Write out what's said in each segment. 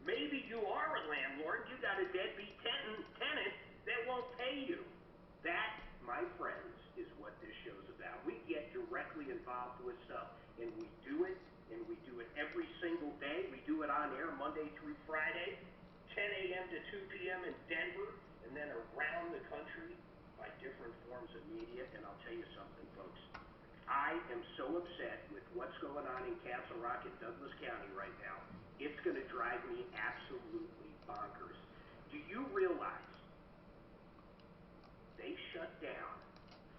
Maybe you are a landlord, you got a deadbeat tenant that won't pay you. That, my friends, is what this show's about. We get directly involved with stuff, and we do it every single day. We do it on air Monday through Friday, 10 a.m. to 2 p.m. in Denver, and then around the country by different forms of media. And I'll tell you something, folks. I am so upset with what's going on in Castle Rock and Douglas County right now. It's going to drive me absolutely bonkers. Do you realize they shut down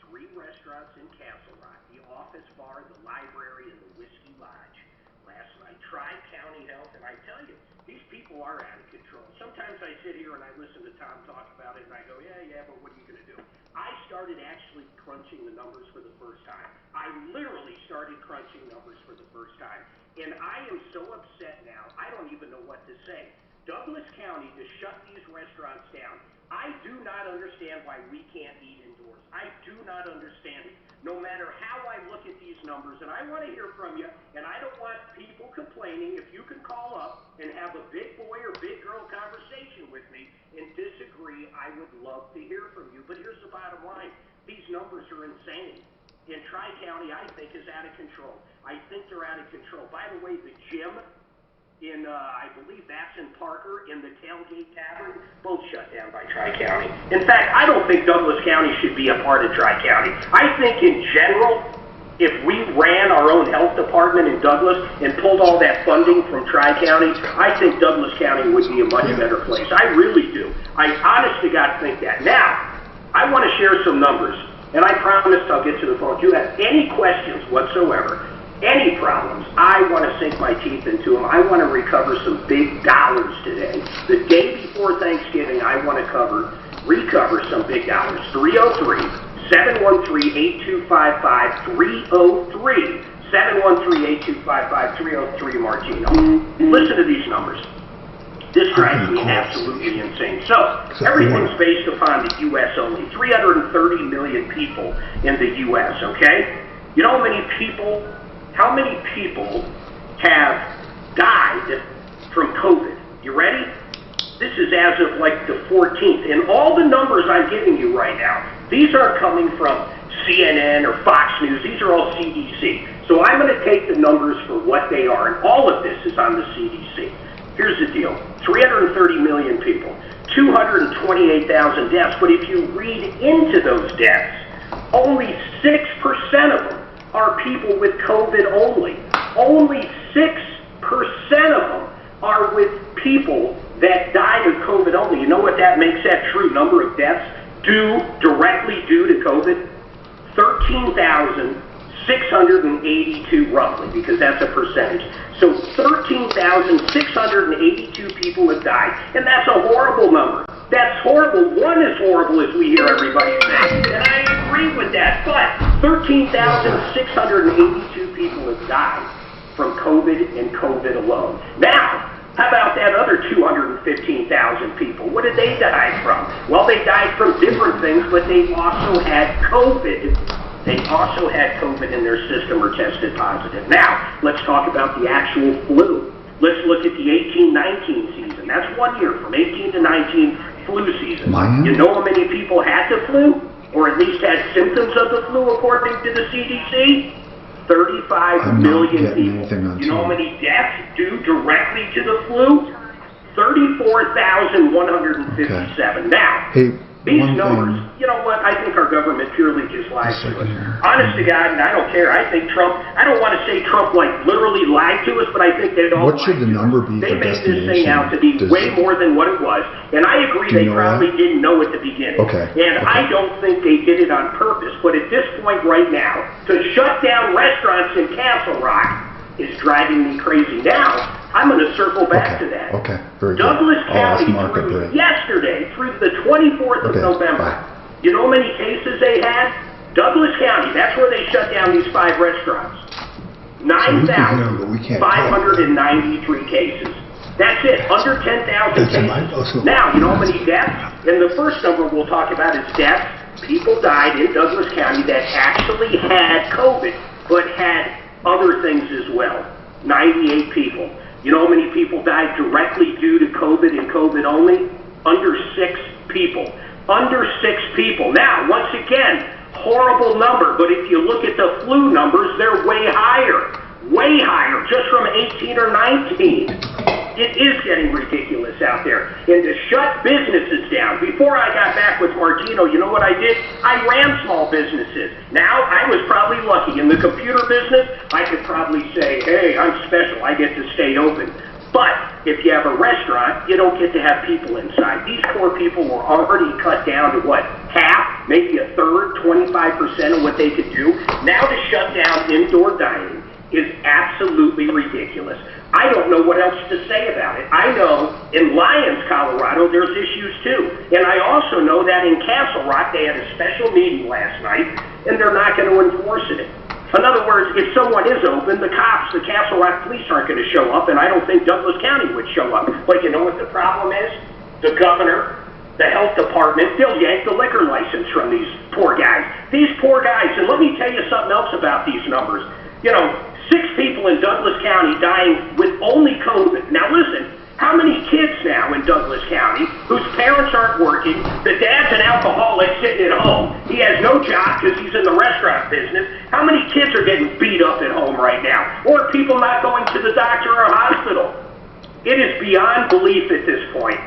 3 restaurants in Castle Rock, the Office Bar, the Library, and the Whiskey Lodge last night? Tri-County Health, and I tell you, these people are out of control. Sometimes I sit here and I listen to Tom talk about it, and I go, yeah, but what are you going to do? I started actually crunching the numbers for the first time. I literally started crunching numbers for the first time. And I am so upset now, I don't even know what to say. Douglas County to shut these restaurants down. I do not understand why we can't eat indoors. I do not understand it. No matter how I look at these numbers, and I want to hear from you, and I don't want people complaining. If you can call up and have a big boy or big girl conversation with me and disagree, I would love to hear from you. But here's the bottom line. These numbers are insane. In Tri-County, I think, is out of control. I think they're out of control. By the way, the gym in, I believe that's in Parker, in the Tailgate Tavern, both shut down by Tri-County. In fact, I don't think Douglas County should be a part of Tri-County. I think in general, if we ran our own health department in Douglas and pulled all that funding from Tri-County, I think Douglas County would be a much better place. I really do. I honest to God think that. Now, I want to share some numbers, and I promise I'll get to the phone. If you have any questions whatsoever, any problems, I want to sink my teeth into them. I want to recover some big dollars today. The day before Thanksgiving, I want to recover some big dollars. 303-713-8255, 303-713-8255, Martino. Listen to these numbers. This drives me absolutely insane. So, everything's based upon the U.S. only. 330 million people in the U.S., okay? You know how many people have died from COVID? You ready? This is as of like the 14th. And all the numbers I'm giving you right now, these aren't coming from CNN or Fox News. These are all CDC. So I'm going to take the numbers for what they are. And all of this is on the CDC. Here's the deal. 330 million people, 228,000 deaths. But if you read into those deaths, only 6% of them are people with COVID only. Only 6% of them are with people that died of COVID only. You know what that makes that true number of deaths directly due to COVID? 13,682 roughly, because that's a percentage. So 13,682 people have died, and that's a horrible number. That's horrible. One is horrible, as we hear everybody say, and I agree with that, but 13,682 people have died from COVID and COVID alone. Now, how about that other 215,000 people? What did they die from? Well, they died from different things, but they also had COVID. They also had COVID in their system or tested positive. Now, let's talk about the actual flu. Let's look at the 18-19 season. That's 1 year, from 18 to 19 flu season. You know how many people had the flu? Or at least had symptoms of the flu according to the CDC? 35 million people. You know how many deaths due directly to the flu? 34,157. Now, these numbers, you know what, I think our government purely just lies to us. Honest to God, and I don't care, I think Trump, I don't want to say Trump like literally lied to us, but I think they all What should the number be They for made this thing out to be way more than what it was, and I agree they probably didn't know at the beginning. And I don't think they did it on purpose, but at this point right now, to shut down restaurants in Castle Rock is driving me crazy. Now, I'm going to circle back to that. Very Douglas good. County yesterday through the 24th of November. You know how many cases they had? Douglas County, that's where they shut down these 5 restaurants. 9,593 cases. That's it, under 10,000 cases. Now, you know how many deaths? And the first number we'll talk about is deaths. People died in Douglas County that actually had COVID, but had other things as well. 98 people. You know how many people died directly due to COVID and COVID only? Under 6 people. Under 6 people. Now, once again, horrible number, but if you look at the flu numbers, they're way higher. Way higher, just from 18 or 19. It is getting ridiculous out there. And to shut businesses down. Before I got back with Martino, you know what I did? I ran small businesses. Now, I was probably lucky. In the computer business, I could probably say, hey, I'm special. I get to stay open. But if you have a restaurant, you don't get to have people inside. These poor people were already cut down to what? Half, maybe a third, 25% of what they could do. Now to shut down indoor dining is absolutely ridiculous. I don't know what else to say about it. I know in Lyons, Colorado, there's issues too. And I also know that in Castle Rock, they had a special meeting last night, and they're not going to enforce it. In other words, if someone is open, the cops, the Castle Rock police aren't going to show up, and I don't think Douglas County would show up. But you know what the problem is? The governor, the health department, they'll yank the liquor license from these poor guys. These poor guys, and let me tell you something else about these numbers. You know, 6 people in Douglas County dying with only COVID. Now listen, how many kids now in Douglas County whose parents aren't working, the dad's an alcoholic sitting at home, he has no job because he's in the restaurant business, how many kids are getting beat up at home right now? Or people not going to the doctor or hospital? It is beyond belief at this point.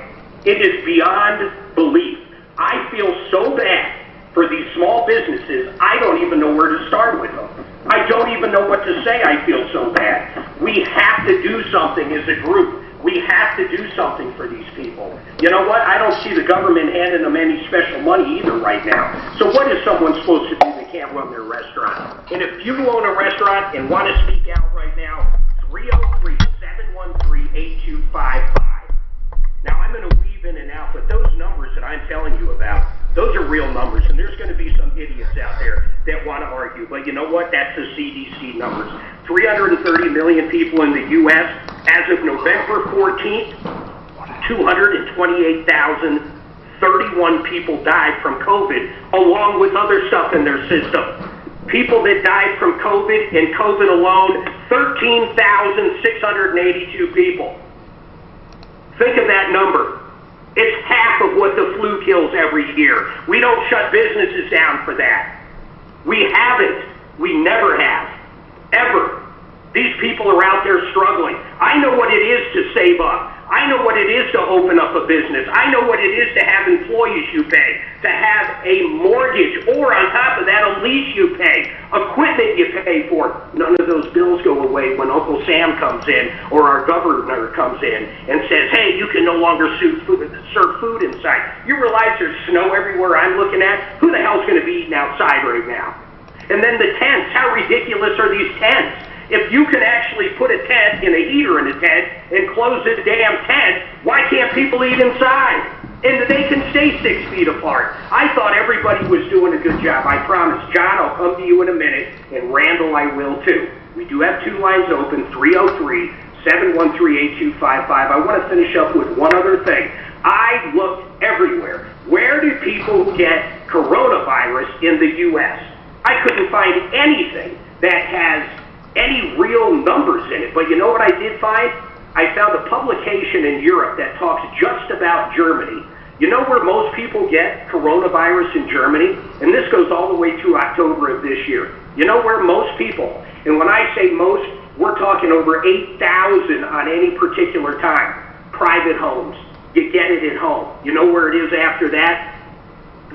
It is beyond belief. I feel so bad for these small businesses, I don't even know where to start with them. I don't even know what to say. I feel so bad. We have to do something as a group. We have to do something for these people. You know what? I don't see the government handing them any special money either right now. So what is someone supposed to do that can't run their restaurant? And if you own a restaurant and want to speak out right now, 303-713-8255. Now, I'm going to weave in and out, but those numbers that I'm telling you about, those are real numbers, and there's going to be some idiots out there that want to argue. But you know what? That's the CDC numbers. 330 million people in the U.S. As of November 14th, 228,031 people died from COVID, along with other stuff in their system. People that died from COVID and COVID alone, 13,682 people. Think of that number. It's half of what the flu kills every year. We don't shut businesses down for that. We haven't. We never have. Ever. These people are out there struggling. I know what it is to save up. I know what it is to open up a business. I know what it is to have employees you pay, to have a mortgage, or on top of that, a lease you pay, equipment you pay for. None of those bills go away when Uncle Sam comes in or our governor comes in and says, hey, you can no longer serve food inside. You realize there's snow everywhere I'm looking at? Who the hell's going to be eating outside right now? And then the tents. How ridiculous are these tents? If you can actually put a tent and a heater in a tent and close this damn tent, why can't people eat inside? And they can stay 6 feet apart. I thought everybody was doing a good job. I promise. John, I'll come to you in a minute, and Randall, I will too. We do have 2 lines open, 303-713-8255. I want to finish up with one other thing. I looked everywhere. Where do people get coronavirus in the U.S.? I couldn't find anything that has any real numbers in it. But you know what I did find? I found a publication in Europe that talks just about Germany. You know where most people get coronavirus in Germany? And this goes all the way through October of this year. You know where most people, and when I say most, we're talking over 8,000 on any particular time. Private homes. You get it at home. You know where it is after that?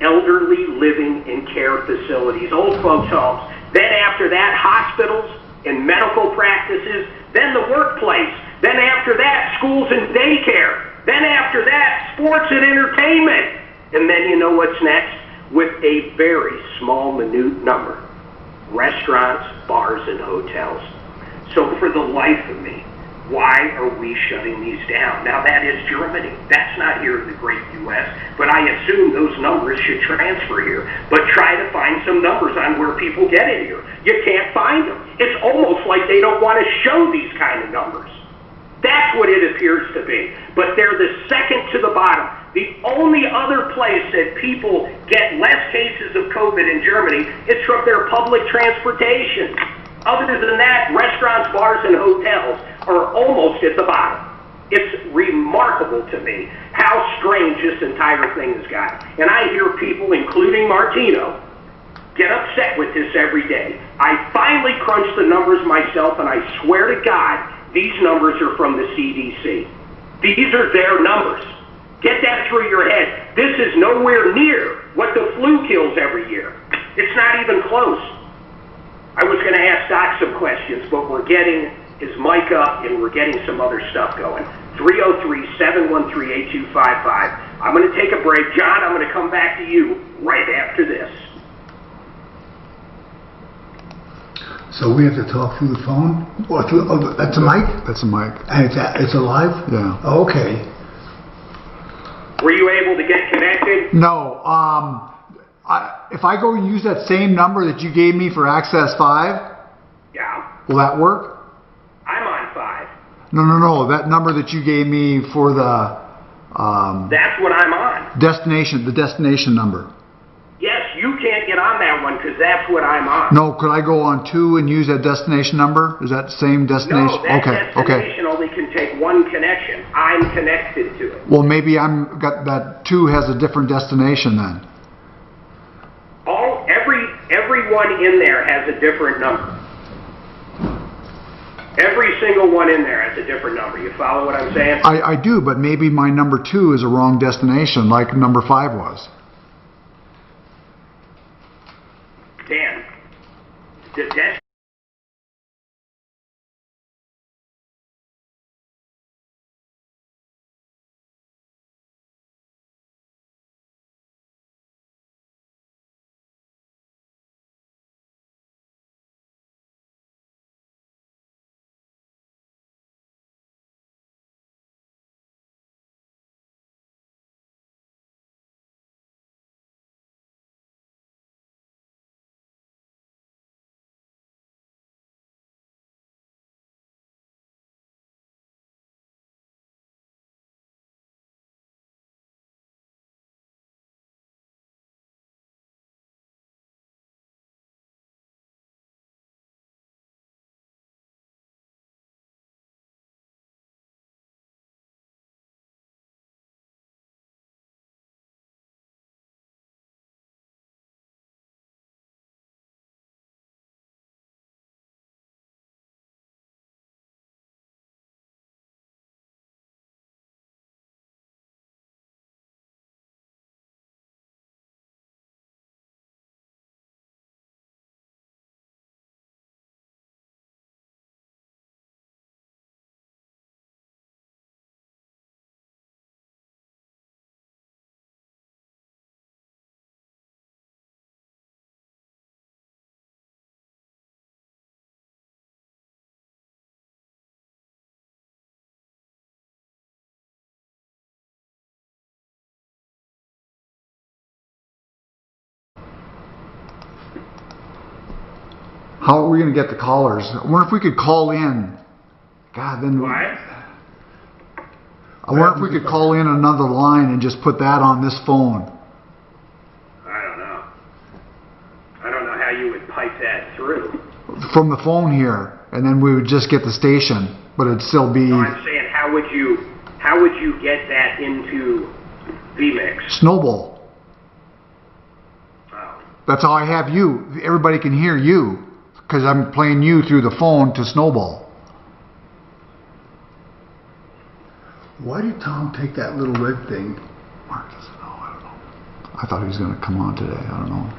Elderly living in care facilities, old folks' homes. Then after that, hospitals and medical practices. Then the workplace. Then after that, schools and daycare. Then after that, sports and entertainment. And then you know what's next? With a very small, minute number. Restaurants, bars, and hotels. So for the life of me, why are we shutting these down? Now that is Germany. That's not here in the great U.S., but I assume those numbers should transfer here. But try to find some numbers on where people get it here. You can't find them. It's almost like they don't want to show these kind of numbers. That's what it appears to be. But they're the second to the bottom. The only other place that people get less cases of COVID in Germany is from their public transportation. Other than that, restaurants, bars, and hotels are almost at the bottom. It's remarkable to me how strange this entire thing has got. And I hear people, including Martino, get upset with this every day. I finally crunched the numbers myself, and I swear to God, these numbers are from the CDC. These are their numbers. Get that through your head. This is nowhere near what the flu kills every year. It's not even close. I was going to ask Doc some questions, but we're getting his mic up, and we're getting some other stuff going. 303-713-8255. I'm going to take a break. John, I'm going to come back to you right after this. So we have to talk through the phone? Or through, oh, that's a mic? That's a mic. And it's alive? Yeah. Oh, okay. Were you able to get connected? No. If I go use that same number that you gave me for Access 5, Yeah. will that work? I'm on 5. No. That number that you gave me for the That's what I'm on. the destination number. Yes, you can't get on that one because that's what I'm on. No, could I go on 2 and use that destination number? Is that the same destination? No, that Okay. destination only can take one connection. I'm connected to it. Well, maybe that 2 has a different destination then. Everyone in there has a different number. Every single one in there has a different number. You follow what I'm saying? I do, but maybe my number 2 is a wrong destination like number 5 was. Dan, the How are we going to get the callers? I wonder if we could call in. God, then. What? I wonder if we could call in another line and just put that on this phone. I don't know. I don't know how you would pipe that through. From the phone here, and then we would just get the station, but it'd still be. No, I'm saying, how would you get that into vMix? Snowball. Oh. That's how I have you. Everybody can hear you, because I'm playing you through the phone to Snowball. Why did Tom take that little red thing? Mark doesn't know. I don't know. I thought he was going to come on today. I don't know.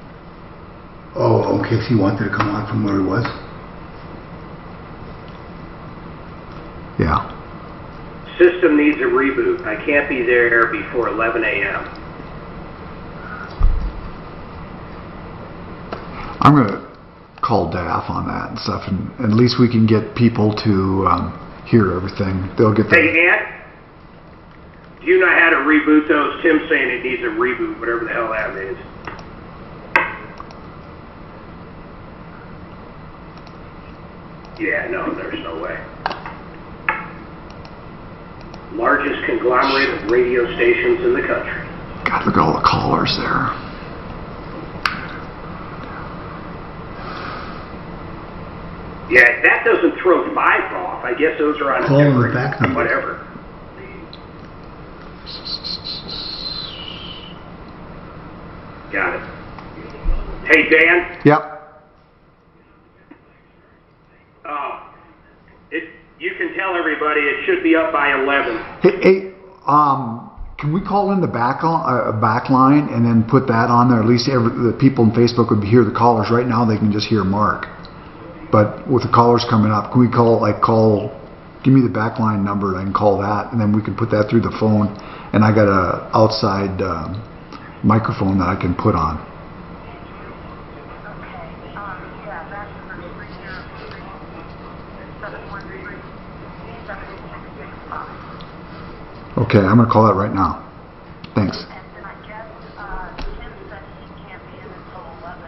Oh, okay, so he wanted to come on from where he was? Yeah. System needs a reboot. I can't be there before 11 a.m. I'm going to call DAF on that and stuff, and at least we can get people to hear everything. They'll get the... Hey, Ant, do you know how to reboot those? Tim's saying it needs a reboot, whatever the hell that means. Yeah, no, there's no way. Largest conglomerate of radio stations in the country. God, look at all the callers there. Yeah, that doesn't throw 5 off. I guess those are on Call a them different, back number. whatever. Got it. Hey, Dan. Yep. You can tell everybody it should be up by 11. Hey, can we call in the back line and then put that on there? At least the people on Facebook would hear the callers. Right now they can just hear Mark. But with the callers coming up, can we give me the back line number, I can call that, and then we can put that through the phone. And I got a outside microphone that I can put on. Okay, I'm going to call that right now. Thanks. And I guess Tim said he can't be in until 11.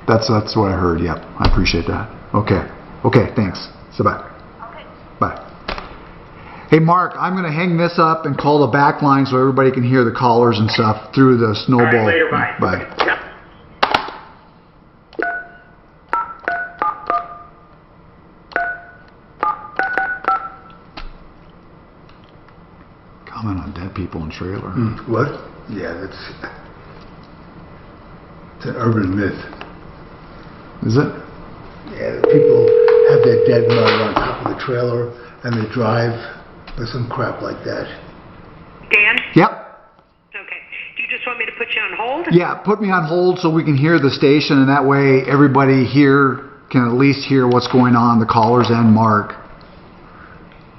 That's what I heard. Yep, I appreciate that. Okay, thanks. So bye. Okay. Bye. Hey Mark, I'm going to hang this up and call the back line so everybody can hear the callers and stuff through the snowball. All right, later, bye. Bye. Yep. Comment on dead people in trailer. What? Yeah, it's an urban myth. Is it? Yeah, people have their dead mother on top of the trailer and they drive or some crap like that. Dan? Yep. Okay. Do you just want me to put you on hold? Yeah, put me on hold so we can hear the station, and that way everybody here can at least hear what's going on, the callers and Mark.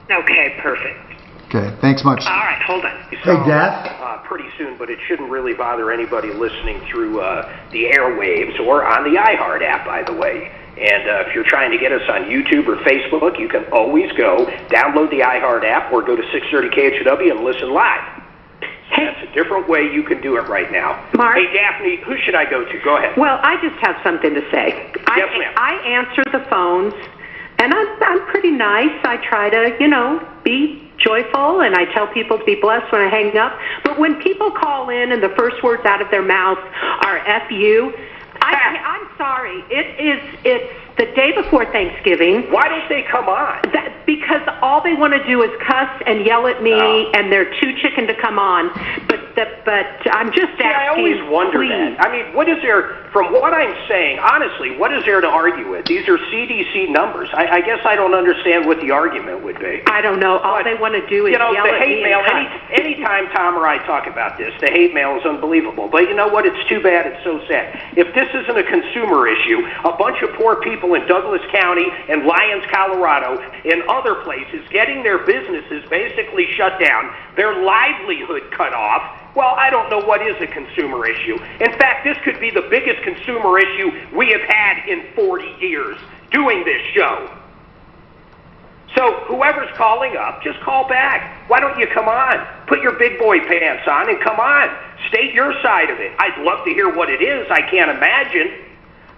Okay, perfect. Okay, thanks much. All right, hold on. Hey, Dad? Pretty soon, but it shouldn't really bother anybody listening through the airwaves or on the iHeart app, by the way. And if you're trying to get us on YouTube or Facebook, you can always go download the iHeart app or go to 630 KHW and listen live. Hey. That's a different way you can do it right now. Mark? Hey, Daphne, who should I go to? Go ahead. Well, I just have something to say. Yes, ma'am. I answer the phones, and I'm pretty nice. I try to, be joyful, and I tell people to be blessed when I hang up. But when people call in and the first words out of their mouth are F you, I'm sorry. It's the day before Thanksgiving. Why don't they come on? Because all they want to do is cuss and yell at me, and they're too chicken to come on. But I'm just asking. I always wonder please. that. I mean, what is there, from what I'm saying, honestly, what is there to argue with? These are CDC numbers. I guess I don't understand what the argument would be. I don't know. All they want to do is yell the at hate me mail, and cuss. anytime Tom or I talk about this, the hate mail is unbelievable. But you know what? It's too bad. It's so sad. If this isn't a consumer issue, a bunch of poor people in Douglas County and Lyons, Colorado, and other places getting their businesses basically shut down, their livelihood cut off, well, I don't know what is a consumer issue. In fact, this could be the biggest consumer issue we have had in 40 years doing this show. So whoever's calling up, just call back. Why don't you come on? Put your big boy pants on and come on. State your side of it. I'd love to hear what it is. I can't imagine.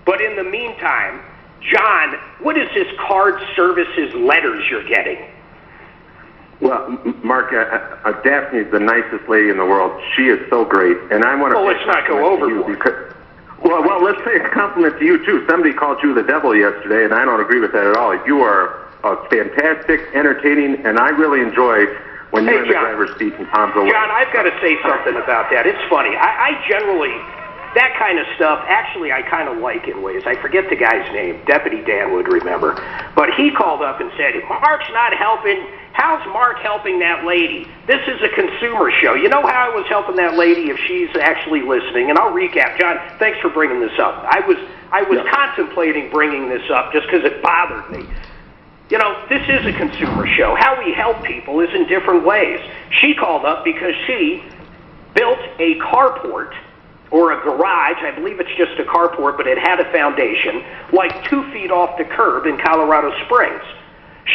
But in the meantime, John, what is this card services letters you're getting? Well, Mark, Daphne is the nicest lady in the world. She is so great, and I want to. Well, let's not go overboard. Well, let's say a compliment to you too. Somebody called you the devil yesterday, and I don't agree with that at all. You are fantastic, entertaining, and I really enjoy when you're in the driver's seat and Tom's away. John, I've got to say something about that. It's funny. I generally, that kind of stuff, actually, I kind of like in ways. I forget the guy's name. Deputy Dan would remember. But he called up and said, Mark's not helping. How's Mark helping that lady? This is a consumer show. You know how I was helping that lady if she's actually listening? And I'll recap. John, thanks for bringing this up. I was contemplating bringing this up just because it bothered me. You know, this is a consumer show. How we help people is in different ways. She called up because she built a carport or a garage. I believe it's just a carport, but it had a foundation like 2 feet off the curb in Colorado Springs.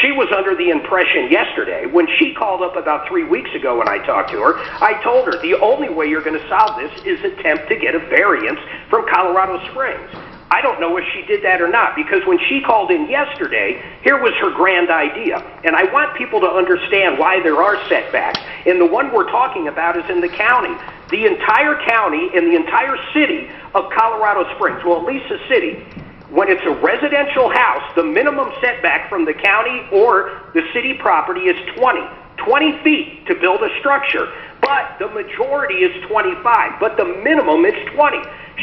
She was under the impression yesterday, when she called up about 3 weeks ago when I talked to her, I told her the only way you're going to solve this is attempt to get a variance from Colorado Springs. I don't know if she did that or not, because when she called in yesterday, here was her grand idea. And I want people to understand why there are setbacks. And the one we're talking about is in the county. The entire county and the entire city of Colorado Springs, well, at least the city, When it's a residential house, the minimum setback from the county or the city property is 20 feet to build a structure. But the majority is 25, but the minimum is 20.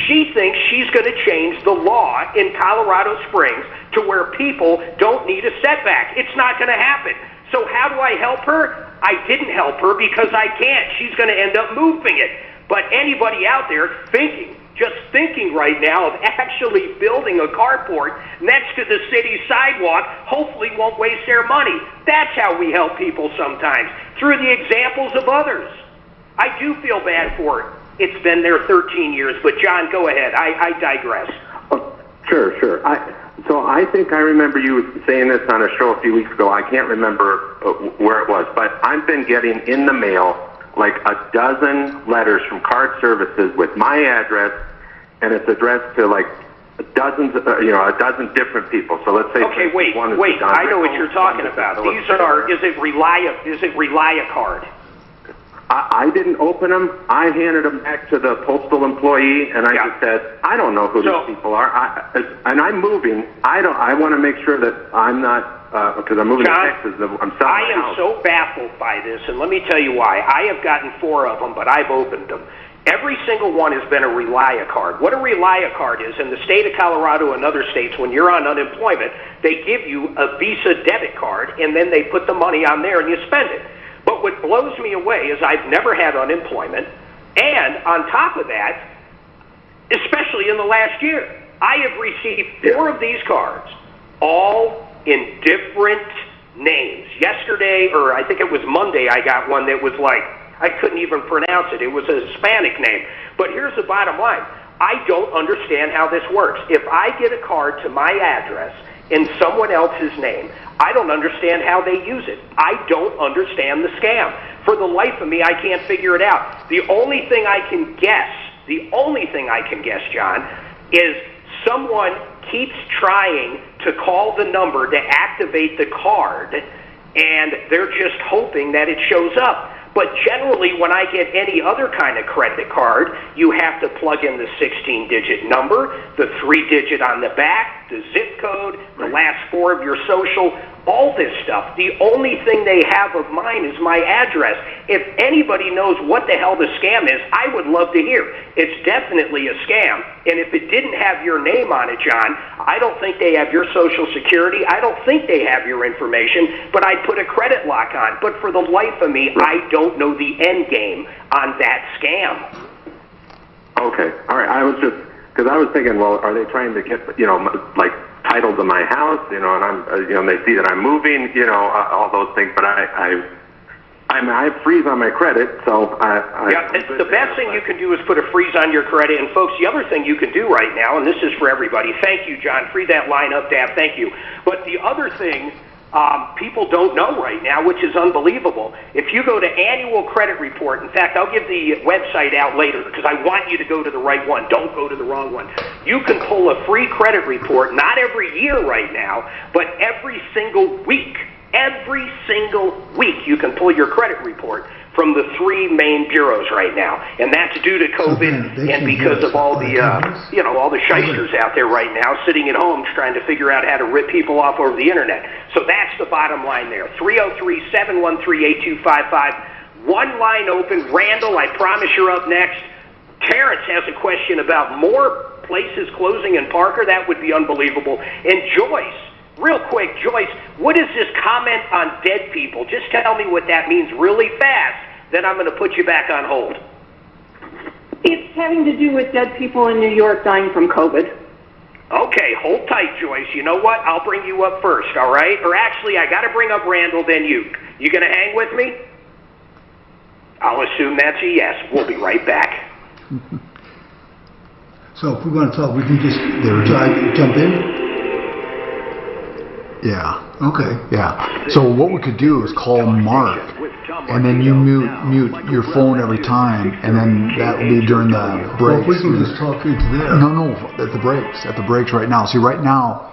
She thinks she's going to change the law in Colorado Springs to where people don't need a setback. It's not going to happen. So how do I help her? I didn't help her because I can't. She's going to end up moving it. But anybody out there just thinking right now of actually building a carport next to the city sidewalk, hopefully won't waste their money. That's how we help people sometimes, through the examples of others. I do feel bad for it. It's been there 13 years, but John, go ahead. I digress. Oh, sure. So I think I remember you saying this on a show a few weeks ago. I can't remember where it was, but I've been getting in the mail like a dozen letters from card services with my address, and it's addressed to like a dozen different people. So let's say okay, wait. I know what you're talking about. These are is it Relia card? I didn't open them. I handed them back to the postal employee, and I just said, I don't know who these people are. And I'm moving. I want to make sure that I'm not, because I'm moving to Texas. I'm selling my house. So baffled by this, and let me tell you why. I have gotten 4 of them, but I've opened them. Every single one has been a Relia card. What a Relia card is, in the state of Colorado and other states, when you're on unemployment, they give you a Visa debit card, and then they put the money on there and you spend it. But what blows me away is I've never had unemployment, and on top of that, especially in the last year, I have received 4 of these cards, all in different names. Yesterday, or I think it was Monday, I got one that was like, I couldn't even pronounce it. It was a Hispanic name. But here's the bottom line. I don't understand how this works. If I get a card to my address in someone else's name, I don't understand how they use it. I don't understand the scam. For the life of me, I can't figure it out. The only thing I can guess, John, is someone keeps trying to call the number to activate the card, and they're just hoping that it shows up. But generally, when I get any other kind of credit card, you have to plug in the 16-digit number, the 3-digit on the back, the zip code, the last 4 of your social, all this stuff. The only thing they have of mine is my address. If anybody knows what the hell the scam is, I would love to hear. It's definitely a scam. And if it didn't have your name on it, John, I don't think they have your social security. I don't think they have your information, but I'd put a credit lock on. But for the life of me, I don't know the end game on that scam. Okay. All right. I was just, because I was thinking, well, are they trying to get, like title to my house, and I'm, they see that I'm moving, all those things, but I freeze on my credit, so the best thing you can do is put a freeze on your credit. And folks, the other thing you can do right now, and this is for everybody, thank you, John, free that line up, Dab, thank you. But the other thing people don't know right now, which is unbelievable, if you go to annual credit report, in fact, I'll give the website out later because I want you to go to the right one. Don't go to the wrong one. You can pull a free credit report, not every year right now, but every single week. Every single week you can pull your credit report from the 3 main bureaus right now, and that's due to COVID and because of all the, all the shysters out there right now sitting at home trying to figure out how to rip people off over the internet. So that's the bottom line there. 303-713-8255. One line open. Randall, I promise you're up next. Terrence has a question about more places closing in Parker. That would be unbelievable. And Joyce, real quick, Joyce, what is this comment on dead people? Just tell me what that means really fast, then I'm going to put you back on hold. It's having to do with dead people in New York dying from COVID. Okay, hold tight, Joyce. You know what? I'll bring you up first, all right? Or actually, I got to bring up Randall, then you. You going to hang with me? I'll assume that's a yes. We'll be right back. So if we're going to talk, we can just jump in? Yeah. Okay. Yeah. So what we could do is call Mark, and then you mute your phone every time, and then that will be during the breaks. Well, we can just talk into there. No, at the breaks right now. See, right now,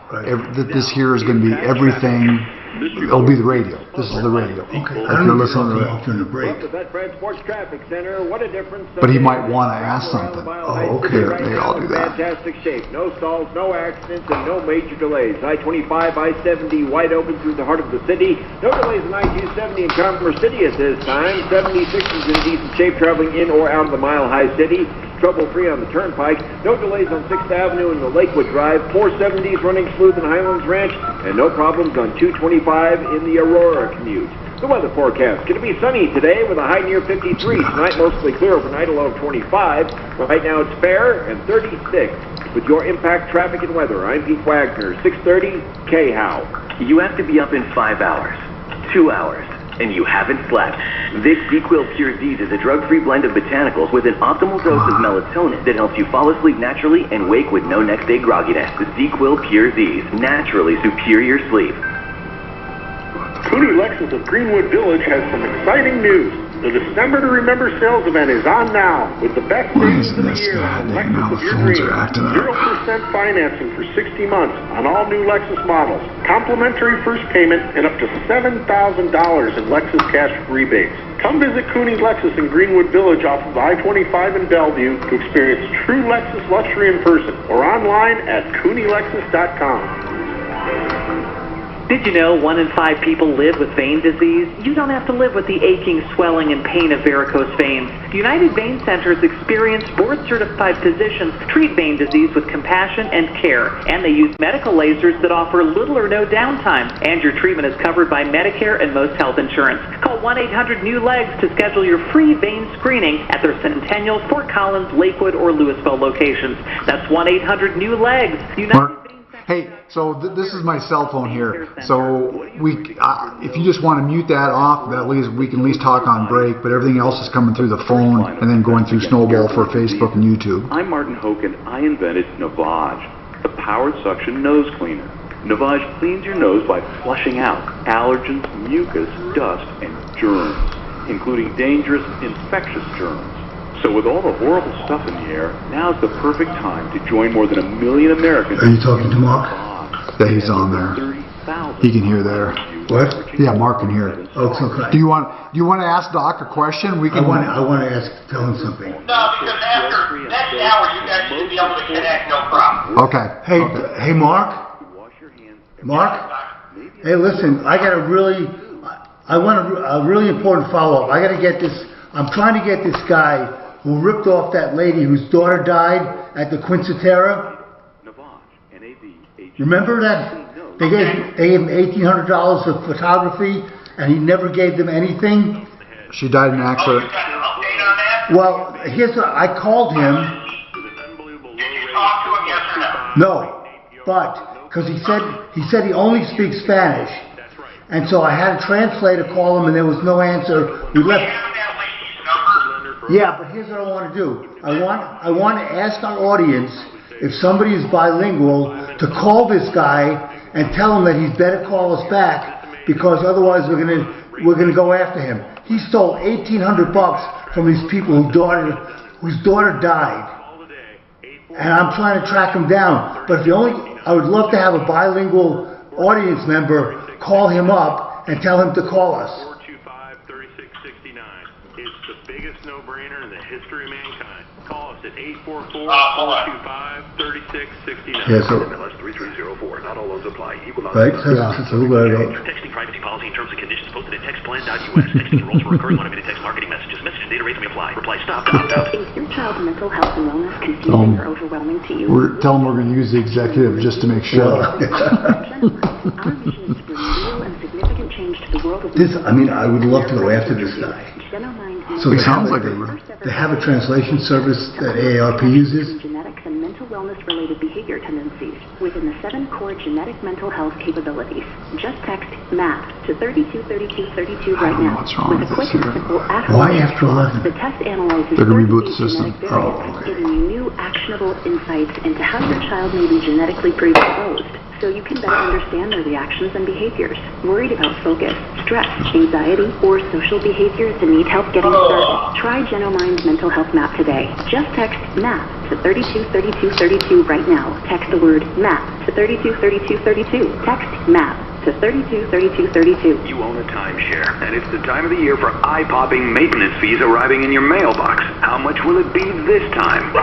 This here is going to be everything. It'll be the radio. This is the radio. Okay. If you're listening to it. During the break. But he might want to ask something. Oh, okay. They all do that. Fantastic shape. No stalls, no accidents, and no major delays. I-25, I-70 wide open through the heart of the city. No delays on I-270 in Commerce City at this time. 76 is in decent shape traveling in or out of the Mile High City. Trouble-free on the Turnpike. No delays on 6th Avenue and the Lakewood Drive. 470s running smooth in Highlands Ranch. And no problems on 225 in the Aurora commute. The weather forecast. Going to be sunny today with a high near 53. Tonight mostly clear overnight, a low of 25. Right now it's fair and 36. With your impact traffic and weather, I'm Pete Wagner, 630 K-How. You have to be up in 5 hours, 2 hours, and you haven't slept. This ZQuil Pure Z's is a drug-free blend of botanicals with an optimal dose of melatonin that helps you fall asleep naturally and wake with no next-day grogginess. The ZQuil Pure Z's, naturally superior sleep. Cooney Lexus of Greenwood Village has some exciting news. The December to Remember sales event is on now with the best savings of the year on Lexus of your dreams. 0% financing for 60 months on all new Lexus models. Complimentary first payment and up to $7,000 in Lexus cash rebates. Come visit Cooney's Lexus in Greenwood Village off of I-25 in Bellevue to experience true Lexus luxury in person or online at CooneyLexus.com. Did you know 1 in 5 people live with vein disease? You don't have to live with the aching, swelling, and pain of varicose veins. United Vein Center's experienced, board-certified physicians treat vein disease with compassion and care, and they use medical lasers that offer little or no downtime, and your treatment is covered by Medicare and most health insurance. Call 1-800-NEW-LEGS to schedule your free vein screening at their Centennial, Fort Collins, Lakewood, or Louisville locations. That's 1-800-NEW-LEGS. Hey, so this is my cell phone here. So if you just want to mute that off, at least we can at least talk on break. But everything else is coming through the phone and then going through Snowball for Facebook and YouTube. I'm Martin Hoke, and I invented Navage, the powered suction nose cleaner. Navage cleans your nose by flushing out allergens, mucus, dust, and germs, including dangerous infectious germs. So with all the horrible stuff in the air, now's the perfect time to join more than 1 million Americans. Are you talking to Mark? Yeah, he's on there. He can hear there. What? Yeah, Mark can hear. Oh, it's okay. Do you want to ask Doc a question? We can. I want to tell him something. No, because after next hour, you guys should be able to connect, no problem. Okay. Hey, Mark. Mark. Hey, listen. I got a really important follow-up. I got to get this. I'm trying to get this guy who ripped off that lady whose daughter died at the Quinceañera. Remember that? They gave him $1,800 for photography, and he never gave them anything. She died in an accident. Well, I called him. Did you talk to him, yes or no? No, but because he said he only speaks Spanish, and so I had a translator call him, and there was no answer. We left. Yeah, but here's what I want to do. I want to ask our audience, if somebody is bilingual, to call this guy and tell him that he's better call us back, because otherwise we're gonna go after him. He stole $1,800 from these people whose daughter died, and I'm trying to track him down. But I would love to have a bilingual audience member call him up and tell him to call us. Biggest no-brainer in the history of mankind. Call us at 844-425-3669. Yeah, so. MLS 3304. Not all loans apply. Equal Right, so it's a little bit about. Texting privacy policy and terms and conditions posted at textplan.us. Texting enrolls for recurring automated text marketing messages. Message and data rates may apply. Reply stop to opt out. Is your child's mental health and wellness confusing or overwhelming to you? Tell them we're going to use the executive just to make sure. Our mission is to bring real and significant change to the world of I would love to go after this guy. So it sounds like they have a translation service that AARP uses. Genetics and mental wellness-related behavior tendencies within the 7 core genetic mental health capabilities. Just text MAP to 323232 right now. With a quick and simple at-home. Why after 11? The test analyzes they're going to reboot the system. giving you new actionable insights into how your child may be genetically predisposed, so you can better understand their reactions and behaviors. Worried about focus, stress, anxiety, or social behaviors and need help getting started? Try Genomind's Mental Health Map today. Just text MAP to 323232 right now. Text the word MAP to 323232. Text MAP to 323232. You own a timeshare, and it's the time of the year for eye-popping maintenance fees arriving in your mailbox. How much will it be this time?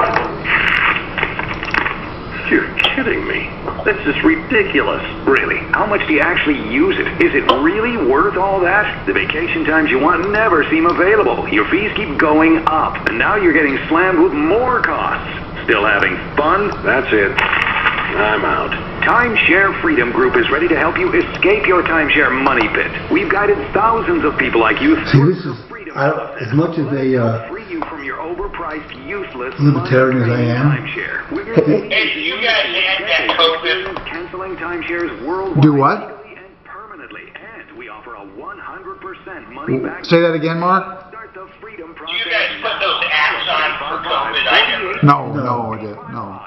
You're kidding me. That's just ridiculous. Really? How much do you actually use it? Is it really worth all that? The vacation times you want never seem available. Your fees keep going up, and now you're getting slammed with more costs. Still having fun? That's it. I'm out. Timeshare Freedom Group is ready to help you escape your timeshare money pit. We've guided thousands of people like you See, this is, as much as a free you from your overpriced, useless libertarian as I am. timeshare. Hey, you guys had that COVID. Canceling timeshares worldwide. Do what? And permanently, and we offer a 100% money back. Say that again, Mark? Start the freedom You process. guys put those apps on for COVID, I never. No, I didn't. No.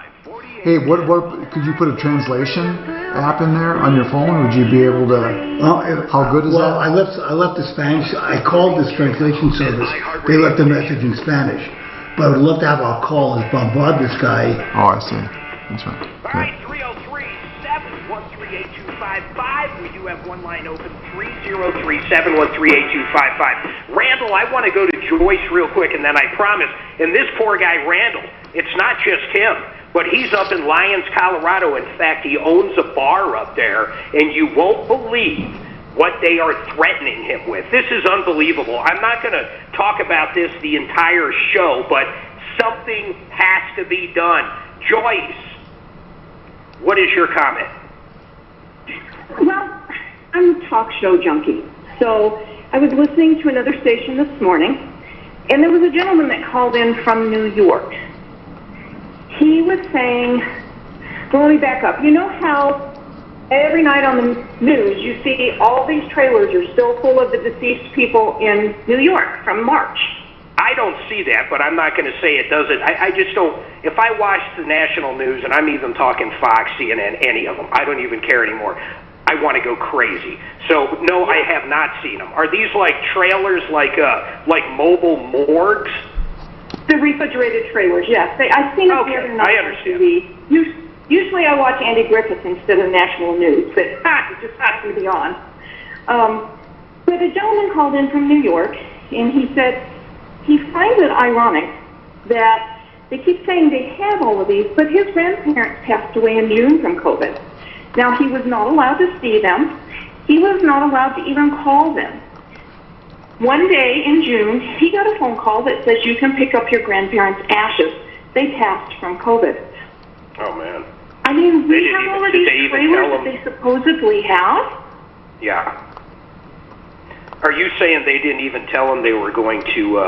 Hey, what could you put a translation app in there on your phone? Would you be able to? How good is that? Well, I left the Spanish. I called this translation service. They left a message in Spanish. But I would love to have a call and bombard this guy. Oh, I see. That's right. All right, 303-713-8255. We do have one line open, 303-713-8255. Randall, I want to go to Joyce real quick, and then I promise. And this poor guy, Randall, it's not just him. But he's up in Lyons, Colorado. In fact, he owns a bar up there, and you won't believe what they are threatening him with. This is unbelievable. I'm not going to talk about this the entire show, but something has to be done. Joyce, what is your comment? Well, I'm a talk show junkie. So I was listening to another station this morning, and there was a gentleman that called in from New York. He was saying, well, let me back up. You know how every night on the news you see all these trailers are still full of the deceased people in New York from March? I don't see that, but I'm not going to say it doesn't. I just don't. If I watch the national news, and I'm even talking Fox, CNN, any of them, I don't even care anymore. I want to go crazy. So, no, I have not seen them. Are these like trailers, like mobile morgues? The refrigerated trailers, yes. I've seen it the other night. I understand. On TV. Usually I watch Andy Griffith instead of national news, but it just happened to be on. But a gentleman called in from New York, and he said he finds it ironic that they keep saying they have all of these, but his grandparents passed away in June from COVID. Now, he was not allowed to see them. He was not allowed to even call them. One day in June, he got a phone call that says you can pick up your grandparents' ashes. They passed from COVID. Oh, man. I mean, we have all of these trailers that they supposedly have? Yeah. Are you saying they didn't even tell them they were going to,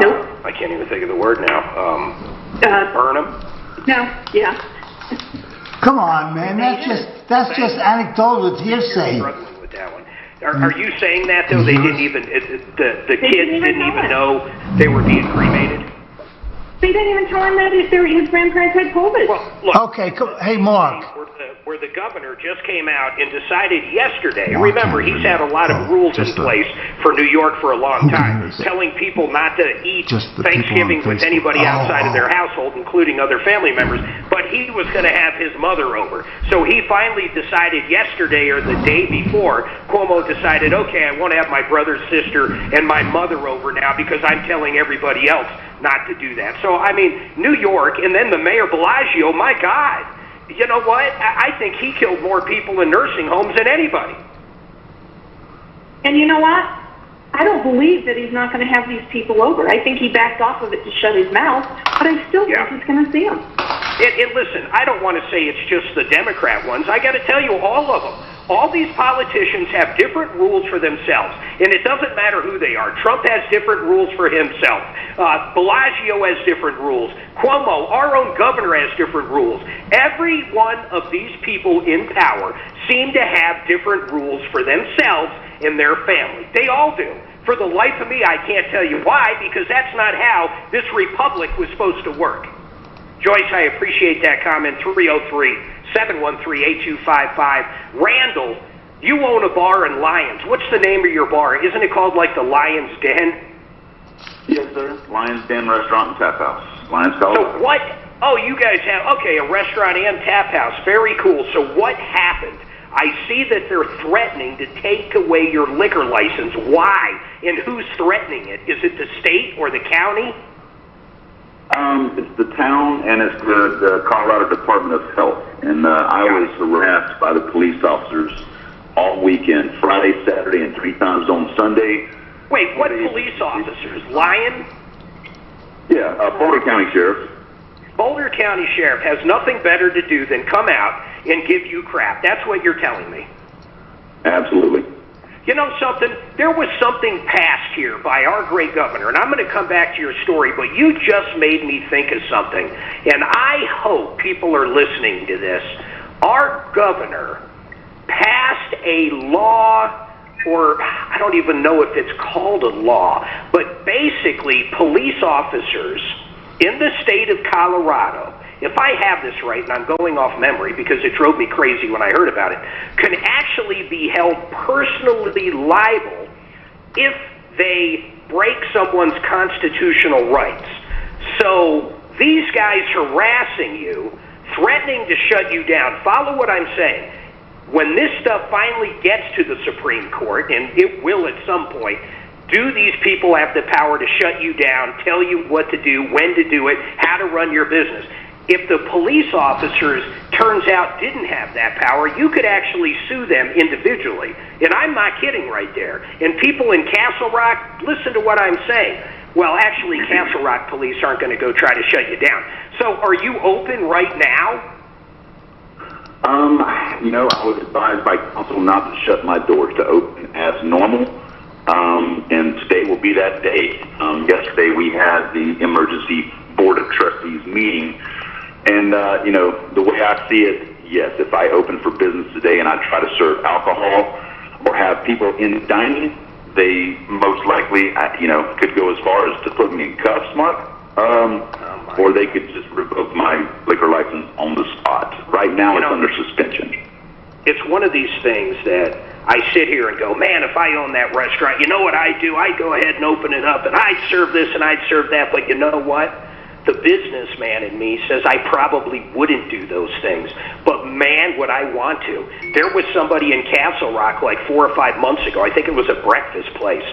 nope. I can't even think of the word now, burn them? No, yeah. Come on, man. That's just anecdotal. It's hearsay. With that one. Are you saying that, though? They didn't even, the kids didn't even know they were being cremated? They didn't even tell him that his grandparents had COVID. Well, look. Okay, hey, Mark. Where the governor just came out and decided yesterday, remember, he's had a lot of rules in place for New York for a long time, telling people not to eat Thanksgiving with anybody outside of their household, including other family members, but he was going to have his mother over. So he finally decided yesterday or the day before, Cuomo decided, okay, I want to have my brother, sister, and my mother over now because I'm telling everybody else not to do that. So, I mean, New York, and then the Mayor Bellagio, my God. You know what? I think he killed more people in nursing homes than anybody. And you know what? I don't believe that he's not going to have these people over. I think he backed off of it to shut his mouth, but I still think he's going to see them. And listen, I don't want to say it's just the Democrat ones. I got to tell you, all of them. All these politicians have different rules for themselves, and it doesn't matter who they are. Trump has different rules for himself. Bellagio has different rules. Cuomo, our own governor, has different rules. Every one of these people in power seem to have different rules for themselves and their family. They all do. For the life of me, I can't tell you why, because that's not how this republic was supposed to work. Joyce, I appreciate that comment. 303-713-8255. Randall, you own a bar in Lyons. What's the name of your bar? Isn't it called like the Lion's Den? Yes, sir. Lion's Den Restaurant and Tap House. Lions, Colorado. So what? Oh, you guys have, okay, a restaurant and tap house. Very cool. So what happened? I see that they're threatening to take away your liquor license. Why? And who's threatening it? Is it the state or the county? It's the town and it's the Colorado Department of Health. And I was harassed by the police officers all weekend, Friday, Saturday, and 3 times on Sunday. Wait, what police officers? Lyon? Yeah, Boulder County Sheriff. Boulder County Sheriff has nothing better to do than come out and give you crap. That's what you're telling me. Absolutely. You know something? There was something passed here by our great governor, and I'm going to come back to your story, but you just made me think of something, and I hope people are listening to this. Our governor passed a law, or I don't even know if it's called a law, but basically police officers in the state of Colorado, if I have this right, and I'm going off memory because it drove me crazy when I heard about it, can actually be held personally liable if they break someone's constitutional rights. So these guys harassing you, threatening to shut you down, follow what I'm saying. When this stuff finally gets to the Supreme Court, and it will at some point, do these people have the power to shut you down, tell you what to do, when to do it, how to run your business? If the police officers, turns out, didn't have that power, you could actually sue them individually. And I'm not kidding right there. And people in Castle Rock, listen to what I'm saying. Well, actually, Castle Rock police aren't going to go try to shut you down. So are you open right now? You know, I was advised by council not to shut my doors, to open as normal. And today will be that day. Yesterday we had the emergency board of trustees meeting. And, you know, the way I see it, yes, if I open for business today and I try to serve alcohol or have people in dining, they most likely, you know, could go as far as to put me in cuffs, Mark. Or they could just revoke my liquor license on the spot. Right now it's under suspension. It's one of these things that I sit here and go, man, if I own that restaurant, you know what I'd do? I'd go ahead and open it up, and I'd serve this and I'd serve that. But you know what? The businessman in me says I probably wouldn't do those things. But man, would I want to. There was somebody in Castle Rock like 4 or 5 months ago. I think it was a breakfast place.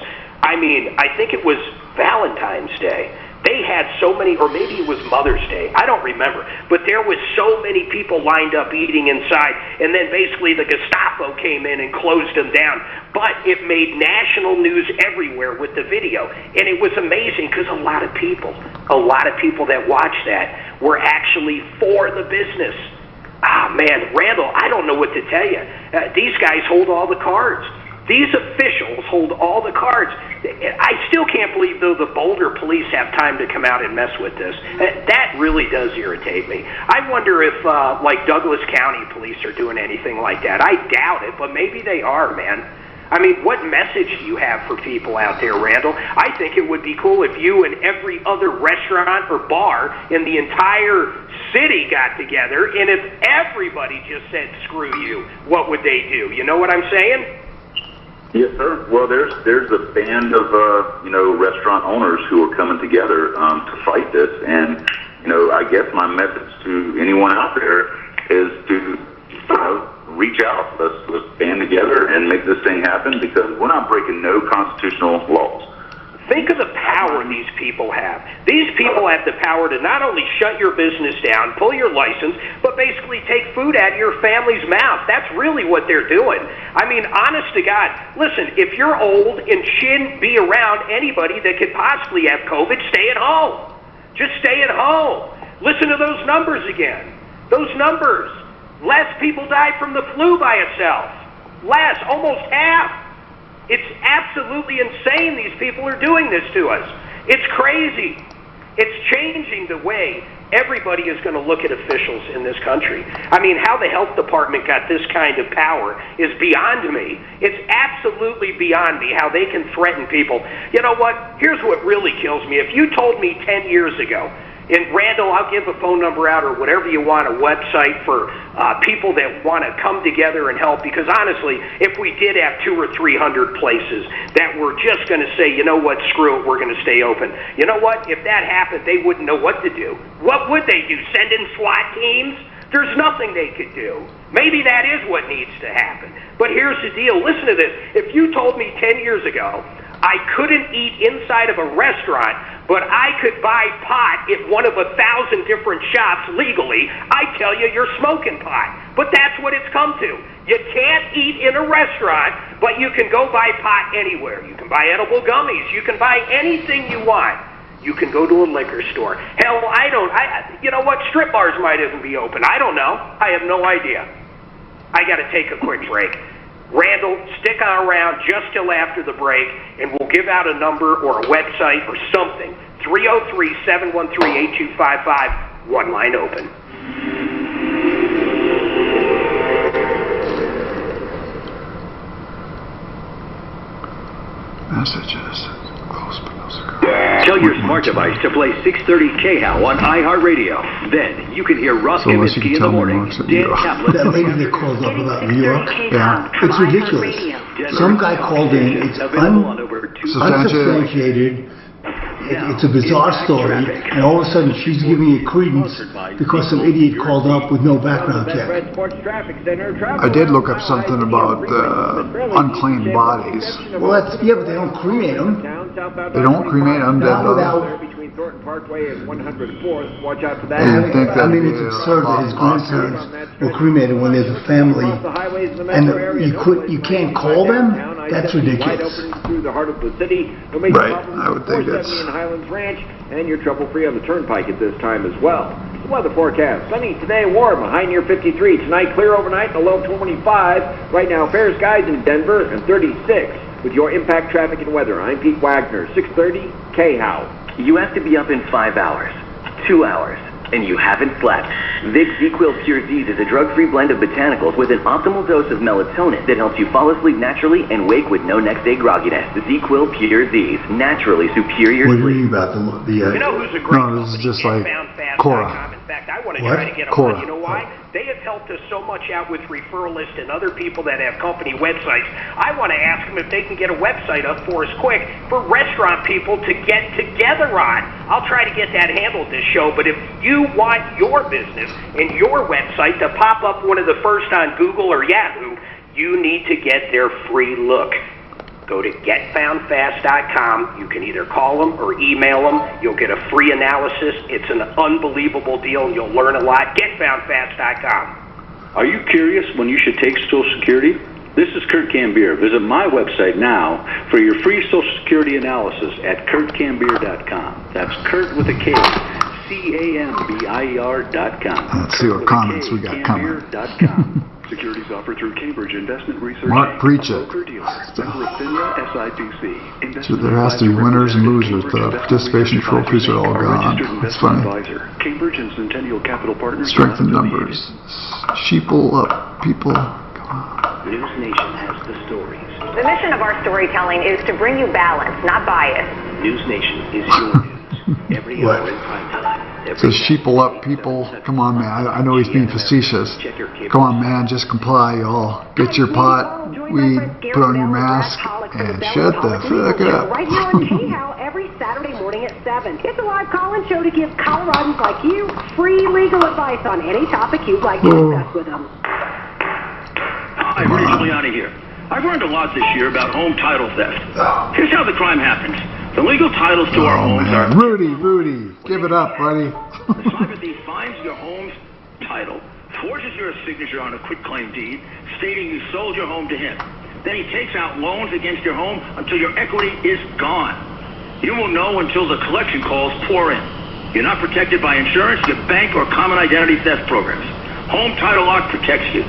I mean, I think it was Valentine's Day. They had so many, or maybe it was Mother's Day, I don't remember, but there was so many people lined up eating inside, and then basically the Gestapo came in and closed them down. But it made national news everywhere with the video, and it was amazing because a lot of people that watched that were actually for the business. Ah, man, Randall, I don't know what to tell you. These guys hold all the cards. These officials hold all the cards. I still can't believe, though, the Boulder police have time to come out and mess with this. That really does irritate me. I wonder if, like, Douglas County police are doing anything like that. I doubt it, but maybe they are, man. I mean, what message do you have for people out there, Randall? I think it would be cool if you and every other restaurant or bar in the entire city got together, and if everybody just said, screw you, what would they do? You know what I'm saying? Yes, sir. Well, there's a band of you know, restaurant owners who are coming together to fight this, and you know, I guess my message to anyone out there is to, you know, reach out. Let's band together and make this thing happen, because we're not breaking no constitutional laws. Think of the power these people have. These people have the power to not only shut your business down, pull your license, but basically take food out of your family's mouth. That's really what they're doing. I mean, honest to God, listen, if you're old and shouldn't be around anybody that could possibly have COVID, stay at home. Just stay at home. Listen to those numbers again. Those numbers. Less people die from the flu by itself. Less, almost half. It's absolutely insane these people are doing this to us. It's crazy. It's changing the way everybody is going to look at officials in this country. I mean, how the health department got this kind of power is beyond me. It's absolutely beyond me how they can threaten people. You know what? Here's what really kills me. If you told me 10 years ago, And Randall, I'll give a phone number out or whatever you want, a website for people that want to come together and help. Because honestly, if we did have 200 or 300 places that were just going to say, you know what, screw it, we're going to stay open. You know what? If that happened, they wouldn't know what to do. What would they do? Send in SWAT teams? There's nothing they could do. Maybe that is what needs to happen. But here's the deal. Listen to this. If you told me 10 years ago I couldn't eat inside of a restaurant, but I could buy pot at one of 1,000 different shops legally, I tell you, you're smoking pot. But that's what it's come to. You can't eat in a restaurant, but you can go buy pot anywhere. You can buy edible gummies. You can buy anything you want. You can go to a liquor store. Hell, you know what? Strip bars might even be open. I don't know. I have no idea. I got to take a quick break. Randall, stick around just till after the break, and we'll give out a number or a website or something. 303-713-8255. One line open. Messages. Close but no cigar. Tell your smart device to play 630 KHOW on iHeartRadio. Then you can hear Ross Kaminsky in the morning. Dan Kaplan. That lady that called up about New York, it's ridiculous. Some guy called in, it's unsubstantiated, it's a bizarre story, and all of a sudden she's giving it credence because some idiot called up with no background check. I did look up something about unclaimed bodies. Well, but they don't cremate them. They don't cremate them, dead though. Parkway and 104th. Watch out for that. I mean, it's absurd that his grandparents were cremated when there's a family, and you can't call them. That's ridiculous. Through the heart of the city. Right, I would think that's. Highlands Ranch, and you're trouble-free on the Turnpike at this time as well. The weather forecast: sunny today, warm, a high near 53. Tonight, clear overnight, a low 25. Right now, fair skies in Denver and 36. With your impact traffic and weather, I'm Pete Wagner, 630 KHOW. You have to be up in 5 hours, 2 hours, and you haven't slept. Vicks ZQuil Pure Z's is a drug-free blend of botanicals with an optimal dose of melatonin that helps you fall asleep naturally and wake with no next-day grogginess. The ZQuil Pure Z's, naturally superior sleep. What are you about the You know who's a great No, this is just like Cora. In fact, I want to try to get them Cora. on. You know why? They have helped us so much out with Referralist and other people that have company websites. I want to ask them if they can get a website up for us quick for restaurant people to get together on. I'll try to get that handled this show, but if you want your business and your website to pop up one of the first on Google or Yahoo, you need to get their free look. Go to getfoundfast.com. You can either call them or email them. You'll get a free analysis. It's an unbelievable deal, and you'll learn a lot. Getfoundfast.com. Are you curious when you should take Social Security? This is Kurt Cambier. Visit my website now for your free Social Security analysis at kurtcambier.com. That's Kurt with a K. CAMBIER.com. Let's see what comments we got coming. Securities offered through Cambridge Investment Research. Mark, preach it. So there has to be winners and losers. The participation trophies are all gone. That's funny. Cambridge and Centennial Capital Partners. Strength in numbers. Sheeple up, people. News Nation has the stories. The mission of our storytelling is to bring you balance, not bias. News Nation is your news. Every hour in prime time. Says sheeple up, people. Come on, man. I know he's being facetious. Come on, man. Just comply, y'all. Get your pot, weed, put on your mask, and shut the fuck up. Right here on KHOW every Saturday morning at 7. It's a live call-in show to give Coloradans like you free legal advice on any topic you'd like to discuss with them. Hi, Rudy Giuliani here. I've learned a lot this year about home title theft. Here's how the crime happens. The legal titles to our homes are... Rudy, give it up, buddy. The cyber thief finds your home's title, forges your signature on a quitclaim deed, stating you sold your home to him. Then he takes out loans against your home until your equity is gone. You will know until the collection calls pour in. You're not protected by insurance, your bank, or common identity theft programs. Home Title Lock protects you.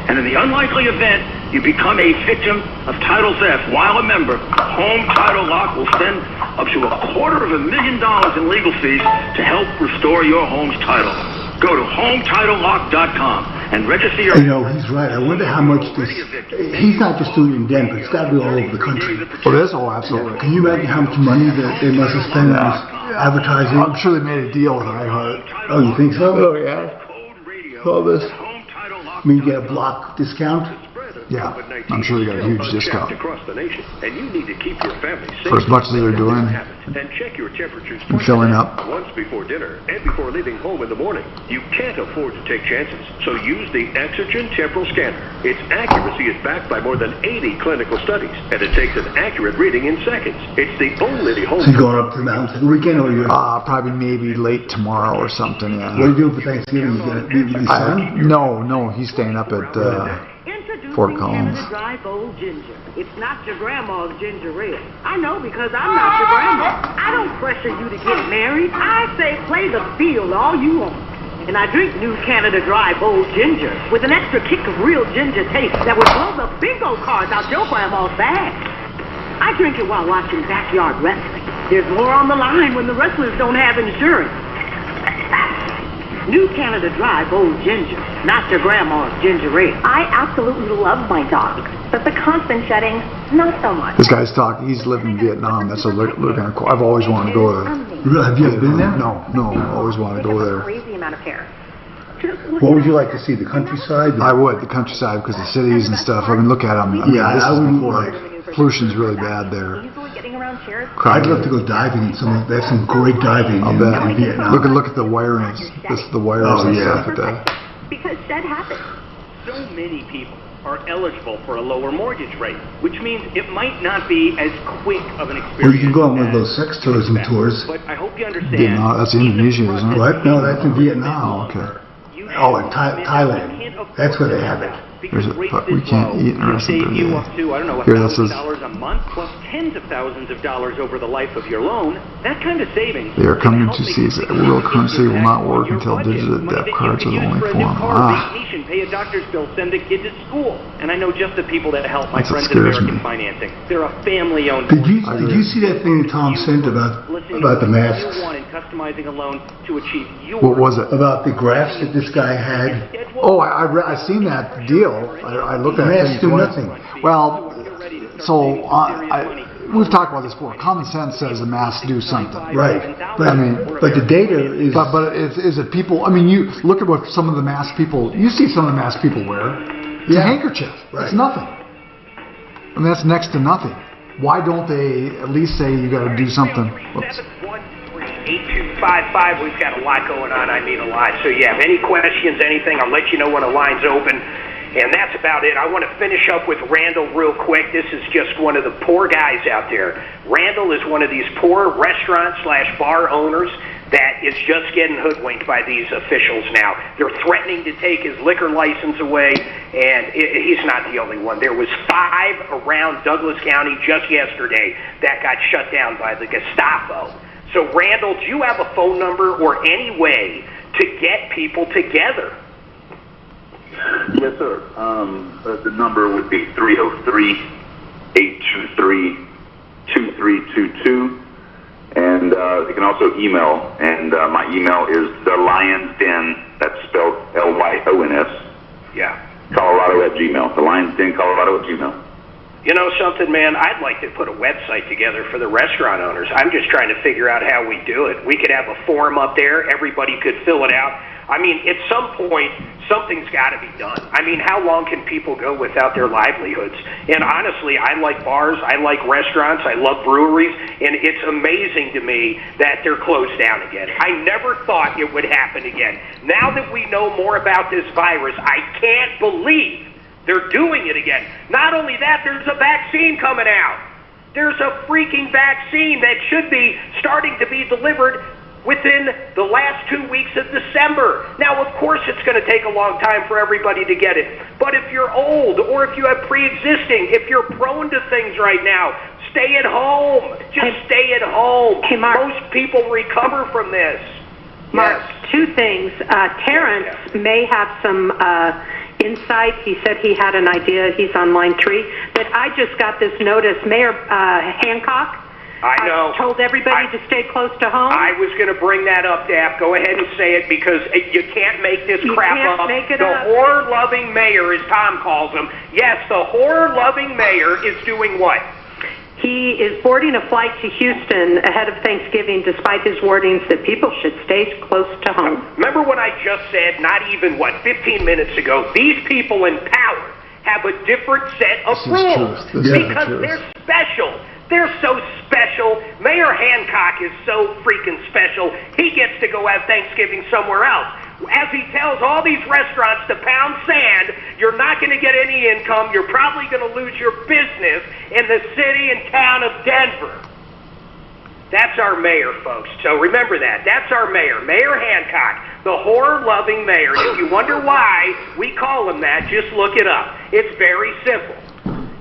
And in the unlikely event you become a victim of title theft while a member, Home Title Lock will spend up to $250,000 in legal fees to help restore your home's title. Go to HomeTitleLock.com and register your... You know, he's right. I wonder how much this... He's not just doing it in Denver. It's got to be all over the country. Well, it is. Oh, absolutely. Can you imagine how much money that they must have spent on this? advertising. I'm sure they made a deal with iHeart. Oh, you think so? Oh, yeah. All this. I mean, you get a block discount? Yeah, I'm sure they got a huge discount. Across the nation, and you need to keep your family safe. For as much as they're doing. And check your temperatures And filling up. once before dinner and before leaving home in the morning. You can't afford to take chances, so use the Exogen Temporal Scanner. Its accuracy is backed by more than 80 clinical studies, and it takes an accurate reading in seconds. It's the only home... So you're going up to the mountains the weekend, or you're... Probably maybe late tomorrow or something, yeah. What are you doing for Thanksgiving? You gonna meet with your son? No, he's staying up at Fort Collins. Canada Dry Bold Ginger. It's not your grandma's ginger ale. I know because I'm not your grandma. I don't pressure you to get married. I say play the field all you want. And I drink new Canada Dry Bold Ginger with an extra kick of real ginger taste that would blow the bingo cards out your grandma's bag. I drink it while watching backyard wrestling. There's more on the line when the wrestlers don't have insurance. New Canada Dry Bold Ginger, not your grandma's ginger ale. I absolutely love my dogs, but the constant shedding, not so much. This guy's talking, he's lived in Vietnam. That's a look kind of cool. I've always wanted to go there. Really? Have you ever been there? No, always wanted to go there. Crazy amount of hair. What would you like to see? The countryside? I would, the countryside, because the cities and stuff. I mean, look at them. I mean, Yeah, this I is wouldn't before. like- Pollution's really bad there. I'd love to go diving. They have some great diving I'll in bet. Vietnam. Look at the wirings. The wires and stuff at that. Because shed happens. So many people are eligible for a lower mortgage rate, which means it might not be as quick of an experience. Or you can go on one of those sex tourism tours. But I hope you understand. Vietnam, that's Indonesia, isn't it? What? No, that's in Vietnam. Oh, okay. Oh, in Thailand. That's where they have it. There's a, but we can't eat in a restaurant. Save you up to, I don't know, Here, this is, $1,000 a month plus tens of thousands of dollars over the life of your loan. That kind of savings. they are coming to seize it. Real currency will not work until digital debt cards are the only form. Vacation, pay a doctor's bill, send a kid to school. And I know just the people that help my That's what friends at scares American me. Financing. They're a family-owned. Did you see that thing that Tom sent about the masks? And customizing a loan to achieve your What was it? About the graphs that this guy had. Oh, I seen that deal. I looked at it. Masks do nothing. Well, so we've talked about this before. Common sense says the masks do something. Right. But I mean, but the data is. But is it people? I mean, you look at what some of the mask people. You see some of the mask people wear. It's a handkerchief. Right. It's nothing. I mean, that's next to nothing. Why don't they at least say you got to do something? Whoops. 8255. We've got a lot going on. I mean a lot. So you have any questions, anything, I'll let you know when a line's open. And that's about it. I want to finish up with Randall real quick. This is just one of the poor guys out there. Randall is one of these poor restaurant/bar owners that is just getting hoodwinked by these officials now. They're threatening to take his liquor license away, and he's not the only one. There was 5 around Douglas County just yesterday that got shut down by the Gestapo. So, Randall, do you have a phone number or any way to get people together? Yes, sir. The number would be 303-823-2322. And you can also email, and my email is The Lion's Den, that's spelled Lyons, yeah, Colorado@gmail. The Lion's Den, Colorado@gmail. You know something, man? I'd like to put a website together for the restaurant owners. I'm just trying to figure out how we do it. We could have a form up there. Everybody could fill it out. I mean, at some point, something's got to be done. I mean, how long can people go without their livelihoods? And honestly, I like bars, I like restaurants, I love breweries, and it's amazing to me that they're closed down again. I never thought it would happen again. Now that we know more about this virus, I can't believe they're doing it again. Not only that, there's a vaccine coming out. There's a freaking vaccine that should be starting to be delivered within the last 2 weeks of December. Now, of course, it's going to take a long time for everybody to get it. But if you're old or if you have pre-existing, if you're prone to things right now, stay at home. Just stay at home. Hey, Mark. Most people recover from this. Mark, 2 things. Terrence may have some insight. He said he had an idea. He's on line 3. But I just got this notice. Mayor Hancock told everybody to stay close to home. I was going to bring that up, Dap. Go ahead and say it, because you can't make this crap up. The horror-loving mayor, as Tom calls him. Yes, the horror-loving mayor is doing what? He is boarding a flight to Houston ahead of Thanksgiving despite his warnings that people should stay close to home. Remember what I just said, not even, 15 minutes ago? These people in power have a different set of rules because they're special. They're so special. Mayor Hancock is so freaking special. He gets to go have Thanksgiving somewhere else. As he tells all these restaurants to pound sand, you're not going to get any income. You're probably going to lose your business in the city and town of Denver. That's our mayor, folks. So remember that. That's our mayor, Mayor Hancock, the horror-loving mayor. If you wonder why we call him that, just look it up. It's very simple.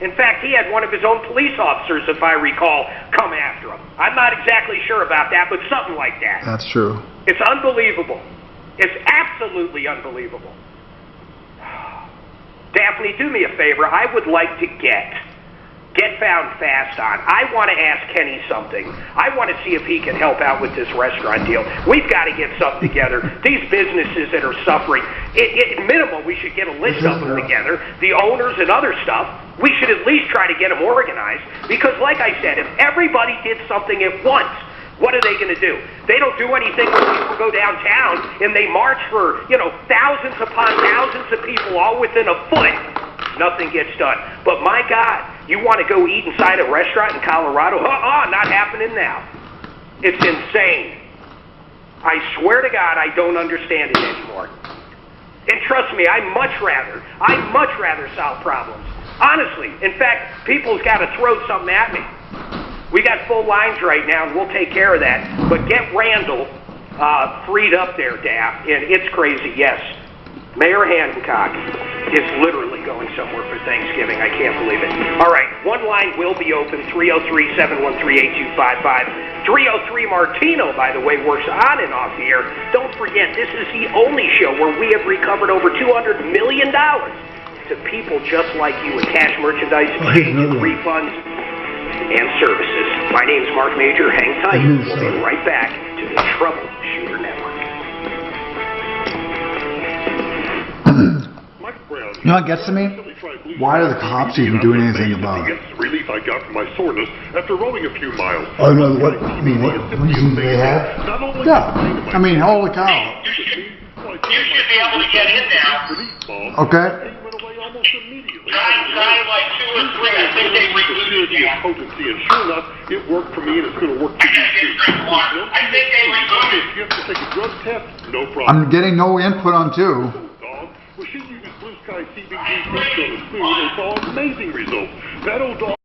In fact, he had one of his own police officers, if I recall, come after him. I'm not exactly sure about that, but something like that. That's true. It's unbelievable. It's absolutely unbelievable. Daphne, do me a favor. I would like to get found fast on. I want to ask Kenny something. I want to see if he can help out with this restaurant deal. We've got to get something together. These businesses that are suffering, at minimum, we should get a list of them together, the owners and other stuff. We should at least try to get them organized because, like I said, if everybody did something at once, what are they going to do? They don't do anything when people go downtown and they march for, thousands upon thousands of people all within a foot. Nothing gets done. But my God, you want to go eat inside a restaurant in Colorado? Not happening now. It's insane. I swear to God, I don't understand it anymore. And trust me, I'd much rather solve problems. Honestly, in fact, people's got to throw something at me. We got full lines right now, and we'll take care of that. But get Randall freed up there, Daff. And it's crazy, yes. Mayor Hancock is literally going somewhere for Thanksgiving. I can't believe it. All right, one line will be open, 303-713-8255. 303 Martino, by the way, works on and off the air. Don't forget, this is the only show where we have recovered over $200 million to people just like you in cash, merchandise, exchange, refunds, and services. My name's Mark Major. Hang tight. We'll be right back to the Troubleshooter Network. You know what gets to me? Why are the cops even doing anything about it? The relief I got from my soreness after rolling a few miles. Oh no! What reason do they have? Yeah, I mean, holy cow. You should be able to get in now. Okay. Try like 2 or 3. I think they removed it. Potency, and sure enough, it worked for me, and it's going to work for you too. I think they removed it. If you have to take a drug test, no problem. I'm getting no input on 2. Well, she used Blue Sky CBD fruit on his food and saw amazing results. That old dog.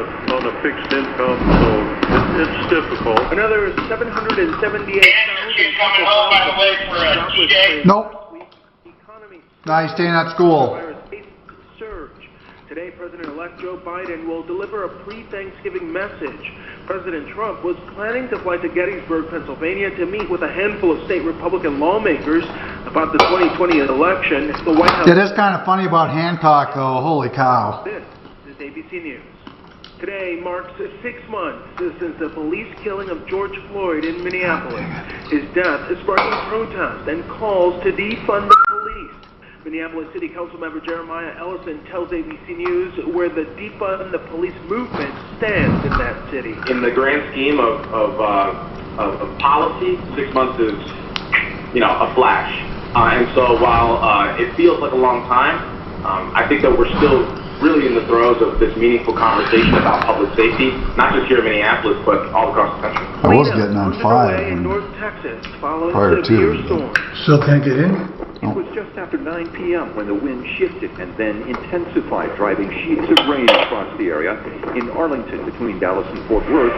On a fixed income, so it's difficult. Another 778,000 coming home, by the way, for a DJ. Nope. Nah, he's staying at school. Surge. Today, President-elect Joe Biden will deliver a pre-Thanksgiving message. President Trump was planning to fly to Gettysburg, Pennsylvania to meet with a handful of state Republican lawmakers about the 2020 election. The White House... It is kind of funny about Hancock, though. Holy cow. This is ABC News. Today marks 6 months since the police killing of George Floyd in Minneapolis. His death is sparking protests and calls to defund the police. Minneapolis City Council member Jeremiah Ellison tells ABC News where the defund the police movement stands in that city. In the grand scheme of of policy. 6 months is, a flash. And so while it feels like a long time, I think that we're still really in the throes of this meaningful conversation about public safety, not just here in Minneapolis, but all across the country. I was getting on 5 in North Texas, prior to. So can't get in? It was just after 9 p.m. when the wind shifted and then intensified, driving sheets of rain across the area in Arlington between Dallas and Fort Worth.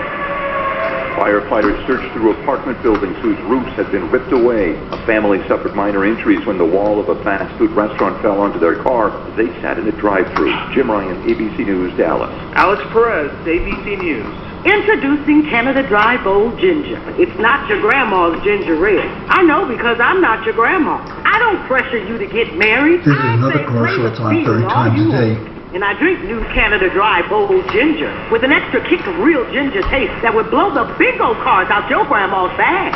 Firefighters searched through apartment buildings whose roofs had been ripped away. A family suffered minor injuries when the wall of a fast food restaurant fell onto their car. They sat in a drive-thru. Jim Ryan, ABC News, Dallas. Alex Perez, ABC News. Introducing Canada Dry Bold Ginger. It's not your grandma's ginger ale. I know because I'm not your grandma. I don't pressure you to get married. This is another commercial that's on 30 times a day. And I drink new Canada Dry Bold Ginger with an extra kick of real ginger taste that would blow the bingo cards out your grandma's bag.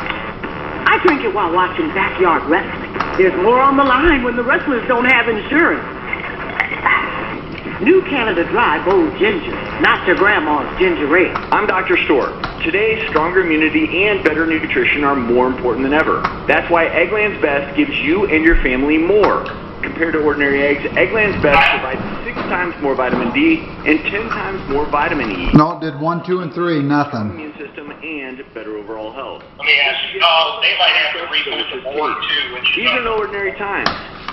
I drink it while watching backyard wrestling. There's more on the line when the wrestlers don't have insurance. New Canada Dry Bold Ginger, not your grandma's ginger ale. I'm Dr. Stork. Today, stronger immunity and better nutrition are more important than ever. That's why Eggland's Best gives you and your family more. Compared to ordinary eggs, Eggland's Best provides 6 times more vitamin D and 10 times more vitamin E. No, it did 1, 2, and 3, nothing. Immune system and better overall health. Let me ask you, they might have to reboot the board too. These are no ordinary times.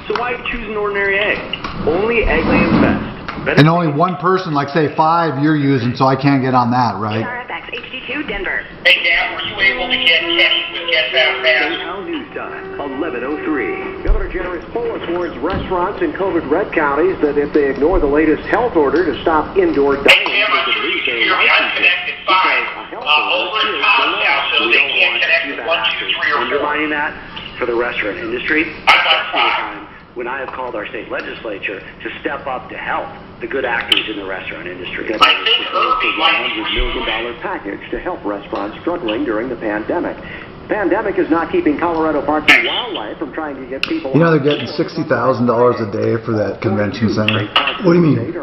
So why choose an ordinary egg? Only Eggland's Best. And only one person, like say 5, you're using, so I can't get on that, right? KRFX HD2 Denver. Hey, Dan, were you able to get Kenny with Get Fast Fast? Now news time, 11:03. Governor Jerry's Polis warns restaurants in COVID red counties that if they ignore the latest health order to stop indoor dining, Hey, Tim, I'm sure you can hear me. I'm connected fine. Over at Tom's house, so they can't connect with 1, 2, 3, or 4. Undermining that for the restaurant industry. I've got 5. When I have called our state legislature to step up to help the good actors in the restaurant industry. I think Herbie might $100 million package to help restaurants struggling during the pandemic. The pandemic is not keeping Colorado Parks and Wildlife from trying to get people. They're getting $60,000 a day for that convention center. What do you mean?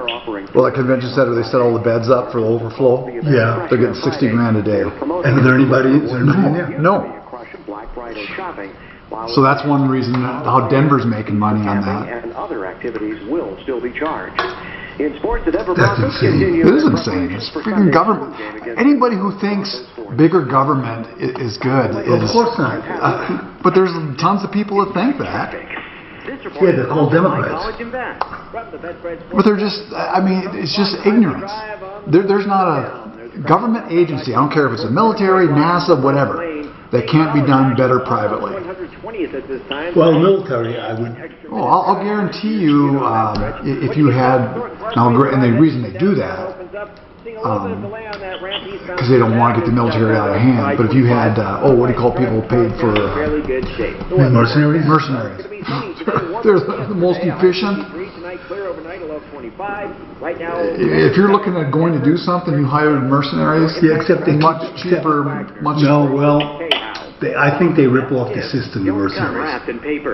Well, that convention center, they set all the beds up for the overflow. Yeah. They're getting $60 grand a day. And is there anybody in there? No. So that's one reason how Denver's making money on that. And other activities will still be charged. In sports, the Denver That's Broncos insane. continue. It is insane. It's freaking government. Anybody who thinks bigger government is good is... Of course not. But there's tons of people that think that. Yeah, they're called Democrats. But they're just, it's just ignorance. There's not a government agency, I don't care if it's a military, NASA, whatever, that can't be done better privately. Well, military, I would. Oh, I'll guarantee you, if you had, and the reason they do that, because they don't want to get the military out of hand, but if you had, what do you call people paid for? Mercenaries? Mercenaries. They're the most efficient. If you're looking at going to do something, you hire mercenaries. Yeah, except they much cheaper, much. No, well, I think they rip off the system, the mercenaries.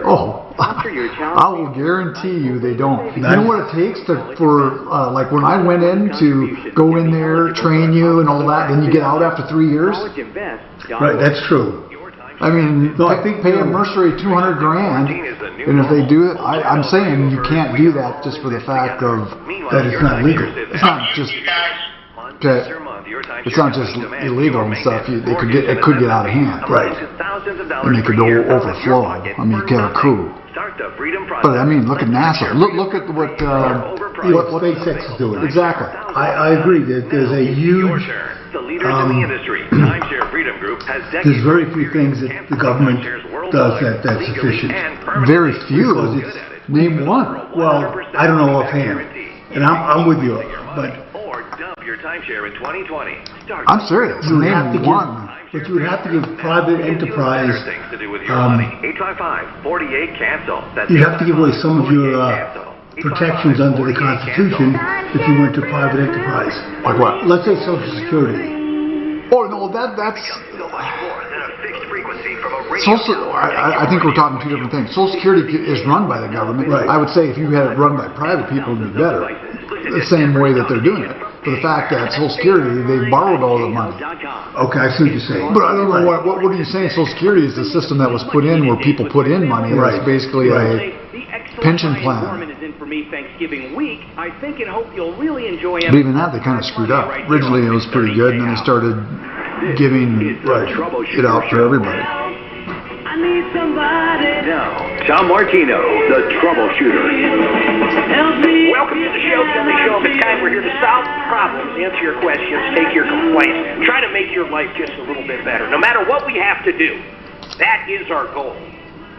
Oh, I will guarantee you they don't. You know what it takes for like when I went in to go in there, train you and all that, then you get out after 3 years? Right, that's true. I mean, no, I think pay a mercenary $200 grand, and if they do it, I'm saying you can't do that just for the fact of that it's not legal. It's not just it's not just illegal and stuff. It could get out of hand, right? And it could overflow. I mean, you could have a coup. But I mean, look at NASA. Look at what SpaceX is doing. Exactly. I agree. There's a huge. The leaders in the industry, Timeshare Freedom Group, has there's very few things that the government does that's sufficient. Very few. Name one. Well, I don't know offhand, and I'm with you, but. Or dump your timeshare in 2020. I'm serious. Name one. But you would have to give private enterprise. Things to do with your money. 855-48-CANCEL. You have to give away some of your protections under the Constitution if you went to private enterprise. Like what? Let's say Social Security. Oh no, that's. I think we're talking two different things. Social Security is run by the government. Right. I would say if you had it run by private people, it would be better. The same way that they're doing it. for the fact that Social Security, they borrowed all the money. Okay, I see what you're saying. But I don't know what are you saying? Social Security is the system that was put in where people put in money. Right. It's basically a pension plan. Is in for me Thanksgiving week. I think and hope you'll really enjoy it. But even that, they kind of screwed up. Originally, it was pretty good, and then they started giving it out for everybody. I need somebody. Now, Tom Martino, the Troubleshooter. Welcome to the show, the only show of its kind. We're here to solve problems, answer your questions, take your complaints, try to make your life just a little bit better. No matter what we have to do, that is our goal,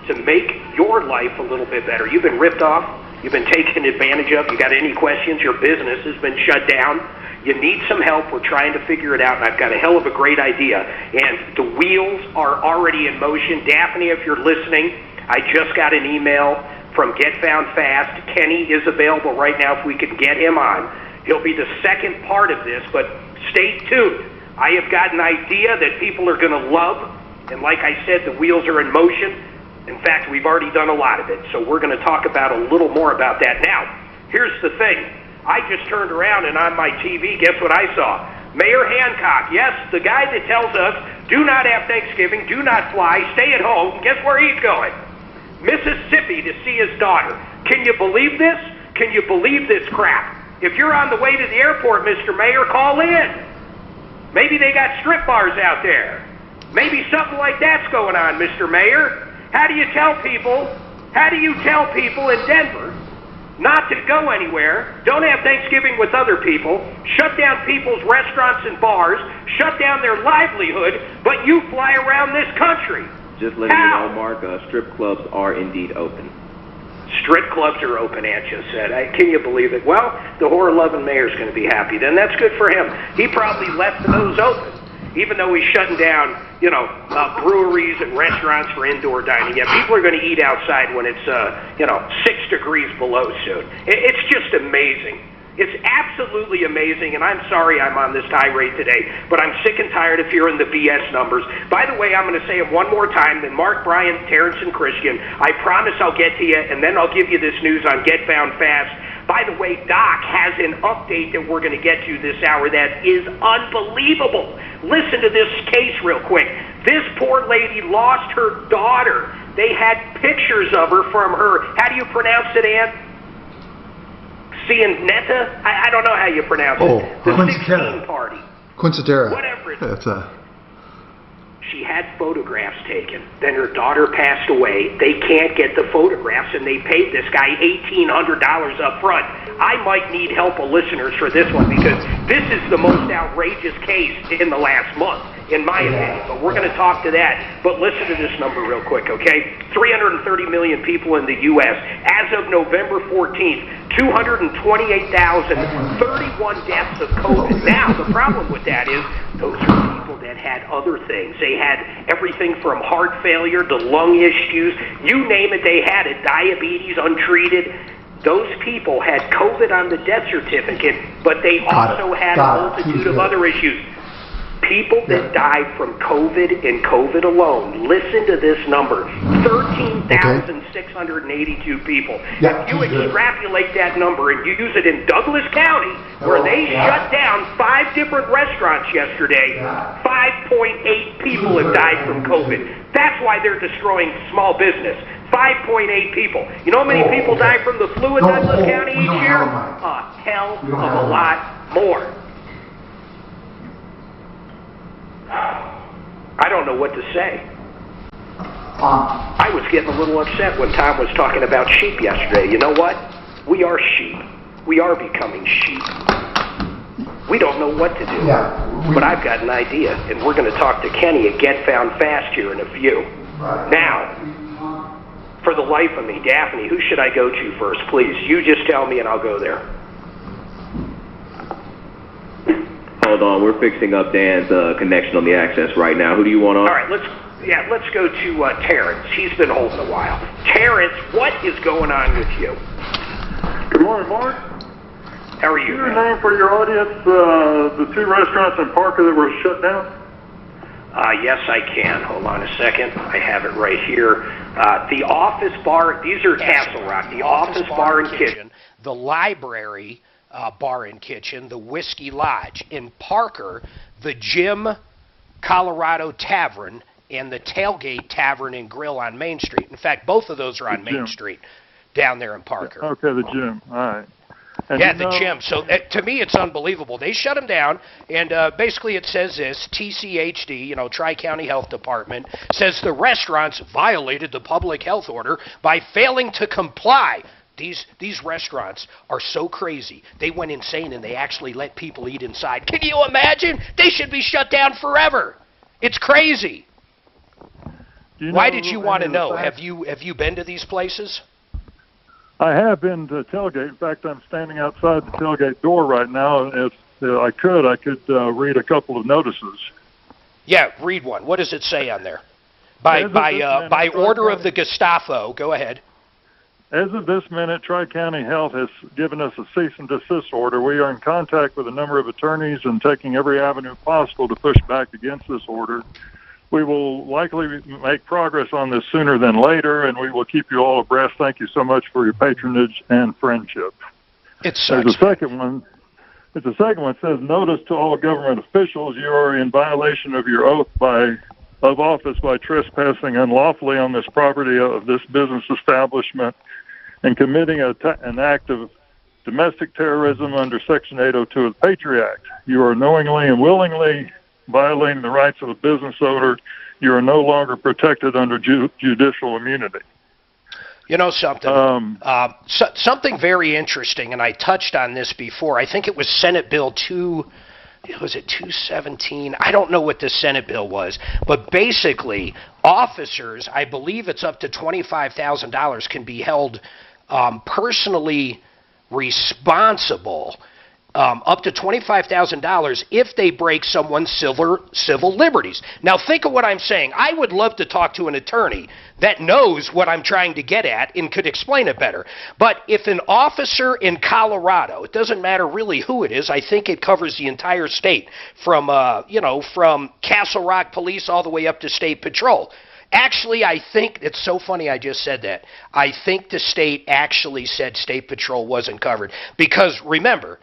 to make your life a little bit better. You've been ripped off. You've been taken advantage of. You got any questions? Your business has been shut down. You need some help. We're trying to figure it out, and I've got a hell of a great idea. And the wheels are already in motion. Daphne, if you're listening, I just got an email from Get Found Fast. Kenny is available right now if we could get him on. He'll be the second part of this, but stay tuned. I have got an idea that people are going to love, and like I said, the wheels are in motion. In fact, we've already done a lot of it, so we're going to talk about a little more about that. Now, here's the thing. I just turned around and on my TV, guess what I saw? Mayor Hancock, yes, the guy that tells us, do not have Thanksgiving, do not fly, stay at home. Guess where he's going? Mississippi to see his daughter. Can you believe this? Can you believe this crap? If you're on the way to the airport, Mr. Mayor, call in. Maybe they got strip bars out there. Maybe something like that's going on, Mr. Mayor. How do you tell people in Denver not to go anywhere, don't have Thanksgiving with other people, shut down people's restaurants and bars, shut down their livelihood, but you fly around this country? Just letting you know, Mark, strip clubs are indeed open. Strip clubs are open, Aunt just said. Can you believe it? Well, the horror-loving mayor's going to be happy. Then that's good for him. He probably left those open, even though he's shutting down, breweries and restaurants for indoor dining. Yeah, people are going to eat outside when it's, 6 degrees below soon. It's just amazing. It's absolutely amazing, and I'm sorry I'm on this tirade today, but I'm sick and tired of hearing the BS numbers. By the way, I'm going to say it one more time, then Mark, Brian, Terrence, and Christian, I promise I'll get to you, and then I'll give you this news on Get Found Fast. By the way, Doc has an update that we're going to get to this hour that is unbelievable. Listen to this case real quick. This poor lady lost her daughter. They had pictures of her from her, how do you pronounce it, Ann? Cianetta? I don't know how you pronounce it. The 16 party. Quinceañera. Whatever it is. That's She had photographs taken. Then her daughter passed away. They can't get the photographs, and they paid this guy $1,800 up front. I might need help of listeners for this one, because this is the most outrageous case in the last month, in my opinion. But we're going to talk to that. But listen to this number real quick, okay? 330 million people in the U.S. As of November 14th, 228,031 deaths of COVID. Now, the problem with that is those are people that had other things. They had everything from heart failure to lung issues. You name it, they had it. Diabetes, untreated. Those people had COVID on the death certificate, but they also had a multitude of other issues. People that died from COVID and COVID alone, listen to this number, 13,682 people. If you extrapolate that number and you use it in Douglas County, where they shut down 5 different restaurants yesterday, 5.8 people have died from COVID. That's why they're destroying small business. 5.8 people. You know how many people die from the flu in Douglas County each year? A hell of a lot more. I don't know what to say. I was getting a little upset when Tom was talking about sheep yesterday. You know what? We are sheep. We are becoming sheep. We don't know what to do. But I've got an idea, and we're going to talk to Kenny at Get Found Fast here in a few. Now, for the life of me, Daphne, who should I go to first, please? You just tell me and I'll go there. Hold on, we're fixing up Dan's connection on the access right now. Who do you want on? All right, let's go to Terrence. He's been holding a while. Terrence, what is going on with you? Good morning, Mark. How are you? Your name for your audience, the 2 restaurants in Parker that were shut down? Yes, I can. Hold on a second. I have it right here. The Office Bar, these are Castle Rock. The Office Bar and Kitchen. The Library bar and kitchen, the Whiskey Lodge. In Parker, the Jim Colorado Tavern and the Tailgate Tavern and Grill on Main Street. In fact, both of those are on Main Street down there in Parker. Okay, the gym. All right. And yeah, the gym. So to me, it's unbelievable. They shut them down, and basically it says this, TCHD, Tri-County Health Department, says the restaurants violated the public health order by failing to comply. These restaurants are so crazy. They went insane, and they actually let people eat inside. Can you imagine? They should be shut down forever. It's crazy. Why did you want to know? Have you been to these places? I have been to tailgate. In fact, I'm standing outside the tailgate door right now. If I could read a couple of notices. Yeah, read one. What does it say on there? By order of the Gestapo. Go ahead. As of this minute, Tri-County Health has given us a cease and desist order. We are in contact with a number of attorneys and taking every avenue possible to push back against this order. We will likely make progress on this sooner than later, and we will keep you all abreast. Thank you so much for your patronage and friendship. There's a second one. It says, notice to all government officials, you are in violation of your oath of office by trespassing unlawfully on this property of this business establishment and committing an act of domestic terrorism under Section 802 of the Patriot Act. You are knowingly and willingly violating the rights of a business owner. You are no longer protected under judicial immunity. You know something? Something very interesting, and I touched on this before. I think it was Senate Bill 217? I don't know what the Senate bill was, but basically, officers, I believe it's up to $25,000, can be held personally responsible up to $25,000 if they break someone's civil liberties. Now think of what I'm saying. I would love to talk to an attorney that knows what I'm trying to get at and could explain it better. But if an officer in Colorado, it doesn't matter really who it is, I think it covers the entire state from from Castle Rock Police all the way up to State Patrol. Actually, I think, it's so funny I just said that. I think the state actually said State Patrol wasn't covered because, remember,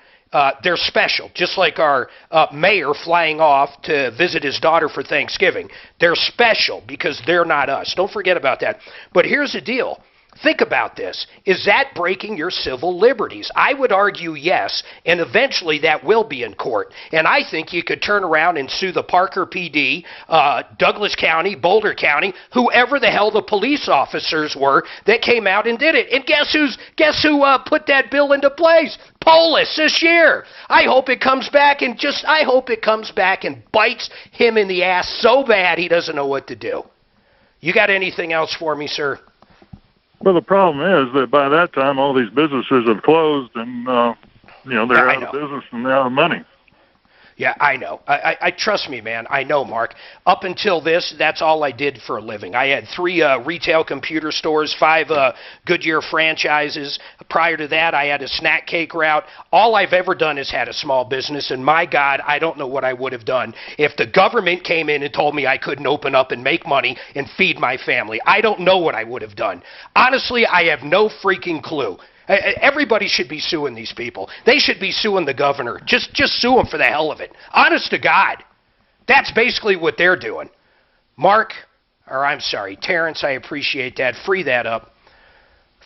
they're special, just like our mayor flying off to visit his daughter for Thanksgiving. They're special because they're not us. Don't forget about that. But here's the deal. Think about this. Is that breaking your civil liberties? I would argue yes, and eventually that will be in court. And I think you could turn around and sue the Parker PD, Douglas County, Boulder County, whoever the hell the police officers were that came out and did it. And guess who put that bill into place? Polis this year. I hope it comes back and bites him in the ass so bad he doesn't know what to do. You got anything else for me, sir? Well, the problem is that by that time, all these businesses have closed, and they're out of business and they're out of money. Yeah, I know. I trust me, man. I know, Mark. Up until this, that's all I did for a living. I had 3 retail computer stores, 5 Goodyear franchises. Prior to that, I had a snack cake route. All I've ever done is had a small business, and my God, I don't know what I would have done if the government came in and told me I couldn't open up and make money and feed my family. I don't know what I would have done. Honestly, I have no freaking clue. Everybody should be suing these people. They should be suing the governor. Just sue them for the hell of it. Honest to God. That's basically what they're doing. Terrence, I appreciate that. Free that up.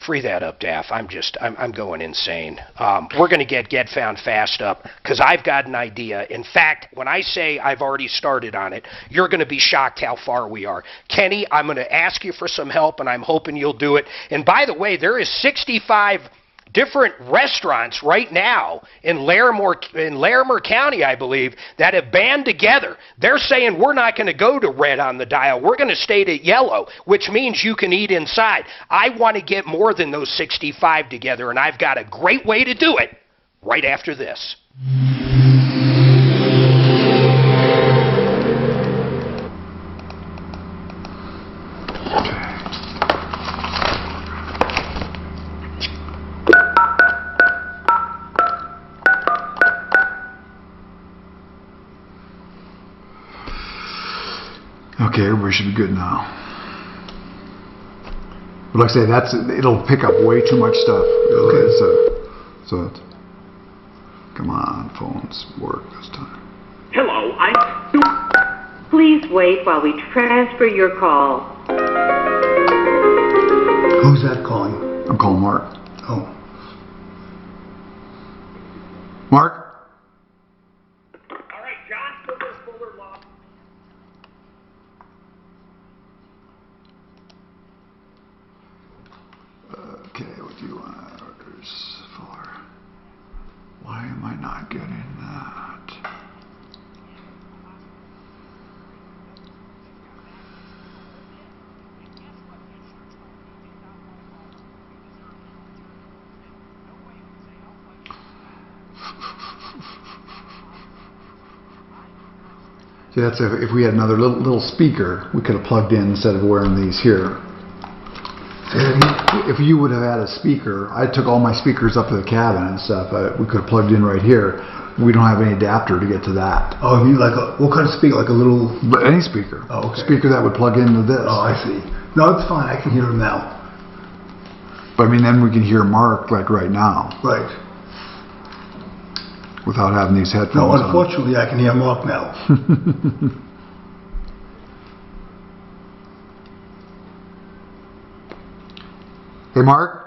Free that up, Daff. I'm going insane. We're going to get Found Fast up because I've got an idea. In fact, when I say I've already started on it, you're going to be shocked how far we are. Kenny, I'm going to ask you for some help, and I'm hoping you'll do it. And by the way, there is 65 different restaurants right now in Larimer County, I believe, that have band together. They're saying we're not going to go to red on the dial. We're going to stay to yellow, which means you can eat inside. I want to get more than those 65 together, and I've got a great way to do it right after this. Okay, everybody should be good now. But like I say, it'll pick up way too much stuff. Okay. Come on, phones work this time. Hello, Please wait while we transfer your call. Who's that calling? I'm calling Mark. Oh. Mark? All right, John Fuller Law. Okay, what do you want? Orders for? Why am I not getting that? See, that's if we had another little speaker, we could have plugged in instead of wearing these here. If you would have had a speaker, I took all my speakers up to the cabin and stuff. We could have plugged in right here. We don't have any adapter to get to that. Oh, you mean like what kind of speaker? Like a little... Any speaker. Oh, okay. Speaker that would plug into this. Oh, I see. No, it's fine. I can hear him now. But I mean, then we can hear Mark like right now. Right. Without having these headphones No, on. unfortunately, I can hear Mark now. Hey, Mark?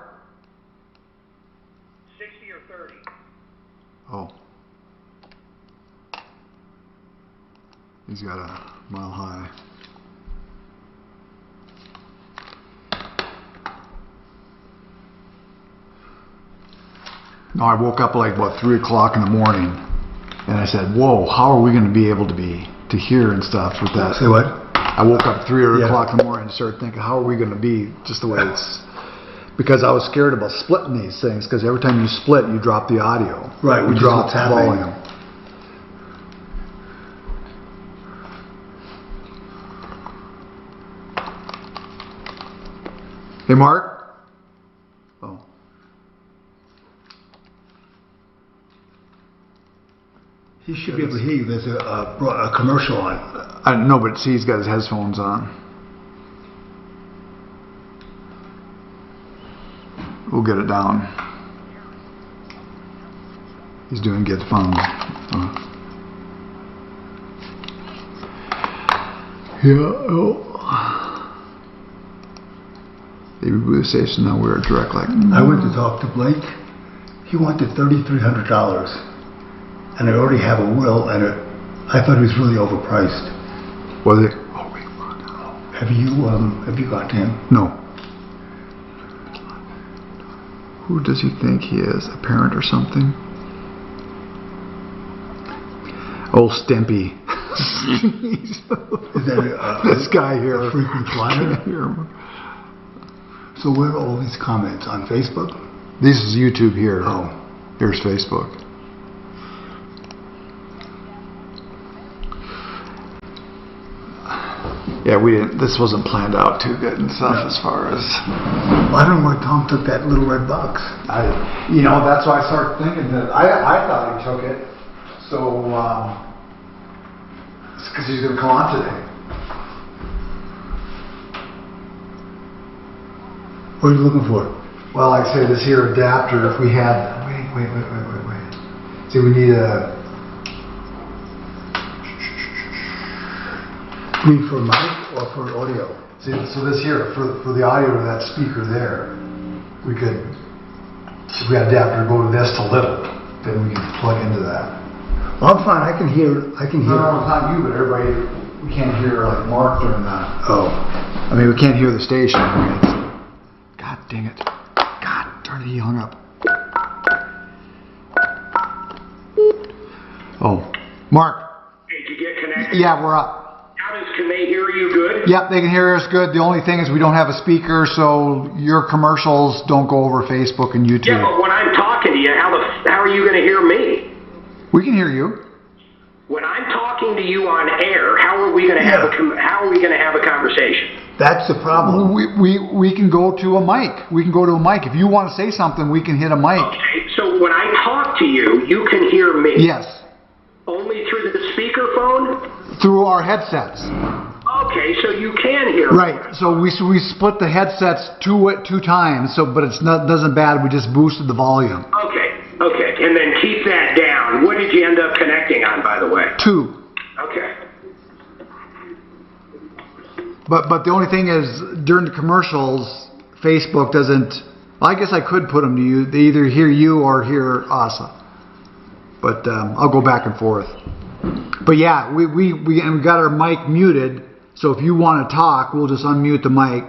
60 or 30. Oh. He's got a mile high. No, I woke up like about 3 o'clock in the morning, and I said, "Whoa, how are we going to be able to hear and stuff with that?" Say what? I woke up 3 o'clock in the morning and started thinking, "How are we going to be just the way it's?" Because I was scared about splitting these things, because every time you split, you drop the audio. Right, we drop the volume. Hey, Mark? Oh. He should be able to hear you. There's a commercial on. I know, but see, he's got his headphones on. We'll get it down. He's doing get phone. Yeah. Oh. Maybe Blue Station now we're direct like. I went to talk to Blake. He wanted $3,300, and I already have a will, and I thought it was really overpriced. Was it? Oh wait. Have you got to him? No. Who does he think he is? A parent or something? Old Stimpy. Is that this guy here? A frequent flyer? So where are all these comments? On Facebook? This is YouTube here. Oh. Here's Facebook. Yeah, we didn't. This wasn't planned out too good and stuff as far as. I don't know why Tom took that little red box. That's why I started thinking that I thought he took it. So it's because he's going to come on today. What are you looking for? Well, like I say, this here adapter. If we had, wait. See, we need a. You mean for mic or for audio? See, so this here, for the audio to that speaker there, we could, if we had adapter go to this to little, then we can plug into that. Well, I'm fine. I can hear. No, it's not you, but everybody, we can't hear like Mark during that. Oh. I mean, we can't hear the station. I mean, God dang it. God darn it, he hung up. Oh. Mark. Did you get connected? Yeah, we're up. Can they hear you good? Yep, they can hear us good. The only thing is we don't have a speaker, so your commercials don't go over Facebook and YouTube. Yeah, but when I'm talking to you, how are you going to hear me? We can hear you. When I'm talking to you on air, how are we going to have a conversation? That's the problem. We can go to a mic. We can go to a mic. If you want to say something, we can hit a mic. Okay, so when I talk to you, you can hear me? Yes. Only through the speakerphone? Through our headsets. Okay, so you can hear me. Right. So we split the headsets two times. So, but it's not doesn't matter. We just boosted the volume. Okay. and then keep that down. What did you end up connecting on, by the way? 2. Okay. But the only thing is, during the commercials, Facebook doesn't. I guess I could put them to you. They either hear you or hear us. But I'll go back and forth. But yeah, we got our mic muted. So if you want to talk, we'll just unmute the mic.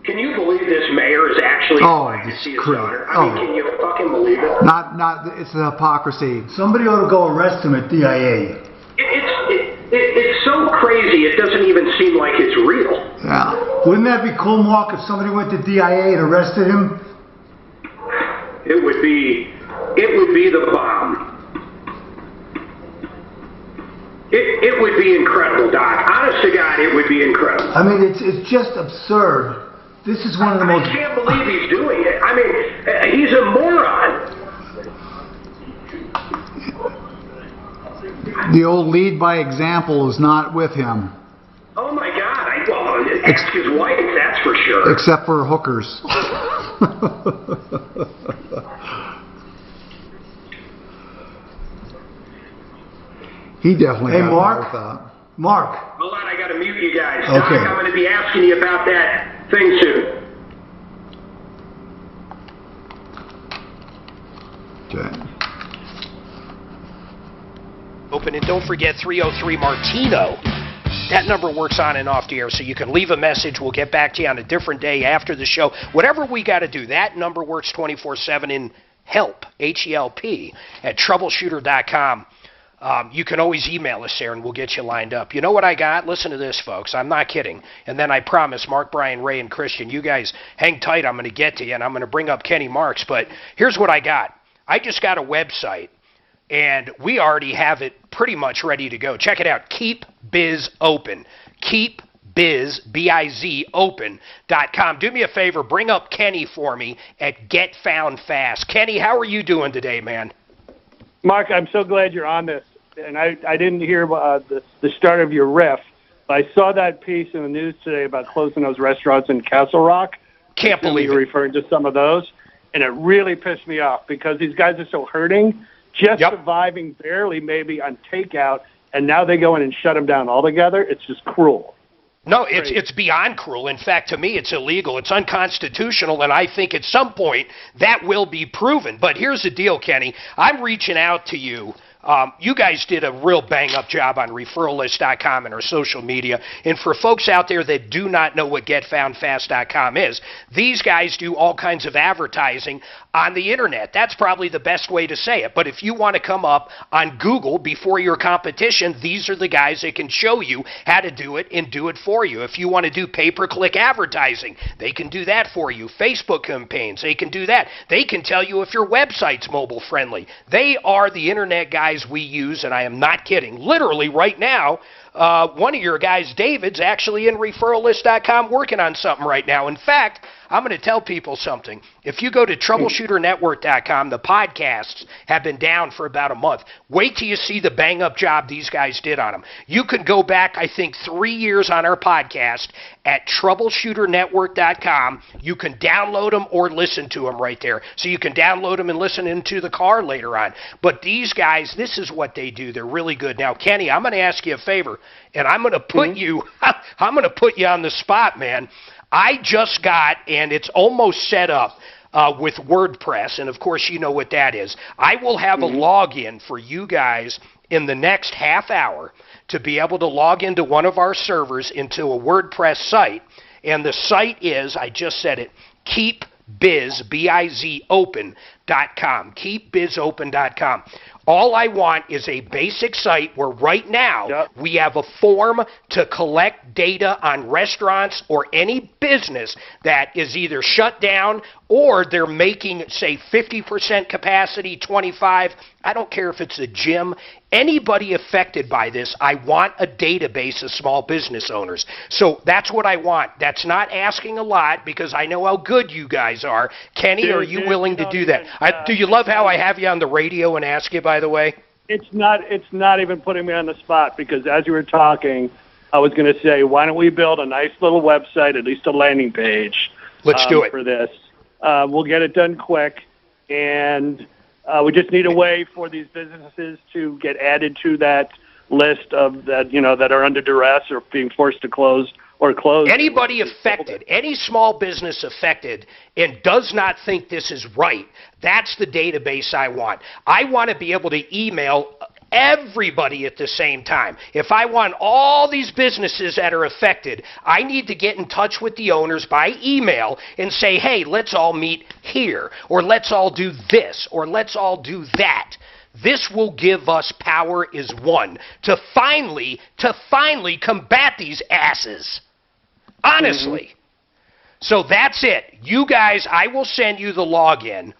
Can you believe this mayor is actually trying to see his daughter? I mean, can you fucking believe it? Not. It's a hypocrisy. Somebody ought to go arrest him at DIA. It's so crazy, it doesn't even seem like it's real. Yeah. Wouldn't that be cool, Mark, if somebody went to DIA and arrested him? It would be the bomb. It would be incredible, Doc. Honest to God, it would be incredible. I mean, it's just absurd. This is one of the most... I can't believe he's doing it. I mean, he's a moron. The old lead by example is not with him. Oh my God! Well, ask his wife, that's for sure. Except for hookers. He definitely. Hey, got Mark. Mark. Hold on, I got to mute you guys. Okay. Doc, I'm going to be asking you about that thing soon. Okay. Open, and don't forget 303 Martino. That number works on and off the air, so you can leave a message. We'll get back to you on a different day after the show. Whatever we got to do, that number works 24/7 in help, H-E-L-P, at troubleshooter.com. You can always email us there, and we'll get you lined up. You know what I got? Listen to this, folks. I'm not kidding. And then I promise, Mark, Brian, Ray, and Christian, you guys hang tight. I'm going to get to you, and I'm going to bring up Kenny Marks. But here's what I got. I just got a website. And we already have it pretty much ready to go. Check it out. Keep Biz Open. Keep Biz, B-I-Z, open.com. Do me a favor. Bring up Kenny for me at Get Found Fast. Kenny, how are you doing today, man? Mark, I'm so glad you're on this. And I didn't hear the start of your riff. I saw that piece in the news today about closing those restaurants in Castle Rock. Can't believe you're referring to some of those. And it really pissed me off because these guys are so hurting. Just surviving barely maybe on takeout, and now they go in and shut them down altogether. It's just cruel. No, it's beyond cruel. In fact, to me, it's illegal. It's unconstitutional, and I think at some point that will be proven. But here's the deal, Kenny. I'm reaching out to you. You guys did a real bang-up job on referrallist.com and our social media. And for folks out there that do not know what getfoundfast.com is, these guys do all kinds of advertising on the internet. That's probably the best way to say it. But if you want to come up on Google before your competition, these are the guys that can show you how to do it and do it for you. If you want to do pay-per-click advertising, they can do that for you. Facebook campaigns, they can do that. They can tell you if your website's mobile-friendly. They are the internet guys we use, and I am not kidding. Literally right now, one of your guys, David's, actually in referrallist.com working on something right now. In fact, I'm going to tell people something. If you go to troubleshooternetwork.com, the podcasts have been down for about a month. Wait till you see the bang-up job these guys did on them. You can go back, I think, 3 years on our podcast at troubleshooternetwork.com. You can download them or listen to them right there. So you can download them and listen into the car later on. But these guys, this is what they do. They're really good. Now, Kenny, I'm going to ask you a favor, and I'm going to put you on the spot, man. I just got, and it's almost set up with WordPress, and of course you know what that is. I will have a login for you guys in the next half hour to be able to log into one of our servers into a WordPress site, and the site is, I just said it, keepbiz, B-I-Z, open.com, keepbizopen.com. All I want is a basic site where right now we have a form to collect data on restaurants or any business that is either shut down or they're making, say, 50% capacity, 25%. I don't care if it's a gym. Anybody affected by this, I want a database of small business owners. So that's what I want. That's not asking a lot because I know how good you guys are. Kenny, are you willing to do that? Do you love how I have you on the radio and ask you, by the way? It's not even putting me on the spot because as you were talking, I was going to say, why don't we build a nice little website, at least a landing page. Let's do it. For this. We'll get it done quick. And We just need a way for these businesses to get added to that list of that, that are under duress or being forced to close or close. Anybody affected, any small business affected and does not think this is right, that's the database I want. I want to be able to email everybody at the same time. If I want all these businesses that are affected, I need to get in touch with the owners by email and say, hey, let's all meet here, or let's all do this, or let's all do that. This will give us power as one to finally combat these asses. Honestly. So that's it. You guys, I will send you the login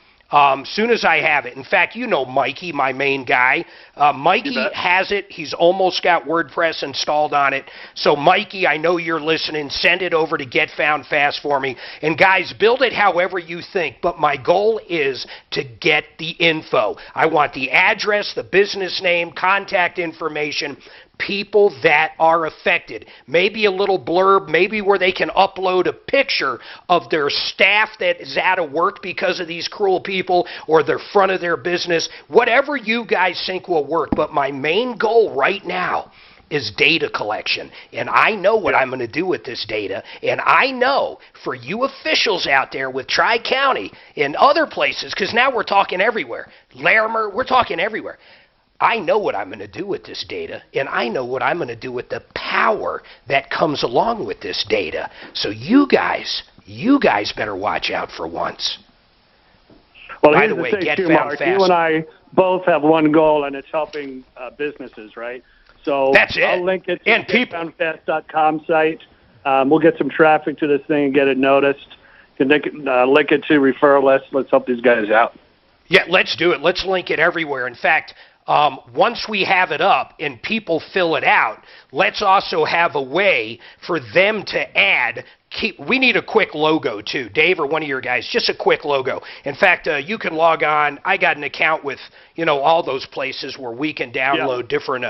soon as I have it. In fact, you know Mikey, my main guy. Mikey has it. He's almost got WordPress installed on it. So Mikey, I know you're listening. Send it over to Get Found Fast for me. And guys, build it however you think. But my goal is to get the info. I want the address, the business name, contact information, people that are affected. Maybe a little blurb, maybe where they can upload a picture of their staff that is out of work because of these cruel people, or the front of their business. Whatever you guys think will work. But my main goal right now is data collection. And I know what I'm going to do with this data. And I know for you officials out there with Tri-County and other places, because now we're talking everywhere. Larimer, we're talking everywhere. I know what I'm going to do with this data, and I know what I'm going to do with the power that comes along with this data. So you guys better watch out for once. Well, by the way, Get Found Mark, Fast. You and I both have one goal, and it's helping businesses, right? So that's it. I'll link it to the getfoundfast.com site. We'll get some traffic to this thing and get it noticed. You can link it to referral list. Let's help these guys out. Yeah, let's do it. Let's link it everywhere. In fact, once we have it up and people fill it out, let's also have a way for them to add. We need a quick logo too, Dave, or one of your guys, just a quick logo. In fact, you can log on. I got an account with, all those places where we can download different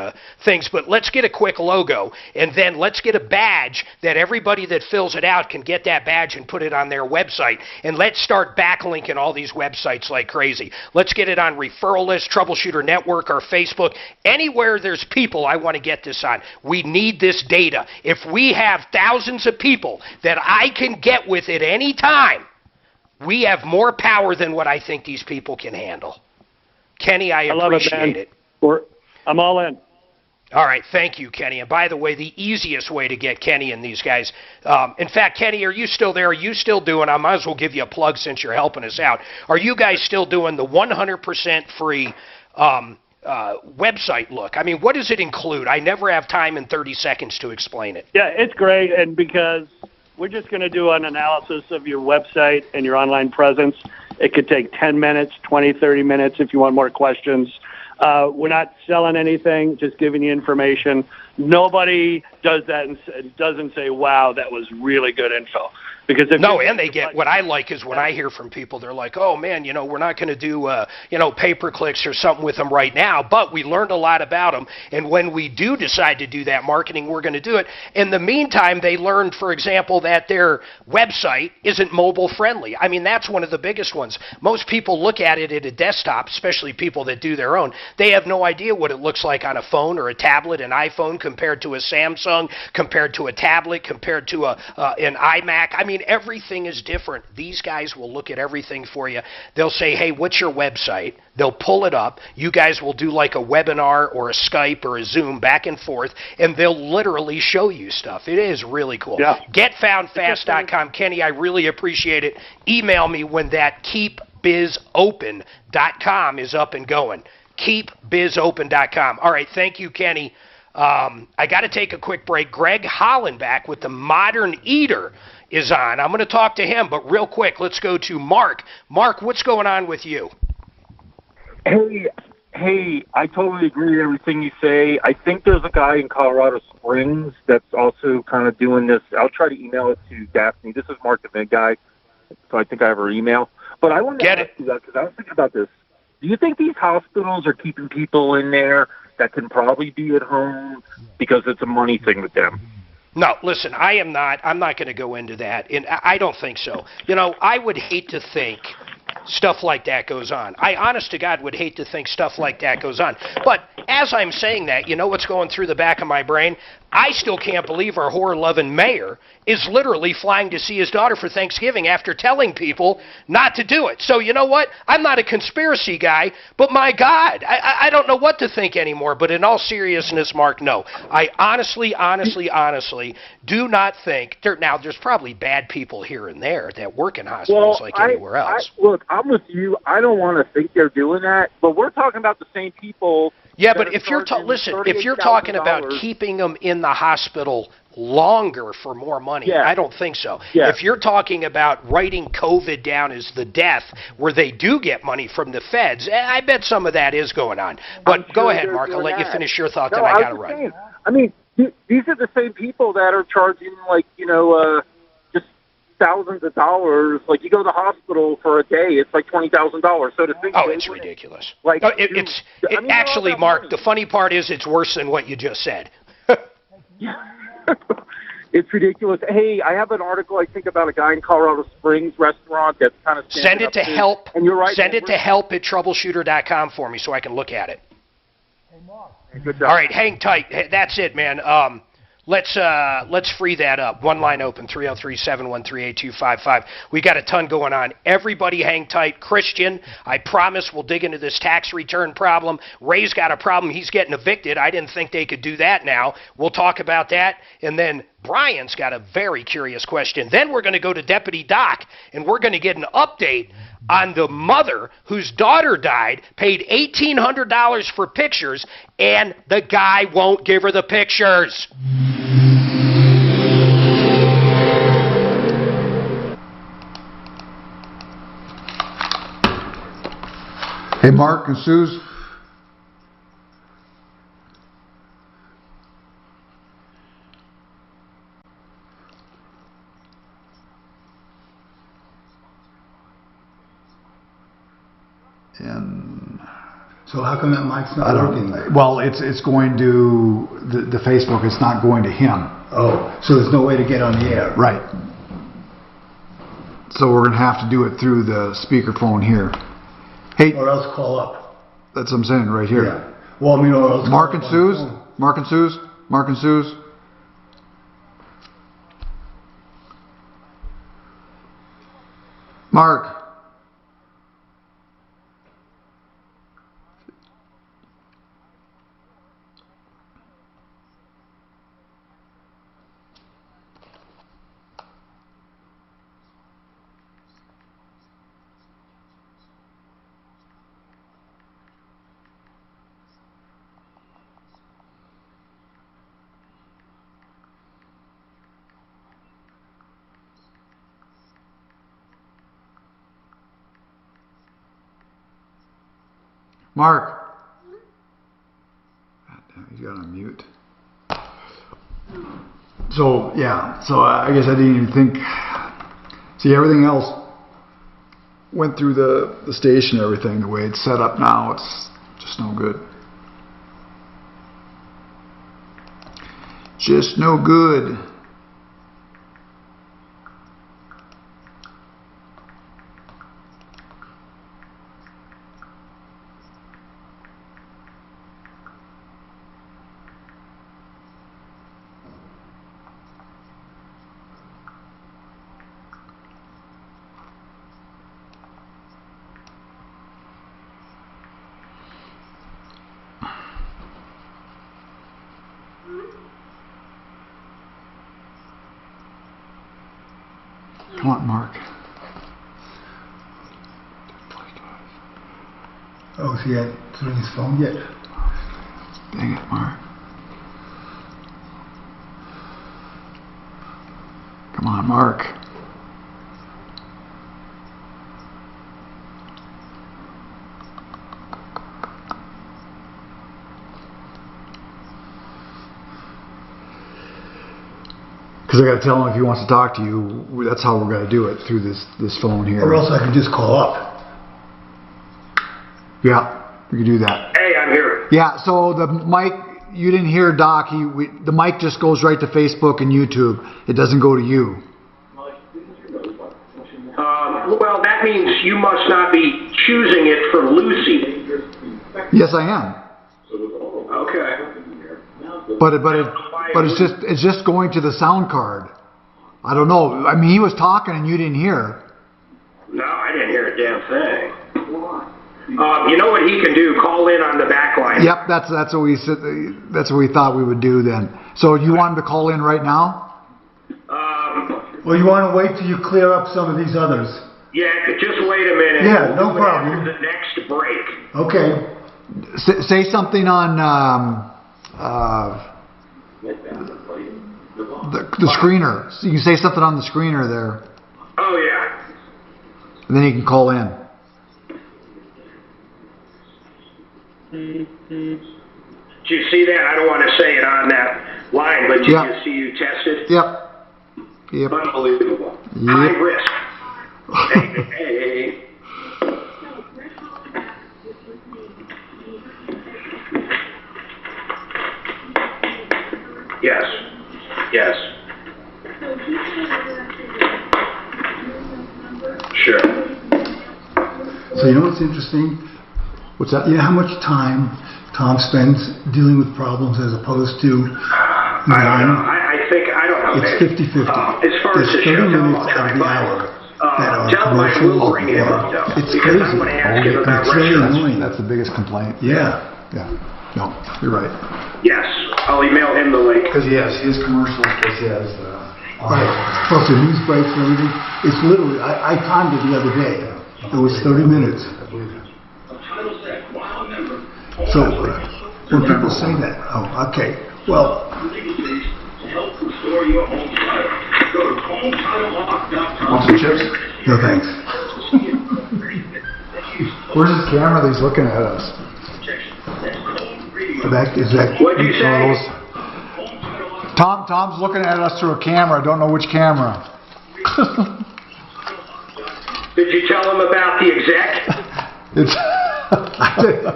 things. But let's get a quick logo, and then let's get a badge that everybody that fills it out can get that badge and put it on their website. And let's start backlinking all these websites like crazy. Let's get it on Referral List, Troubleshooter Network, or Facebook. Anywhere there's people, I want to get this on. We need this data. If we have thousands of people that I can get with at any time, we have more power than what I think these people can handle. Kenny, I appreciate it. I'm all in. All right, thank you, Kenny. And by the way, the easiest way to get Kenny and these guys, in fact, Kenny, are you still there? Are you still doing, I might as well give you a plug since you're helping us out. Are you guys still doing the 100% free website look? I mean, what does it include? I never have time in 30 seconds to explain it. Yeah, it's great, and because we're just going to do an analysis of your website and your online presence. It could take 10 minutes, 20, 30 minutes if you want more questions. We're not selling anything, just giving you information. Nobody does that and doesn't say, wow, that was really good info. Because and they get, what I like is when I hear from people, they're like, oh man, we're not going to do, pay-per-clicks or something with them right now, but we learned a lot about them. And when we do decide to do that marketing, we're going to do it. In the meantime, they learned, for example, that their website isn't mobile friendly. I mean, that's one of the biggest ones. Most people look at it at a desktop, especially people that do their own. They have no idea what it looks like on a phone or a tablet, an iPhone compared to a Samsung, compared to a tablet, compared to an iMac. I mean, everything is different. These guys will look at everything for you. They'll say, hey, what's your website? They'll pull it up. You guys will do like a webinar or a Skype or a Zoom back and forth, and they'll literally show you stuff. It is really cool. Yeah. GetFoundFast.com. Kenny, I really appreciate it. Email me when that KeepBizOpen.com is up and going. KeepBizOpen.com. All right, thank you, Kenny. I got to take a quick break. Greg Hollenbach with the Modern Eater is on. I'm going to talk to him, but real quick, let's go to Mark. Mark, what's going on with you? Hey, I totally agree with everything you say. I think there's a guy in Colorado Springs that's also kind of doing this. I'll try to email it to Daphne. This is Mark the Big Guy, so I think I have her email. But I wanted to ask you that because I was thinking about this. Do you think these hospitals are keeping people in there that can probably be at home because it's a money thing with them? No, listen, I'm not going to go into that, and I don't think so. I would hate to think stuff like that goes on. I, honest to God, would hate to think stuff like that goes on. But as I'm saying that, you know what's going through the back of my brain? I still can't believe our horror-loving mayor is literally flying to see his daughter for Thanksgiving after telling people not to do it. So you know what? I'm not a conspiracy guy, but my God, I don't know what to think anymore. But in all seriousness, Mark, no. I honestly do not think, now there's probably bad people here and there that work in hospitals like anywhere else. Look, I'm with you. I don't want to think they're doing that, but we're talking about the same people. Yeah, but if you're if you're talking about keeping them in the hospital longer for more money, I don't think so. Yeah. If you're talking about writing COVID down as the death where they do get money from the feds, I bet some of that is going on. But go ahead, Mark. I'll let you finish your thought, then I got to run. I mean, these are the same people that are charging, like, just thousands of dollars. Like, you go to the hospital for a day, it's like $20,000. So to think, it's ridiculous. Like, no, actually, Mark, the funny part is it's worse than what you just said. It's ridiculous. Hey, I have an article, I think, about a guy in Colorado Springs restaurant that's kind of... Send it to help. And you're right. Send it to help@troubleshooter.com for me so I can look at it. Good job. All right, hang tight. That's it, man. Let's free that up. One line open, 303-713-8255. We got a ton going on. Everybody hang tight. Christian, I promise we'll dig into this tax return problem. Ray's got a problem. He's getting evicted. I didn't think they could do that now. We'll talk about that. And then Brian's got a very curious question. Then we're going to go to Deputy Doc, and we're going to get an update on the mother whose daughter died, paid $1,800 for pictures, and the guy won't give her the pictures. Hey, Mark and Suze. And so how come that mic's not working? Well, it's going to the Facebook. It's not going to him. Oh, so there's no way to get on the air. Right. So we're gonna have to do it through the speakerphone here. Hey. Or else call up. That's what I'm saying right here. Yeah. Well, I mean, or else Mark and Suze. Mark and Suze. Mark and Suze. Mark. Mark. God damn, he's got on mute. So, yeah. So, I guess I didn't even think... See, everything else went through the station, everything. The way it's set up now, it's just no good. Just no good. Come on, Mark. Oh, is he through his phone yet? Dang it, Mark. Come on, Mark. Because I got to tell him if he wants to talk to you, that's how we're going to do it, through this phone here. Or else I can just call up. Yeah, we can do that. Hey, I'm here. Yeah, so the mic, you didn't hear Doc. The mic just goes right to Facebook and YouTube. It doesn't go to you. Well, that means you must not be choosing it for Lucy. Yes, I am. Okay. But it's just going to the sound card. I don't know. I mean, he was talking and you didn't hear. No, I didn't hear a damn thing. You know what he can do? Call in on the back line. Yep, that's what we said. That's what we thought we would do then. So you want him to call in right now? Or you want to wait till you clear up some of these others? Yeah, just wait a minute. Yeah, no problem. After the next break. Okay. Say something on the screener. So you can say something on the screener there. Oh, yeah. And then he can call in. Did you see that? I don't want to say it on that line, but did you see you tested? Yep. Unbelievable. Yep. High risk. Hey. Yes. Sure. So you know what's interesting? What's that? You know how much time Tom spends dealing with problems as opposed to I don't know. It's 50-50. As far There's as the 30 show, minutes out of the hour that are tell Mike commercial we'll bring him or up, though, it's because crazy. I'm going to ask him about It's really restaurants. annoying. That's the biggest complaint. Yeah. No, you're right. Yes, I'll email him the link. Because he has his commercials, because he has... Right. Plus the news breaks and everything. It's literally, I timed it the other day. It was 30 minutes. So when people say that, oh, okay. Well, want some chips? No thanks. Where's his camera that he's looking at us? Is that? What'd you say? Tom's looking at us through a camera. I don't know which camera. Did you tell him about the exec?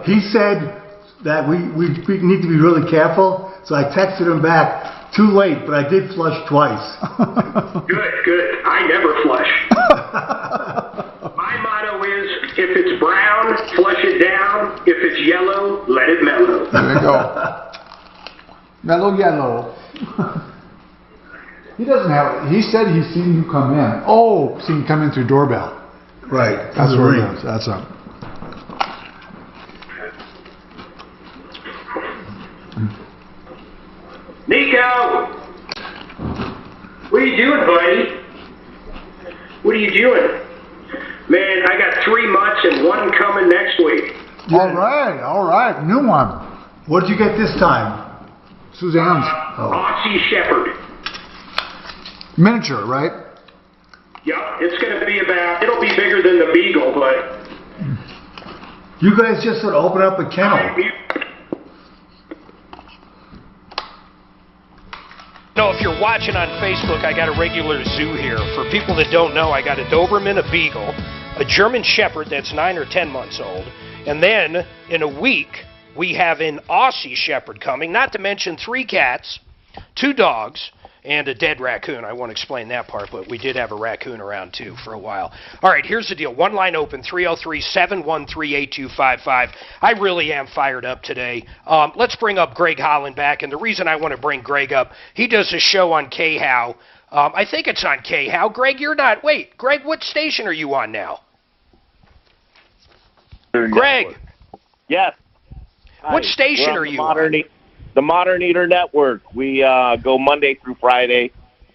He said that we need to be really careful, so I texted him back. Too late, but I did flush twice. Good. I never flush. My motto is, if it's brown, flush it down. If it's yellow, let it mellow. There you go. Mellow yellow. He doesn't have. He said he's seen you come in. Oh, seen you come in through doorbell. Right. That's where it is. That's up. Nico! What are you doing, buddy? What are you doing? Man, I got 3 months and one coming next week. All right. New one. What did you get this time? Suzanne's. Aussie Shepherd. Miniature, right? Yep, it's going to be it'll be bigger than the Beagle, but... You guys just sort of open up a kennel. No, if you're watching on Facebook, I got a regular zoo here. For people that don't know, I got a Doberman, a Beagle, a German Shepherd that's 9 or 10 months old, and then in a week, we have an Aussie Shepherd coming, not to mention 3 cats, 2 dogs, and a dead raccoon. I won't explain that part, but we did have a raccoon around, too, for a while. All right, here's the deal. One line open, 303-713-8255. I really am fired up today. Let's bring up Greg Holland back, and the reason I want to bring Greg up, he does a show on KHOW. I think it's on KHOW. Greg, you're not. Wait, Greg, what station are you on now? Greg. Yes. What station are you on? The Modern Eater Network. We go Monday through Friday,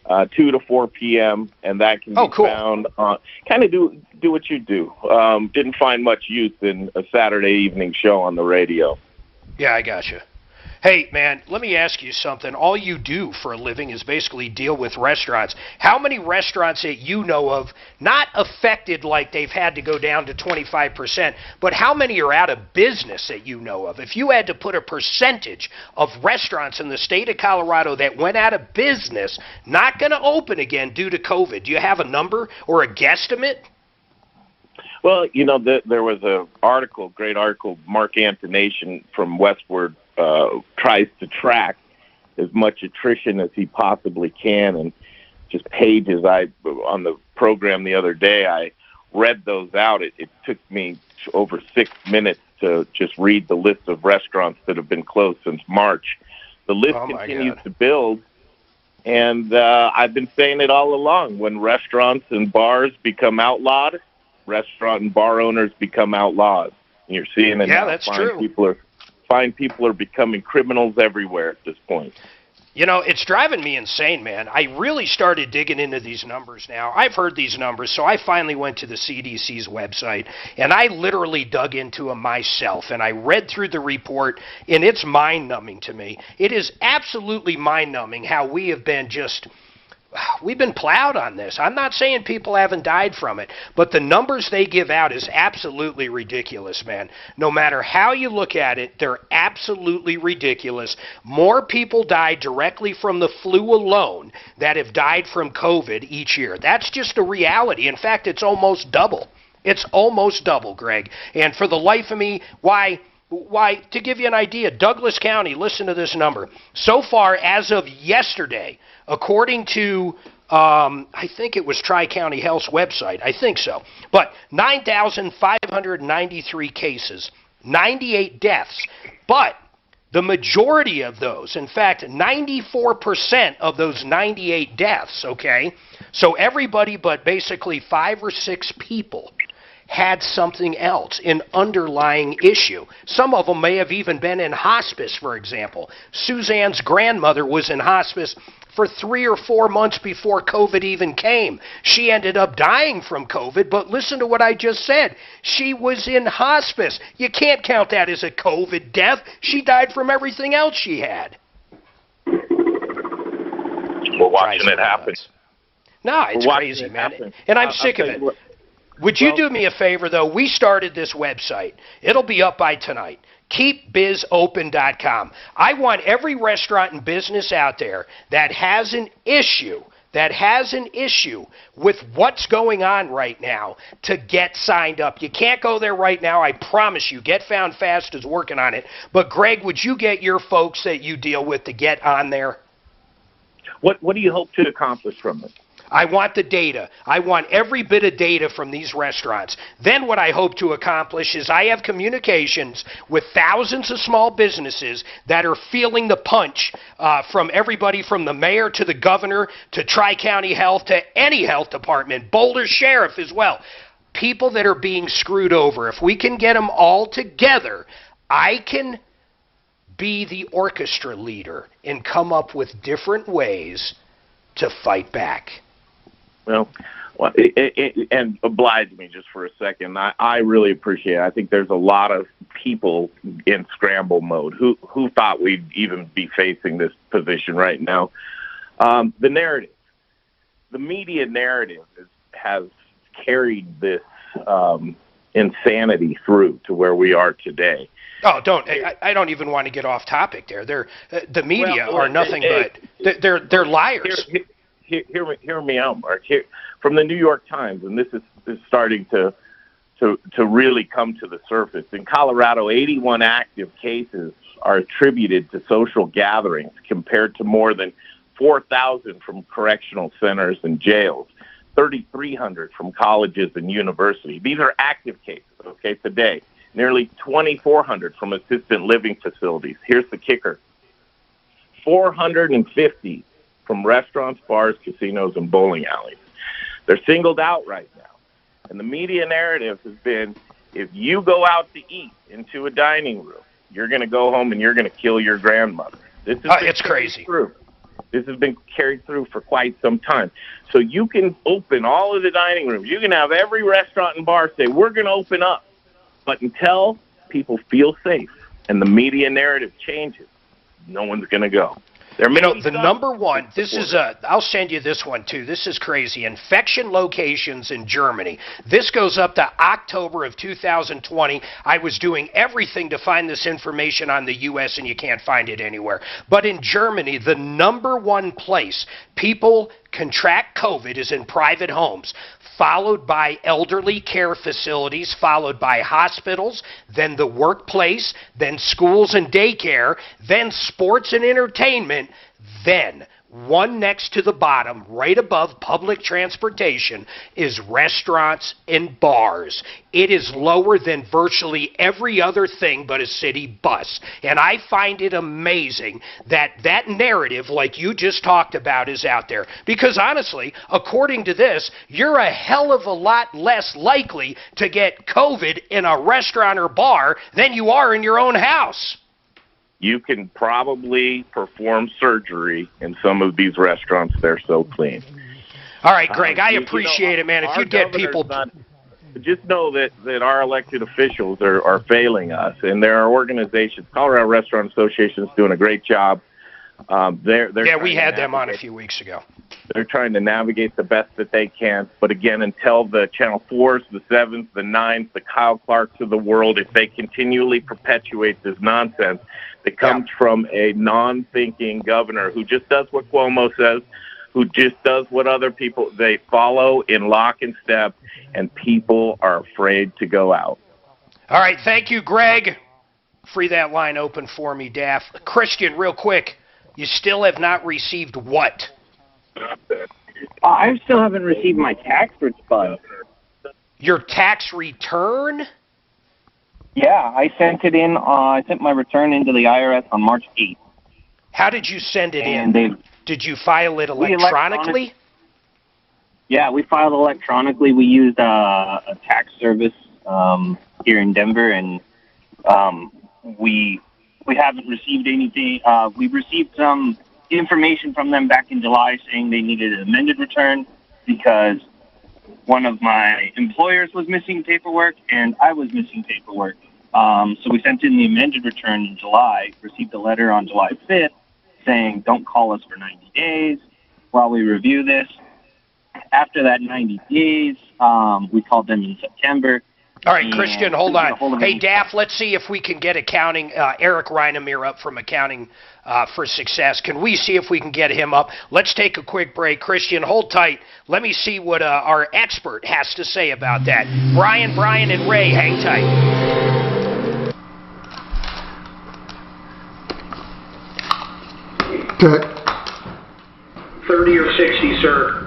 2 to 4 p.m., and that can be found on... Kind of do what you do. Didn't find much use in a Saturday evening show on the radio. Yeah, I gotcha. Hey, man, let me ask you something. All you do for a living is basically deal with restaurants. How many restaurants that you know of, not affected like they've had to go down to 25%, but how many are out of business that you know of? If you had to put a percentage of restaurants in the state of Colorado that went out of business, not going to open again due to COVID, do you have a number or a guesstimate? Well, you know, there was a great article, Mark Antonation from Westward tries to track as much attrition as he possibly can, and just pages. On the program the other day, I read those out, it took me over 6 minutes to just read the list of restaurants that have been closed since March. The list continues to build, and I've been saying it all along. When restaurants and bars become outlawed, restaurant and bar owners become outlaws. And you're seeing it now. Yeah, that's true. People are becoming criminals everywhere at this point. You know, it's driving me insane, man. I really started digging into these numbers now. I've heard these numbers, so I finally went to the CDC's website, and I literally dug into them myself, and I read through the report, and it's mind-numbing to me. It is absolutely mind-numbing how we have been we've been plowed on this. I'm not saying people haven't died from it, but the numbers they give out is absolutely ridiculous, man. No matter how you look at it, they're absolutely ridiculous. More people die directly from the flu alone that have died from COVID each year. That's just a reality. In fact, it's almost double. It's almost double, Greg. And for the life of me, why, to give you an idea, Douglas County, listen to this number. So far, as of yesterday, according to, I think it was Tri-County Health's website. I think so. But 9,593 cases, 98 deaths. But the majority of those, in fact, 94% of those 98 deaths, okay? So everybody but basically 5 or 6 people had something else, an underlying issue. Some of them may have even been in hospice, for example. Suzanne's grandmother was in hospice for 3 or 4 months before COVID even came. She ended up dying from COVID, but listen to what I just said. She was in hospice. You can't count that as a COVID death. She died from everything else she had. We're watching it happen. No, it's crazy, man. And I'm sick of it. Would you do me a favor, though? We started this website. It'll be up by tonight. KeepBizOpen.com. I want every restaurant and business out there that has an issue with what's going on right now to get signed up. You can't go there right now. I promise you. Get Found Fast is working on it. But, Greg, would you get your folks that you deal with to get on there? What do you hope to accomplish from this? I want the data. I want every bit of data from these restaurants. Then what I hope to accomplish is I have communications with thousands of small businesses that are feeling the punch from everybody from the mayor to the governor to Tri-County Health to any health department, Boulder Sheriff as well. People that are being screwed over. If we can get them all together, I can be the orchestra leader and come up with different ways to fight back. Well, and oblige me just for a second. I really appreciate it. I think there's a lot of people in scramble mode who thought we'd even be facing this position right now. The narrative, the media narrative has carried this insanity through to where we are today. Oh, I don't even want to get off topic there. The media are nothing but they're liars. Hear me out, Mark. From the New York Times, and this is starting to really come to the surface. In Colorado, 81 active cases are attributed to social gatherings compared to more than 4,000 from correctional centers and jails, 3,300 from colleges and universities. These are active cases, okay, today. Nearly 2,400 from assisted living facilities. Here's the kicker. 450 from restaurants, bars, casinos, and bowling alleys. They're singled out right now. And the media narrative has been, if you go out to eat into a dining room, you're going to go home and you're going to kill your grandmother. It's crazy. This has been carried through for quite some time. So you can open all of the dining rooms. You can have every restaurant and bar say, we're going to open up. But until people feel safe and the media narrative changes, no one's going to go. The number one, I'll send you this one too. This is crazy. Infection locations in Germany. This goes up to October of 2020. I was doing everything to find this information on the U.S. and you can't find it anywhere. But in Germany, the number one place people contract COVID is in private homes, followed by elderly care facilities, followed by hospitals, then the workplace, then schools and daycare, then sports and entertainment, then one next to the bottom, right above public transportation, is restaurants and bars. It is lower than virtually every other thing but a city bus. And I find it amazing that that narrative, like you just talked about, is out there. Because honestly, according to this, you're a hell of a lot less likely to get COVID in a restaurant or bar than you are in your own house. You can probably perform surgery in some of these restaurants. They're so clean. All right, Greg, I appreciate it, man. If you get people... Just know that our elected officials are failing us, and there are organizations. Colorado Restaurant Association is doing a great job. Yeah, we had them on a few weeks ago. They're trying to navigate the best that they can. But again, until the Channel 4s, the 7s, the 9s, the Kyle Clarks of the world, if they continually perpetuate this nonsense that comes from a non-thinking governor who just does what Cuomo says, who just does what other people, they follow in lock and step, and people are afraid to go out. All right, thank you, Greg. Free that line open for me, Daff. Christian, real quick, you still have not received what? I still haven't received my tax return. Your tax return? Yeah, I sent it in. I sent my return into the IRS on March 8th. How did you send it in? Did you file it electronically? Yeah, we filed electronically. We used a tax service here in Denver, and we haven't received anything. We received some information from them back in July saying they needed an amended return because one of my employers was missing paperwork and I was missing paperwork. So we sent in the amended return in July, received a letter on July 5th saying don't call us for 90 days while we review this. After that 90 days, we called them in September. All right, Christian, hold on. Hey, Daff, let's see if we can get accounting, Eric Reinemir up from Accounting for Success. Can we see if we can get him up? Let's take a quick break. Christian, hold tight. Let me see what our expert has to say about that. Brian, and Ray, hang tight. Good. 30 or 60, sir.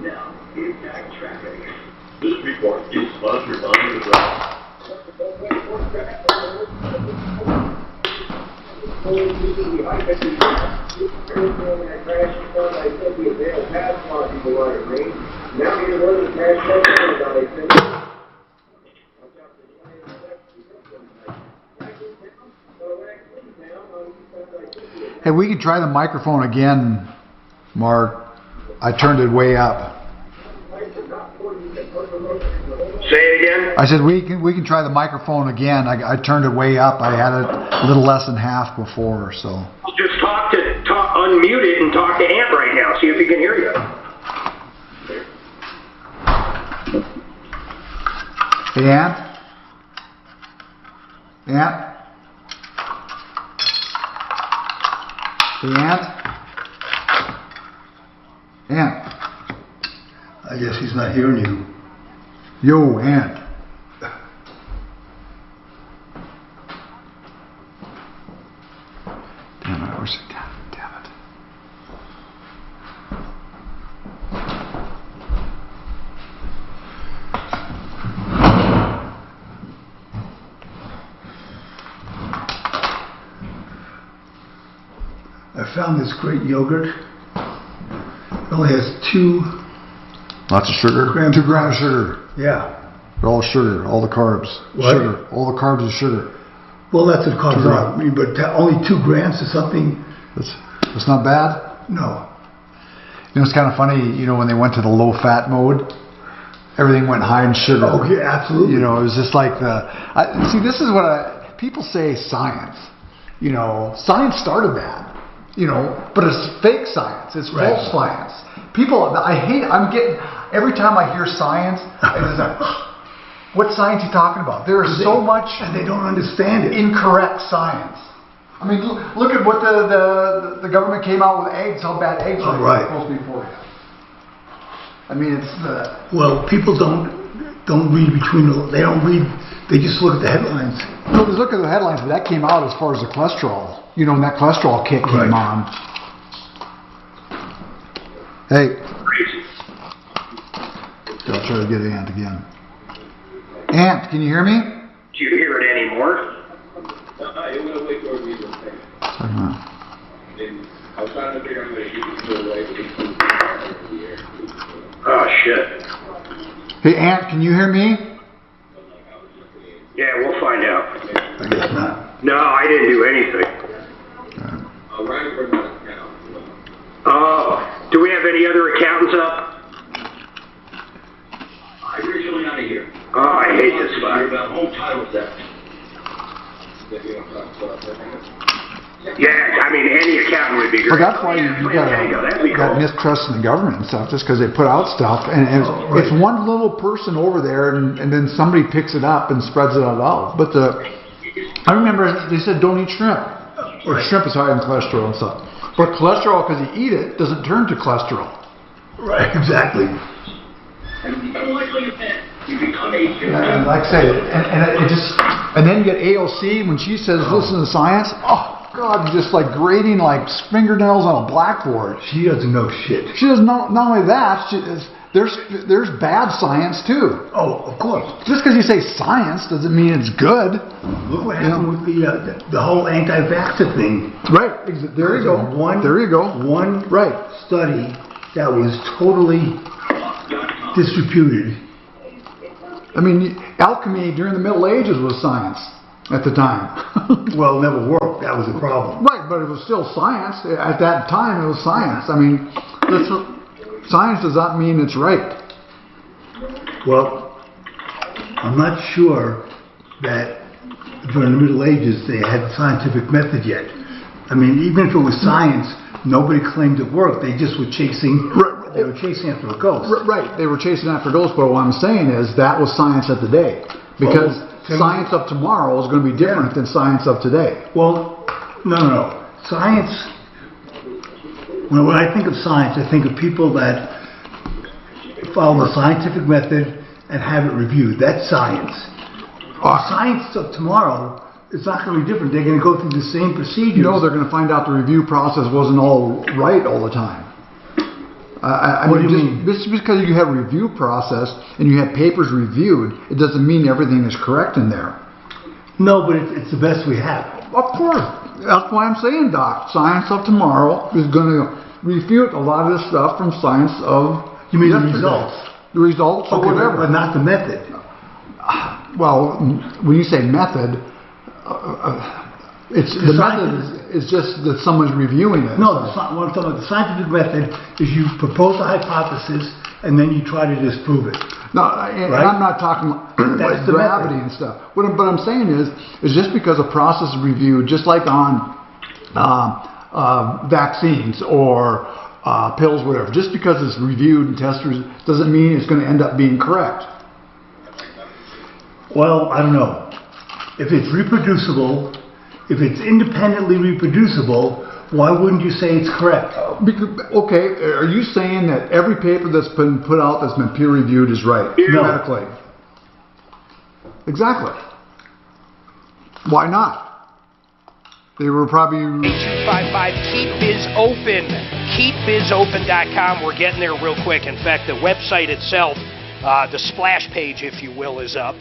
Now, impact traffic. This report is sponsored by the drive. Hey, we could try the microphone again, Mark. I turned it way up. Say it again? I said we can try the microphone again. I turned it way up. I had it a little less than half before, so. Just unmute it and talk to Ant right now. See if he can hear you. Hey, Ant? Ant? Hey, Ant? Ant? I guess he's not hearing you. Yo, Ant. Damn it, I wish I got it. Damn it. I found this great yogurt. It only has 2 Lots of sugar? 2 grams of sugar. Yeah. But all sugar, all the carbs. What? Sugar. All the carbs is sugar. Well, that's what carbs are. I mean, but only 2 grams is something. That's not bad? No. You know, it's kind of funny, you know, when they went to the low-fat mode, everything went high in sugar. Oh, yeah, absolutely. You know, it was just like see, this is what people say science. You know, science started that. You know, but it's fake science. It's false science. People, every time I hear science, it's like, what science are you talking about? There is so much. And they don't understand it. Incorrect science. I mean, look at what the government came out with eggs, how bad eggs are supposed to be for you. I mean, it's... Well, people don't don't read between the, they don't read, they just look at the headlines. No, just look at the headlines, but that came out as far as the cholesterol. You know, when that cholesterol kick came on. Hey. I'll try to get Ant again. Ant, can you hear me? Do you hear it anymore? Oh, shit. Hey, Ant, can you hear me? Yeah, we'll find out. I guess not. No, I didn't do anything. Oh, do we have any other accountants up? I'm originally out of here. Oh, I hate this spot. About home title theft. Yeah, I mean, any accountant would be great. Well, that's why you got mistrust in the government and stuff, just because they put out stuff, and it's one little person over there, and then somebody picks it up and spreads it out. But I remember they said don't eat shrimp, or shrimp is high in cholesterol and stuff. But cholesterol, because you eat it, doesn't turn to cholesterol. Right, exactly. And like I say, and then you get AOC when she says listen to science. Oh God, just like grading like fingernails on a blackboard. She doesn't know shit. She doesn't know. Not only that, there's bad science too. Oh, of course. Just because you say science doesn't mean it's good. Look what happened with the whole anti-vaxxer thing. Right. There you go. There you go. One study that was totally disreputed. I mean, alchemy during the Middle Ages was science at the time. Well, it never worked. That was the problem. Right, but it was still science. At that time, it was science. I mean, science does not mean it's right. Well, I'm not sure that during the Middle Ages they had the scientific method yet. I mean, even if it was science, nobody claimed it worked. They just were chasing. They were chasing after a ghost. Right, they were chasing after a ghost, but what I'm saying is that was science of the day. Because science of tomorrow is going to be different than science of today. Well, no. Science, when I think of science, I think of people that follow the scientific method and have it reviewed. That's science. Science of tomorrow is not going to be different. They're going to go through the same procedures. No, they're going to find out the review process wasn't all right all the time. What do you mean? Just because you have a review process and you have papers reviewed, it doesn't mean everything is correct in there. No, but it's the best we have. Of course. That's why I'm saying, Doc, science of tomorrow is going to refute a lot of this stuff from science of You mean yesterday. The results? The results or whatever. But not the method. Well, when you say method, the method is just that someone's reviewing it. No, what I'm talking about, the scientific method is you propose a hypothesis and then you try to disprove it. No, and I'm not talking about gravity and stuff. What I'm saying is just because a process is reviewed, just like on vaccines or pills, whatever, just because it's reviewed and tested doesn't mean it's going to end up being correct. Well, I don't know. If it's reproducible, if it's independently reproducible, why wouldn't you say it's correct? Okay, are you saying that every paper that's been put out that's been peer reviewed is right? Theoretically. No. Exactly. Why not? They were probably... 8255, keep biz open. KeepBizOpen.com. We're getting there real quick. In fact, the website itself, the splash page, if you will, is up.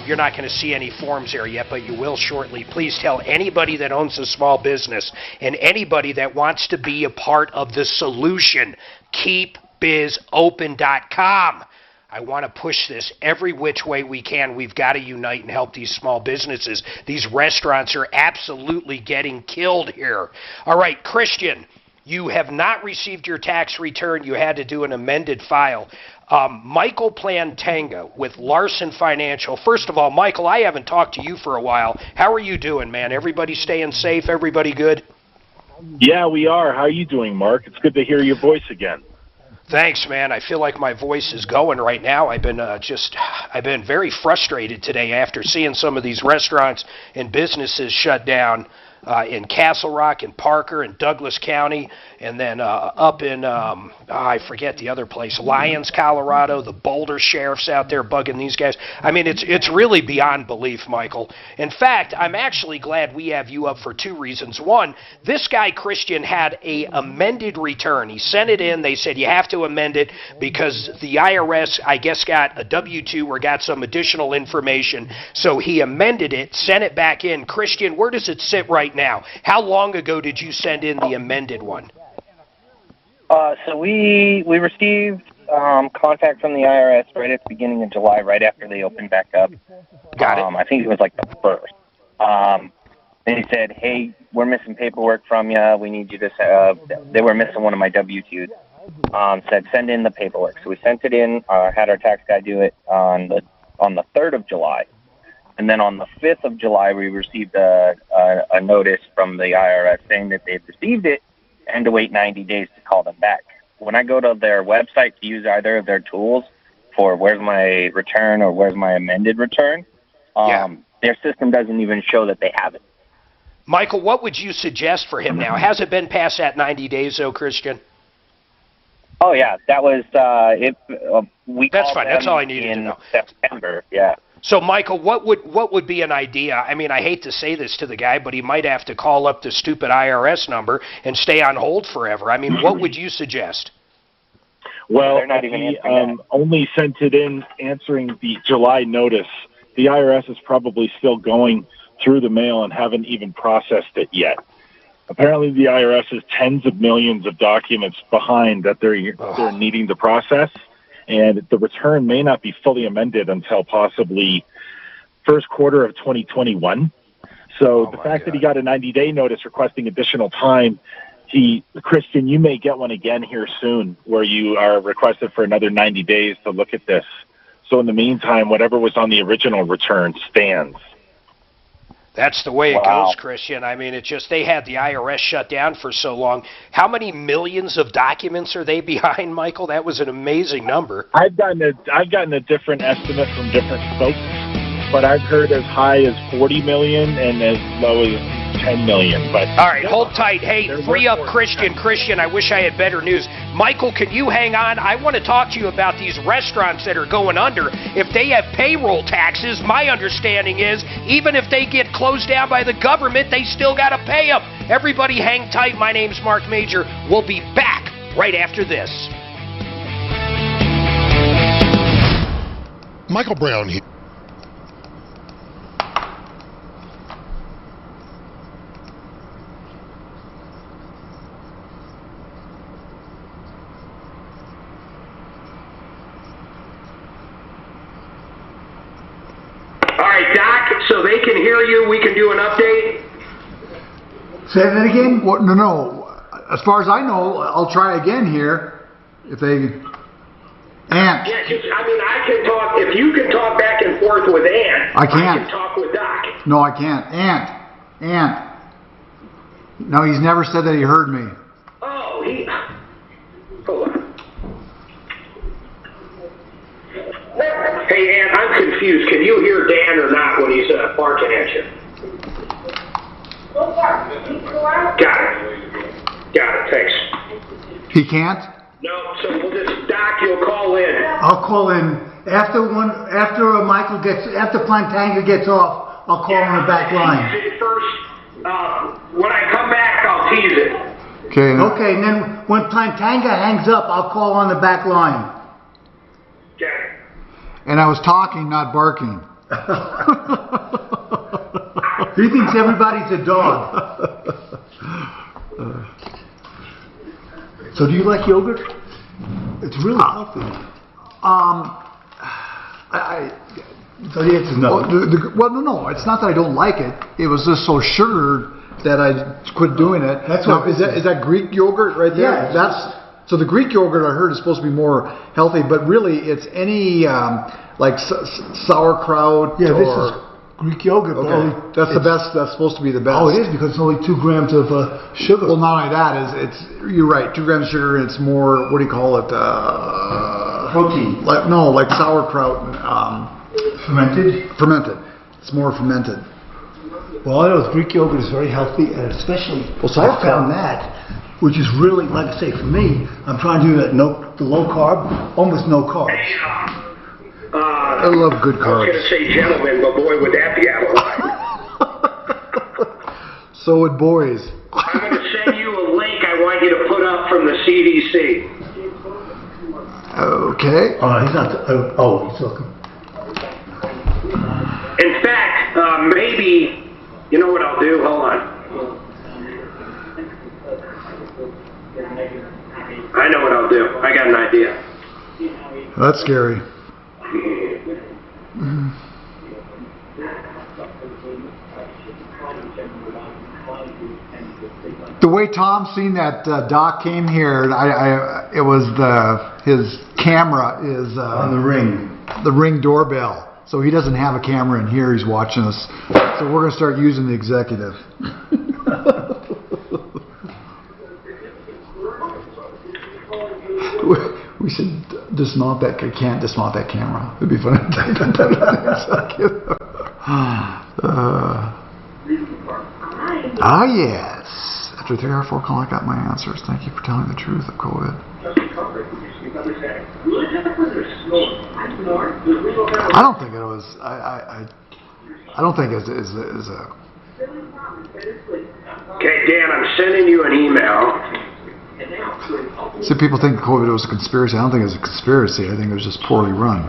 You're not going to see any forms there yet, but you will shortly. Please tell anybody that owns a small business and anybody that wants to be a part of the solution, KeepBizOpen.com. I want to push this every which way we can. We've got to unite and help these small businesses. These restaurants are absolutely getting killed here. All right, Christian, you have not received your tax return. You had to do an amended file. Michael Plantanga with Larson Financial. First of all, Michael, I haven't talked to you for a while. How are you doing, man? Everybody staying safe? Everybody good? Yeah, we are. How are you doing, Mark? It's good to hear your voice again. Thanks, man. I feel like my voice is going right now. I've been very frustrated today after seeing some of these restaurants and businesses shut down. in Castle Rock and Parker and Douglas County, and then up in, I forget the other place, Lyons, Colorado, the Boulder sheriffs out there bugging these guys. I mean, it's really beyond belief, Michael. In fact, I'm actually glad we have you up for two reasons. One, this guy, Christian, had a amended return. He sent it in. They said you have to amend it because the IRS, I guess, got a W-2 or got some additional information. So he amended it, sent it back in. Christian, where does it sit right now? How long ago did you send in the amended one? So we received contact from the IRS right at the beginning of July, right after they opened back up. Got it. I think it was like the 1st. They said, hey, we're missing paperwork from you. We need you to, they were missing one of my W-2s. Said, send in the paperwork. So we sent it in, had our tax guy do it on the 3rd of July. And then on the 5th of July, we received a notice from the IRS saying that they'd received it and to wait 90 days to call them back. When I go to their website to use either of their tools for where's my return or where's my amended return, their system doesn't even show that they have it. Michael, what would you suggest for him now? Has it been past that 90 days, though, Christian? Oh, yeah. That was, that's fine. That's all I needed to know. September, yeah. So, Michael, what would be an idea? I mean, I hate to say this to the guy, but he might have to call up the stupid IRS number and stay on hold forever. I mean, what would you suggest? Well, he only sent it in answering the July notice. The IRS is probably still going through the mail and haven't even processed it yet. Apparently, the IRS is tens of millions of documents behind that they're needing to process. And the return may not be fully amended until possibly first quarter of 2021. So the fact that he got a 90-day notice requesting additional time, Christian, you may get one again here soon where you are requested for another 90 days to look at this. So in the meantime, whatever was on the original return stands. That's the way it goes, Christian. I mean, it's just they had the IRS shut down for so long. How many millions of documents are they behind, Michael? That was an amazing number. I've gotten a different estimate from different folks, but I've heard as high as 40 million and as low as 10 million. But all right, hold tight. Hey, free up Christian. Christian, I wish I had better news. Michael, can you hang on? I want to talk to you about these restaurants that are going under. If they have payroll taxes, my understanding is even if they get closed down by the government, they still got to pay them. Everybody hang tight. My name's Mark Major. We'll be back right after this. Michael Brown here. So they can hear you, we can do an update? Say that again? What? No. As far as I know, I'll try again here. If they... Ant. Yeah, I can talk, if you can talk back and forth with Ant, I can't. I can talk with Doc. No, I can't. Ant. No, he's never said that he heard me. Oh, hold on. Hey, Ann, I'm confused. Can you hear Dan or not when he's barking at you? Got it, thanks. He can't? No, so we'll just, Doc, you'll call in. I'll call in. After Plantanga gets off, I'll call on the back line. First, when I come back, I'll tease it. Okay, and then when Plantanga hangs up, I'll call on the back line. Okay. And I was talking, not barking. He thinks everybody's a dog. So do you like yogurt? It's really healthy. So the answer is no. No, it's not that I don't like it. It was just so sugared that I quit doing it. That's now, is that Greek yogurt right there? Yeah. So the Greek yogurt I heard is supposed to be more healthy, but really it's any like sauerkraut. Yeah, this is Greek yogurt. Okay. That's the best. That's supposed to be the best. Oh, it is because it's only 2 grams of sugar. Well, not only that, you're right. 2 grams of sugar, and it's more. What do you call it? Protein. Like sauerkraut. Fermented. It's more fermented. Well, I know Greek yogurt is very healthy, and especially I found that, which is really, like I say, for me, I'm trying to do that the low carb, almost no carbs. I love good carbs. I was going to say gentlemen, but boy, would that be out of line. So would boys. I'm going to send you a link I want you to put up from the CDC. Okay. He's not. He's looking. In fact, maybe, you know what I'll do? Hold on. I know what I'll do. I got an idea. That's scary. The way Tom seen that Doc came here, it was his camera is on the Ring doorbell. So he doesn't have a camera in here. He's watching us. So we're gonna start using the executive. We should dismount that. Can't dismount that camera. It'd be funny. Yes. After 3 or 4 calls, I got my answers. Thank you for telling the truth of COVID. I don't think it was. I don't think it's a. Okay, Dan, I'm sending you an email. See, people think COVID was a conspiracy. I don't think it was a conspiracy. I think it was just poorly run.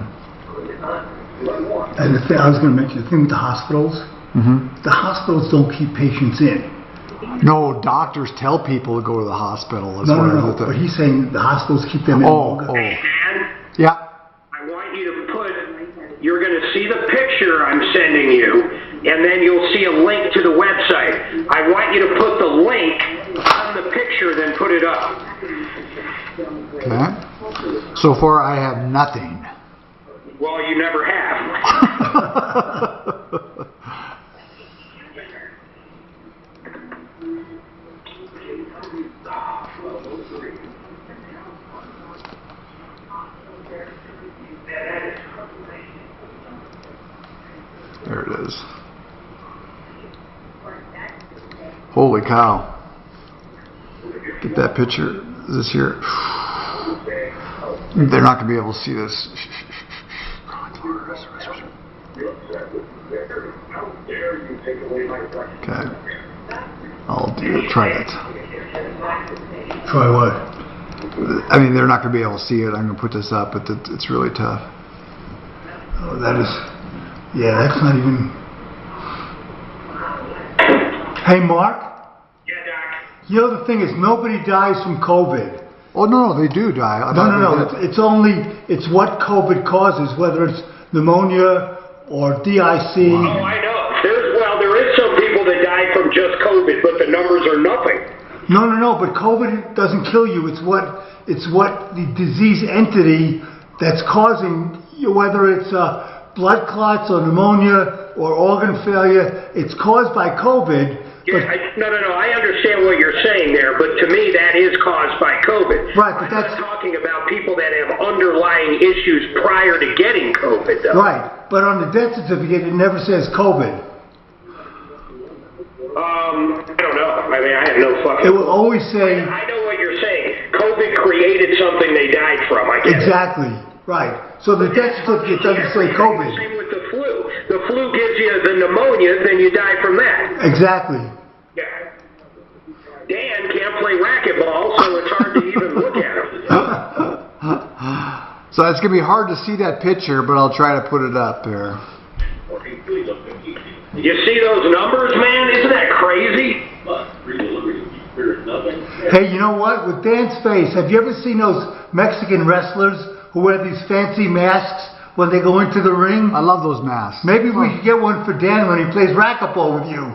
And the thing I was going to mention, the thing with the hospitals, the hospitals don't keep patients in. No, doctors tell people to go to the hospital. No. But he's saying the hospitals keep them in longer. Yeah. I want you to put, you're going to see the picture I'm sending you, and then you'll see a link to the website. I want you to put the link on the picture, then put it up. Okay. So far, I have nothing. Well, you never have. There it is. Holy cow. Get that picture. This here. They're not going to be able to see this. Okay. I'll try it. Try what? I mean, they're not going to be able to see it. I'm going to put this up, but it's really tough. Oh, that is... Yeah, that's not even... Hey, Mark? Yeah, Doc? You know, the thing is, nobody dies from COVID. Oh, no, they do die. No. It's what COVID causes, whether it's pneumonia or DIC. Oh, I know. There is some people that die from just COVID, but the numbers are nothing. No, but COVID doesn't kill you. It's what the disease entity that's causing you, whether it's blood clots or pneumonia or organ failure, it's caused by COVID. Yeah, no, I understand what you're saying there, but to me that is caused by COVID. Right, but I'm not talking about people that have underlying issues prior to getting COVID, though. Right, but on the death certificate it never says COVID. I don't know. I mean, I have no fucking... It will always say... I know what you're saying. COVID created something they died from, I guess. Exactly, right. So the death certificate doesn't say COVID. Same with the flu. The flu gives you the pneumonia, then you die from that. Exactly. Yeah. Dan can't play racquetball, so it's hard to even look at him. So it's going to be hard to see that picture, but I'll try to put it up there. You see those numbers, man? Isn't that crazy? Hey, you know what? With Dan's face, have you ever seen those Mexican wrestlers who wear these fancy masks when they go into the ring? I love those masks. Maybe we could get one for Dan when he plays racquetball with you.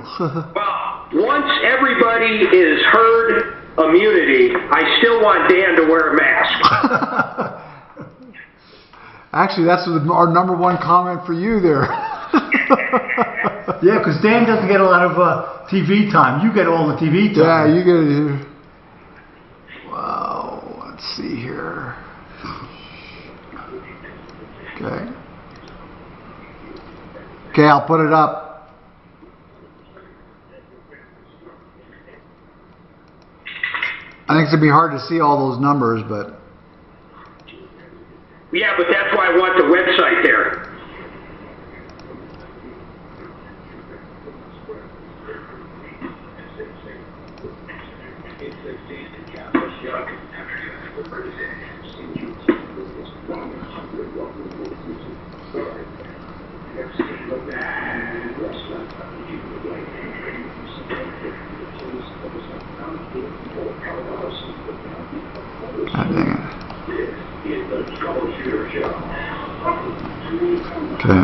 Well, once everybody is herd immunity, I still want Dan to wear a mask. Actually, that's our number one comment for you there. Yeah, because Dan doesn't get a lot of TV time. You get all the TV time. Yeah, you get... Wow, let's see here. Okay, I'll put it up. I think it's going to be hard to see all those numbers, but... Yeah, but that's why I want the website there. Okay.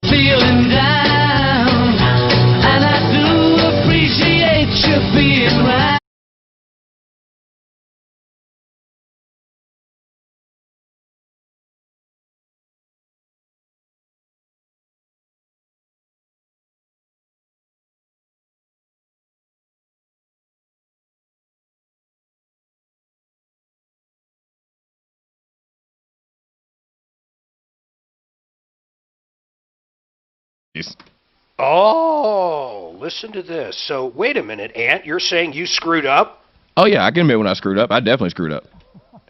Feeling down, and I do appreciate you being right. Oh, listen to this. So, wait a minute, Ant. You're saying you screwed up? Oh, yeah, I can admit when I screwed up. I definitely screwed up.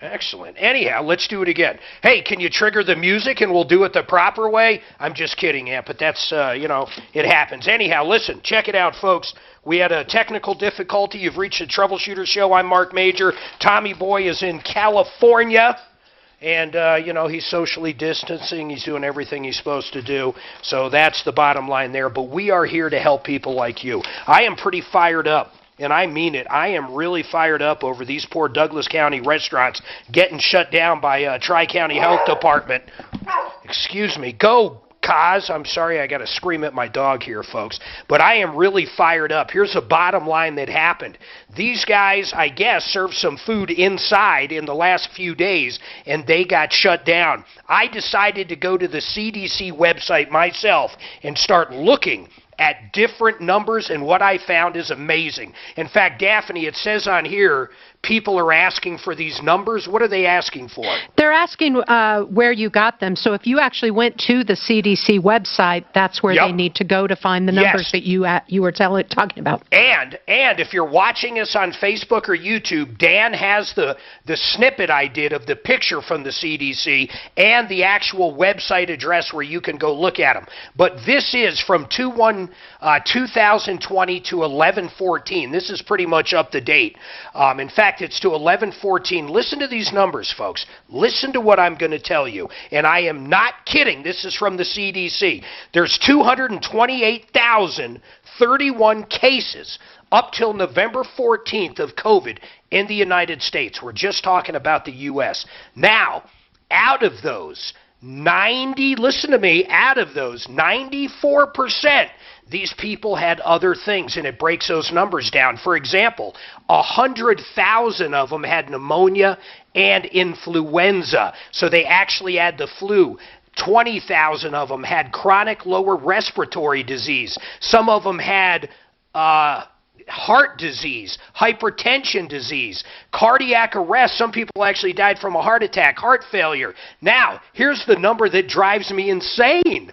Excellent. Anyhow, let's do it again. Hey, can you trigger the music and we'll do it the proper way? I'm just kidding, Ant, but that's, it happens. Anyhow, listen, check it out, folks. We had a technical difficulty. You've reached the Troubleshooter Show. I'm Mark Major. Tommy Boy is in California. And, he's socially distancing. He's doing everything he's supposed to do. So that's the bottom line there. But we are here to help people like you. I am pretty fired up. And I mean it. I am really fired up over these poor Douglas County restaurants getting shut down by Tri-County Health Department. Excuse me. Go, Kaz. I'm sorry I got to scream at my dog here, folks. But I am really fired up. Here's the bottom line that happened. These guys, I guess, served some food inside in the last few days, and they got shut down. I decided to go to the CDC website myself and start looking at different numbers, and what I found is amazing. In fact, Daphne, it says on here, people are asking for these numbers. What are they asking for? They're asking where you got them. So if you actually went to the CDC website, that's where they need to go to find the numbers that you were talking about. And if you're watching us on Facebook or YouTube, Dan has the snippet I did of the picture from the CDC and the actual website address where you can go look at them. But this is from 2020 to 11/14. This is pretty much up to date. In fact, it's to 11/14. Listen to these numbers, folks. Listen to what I'm going to tell you. And I am not kidding. This is from the CDC. There's 228,031 cases up till November 14th of COVID in the United States. We're just talking about the U.S. Now, out of those, 94%, these people had other things, and it breaks those numbers down. For example, 100,000 of them had pneumonia and influenza, so they actually had the flu. 20,000 of them had chronic lower respiratory disease. Some of them had heart disease, hypertension disease, cardiac arrest. Some people actually died from a heart attack, heart failure. Now, here's the number that drives me insane.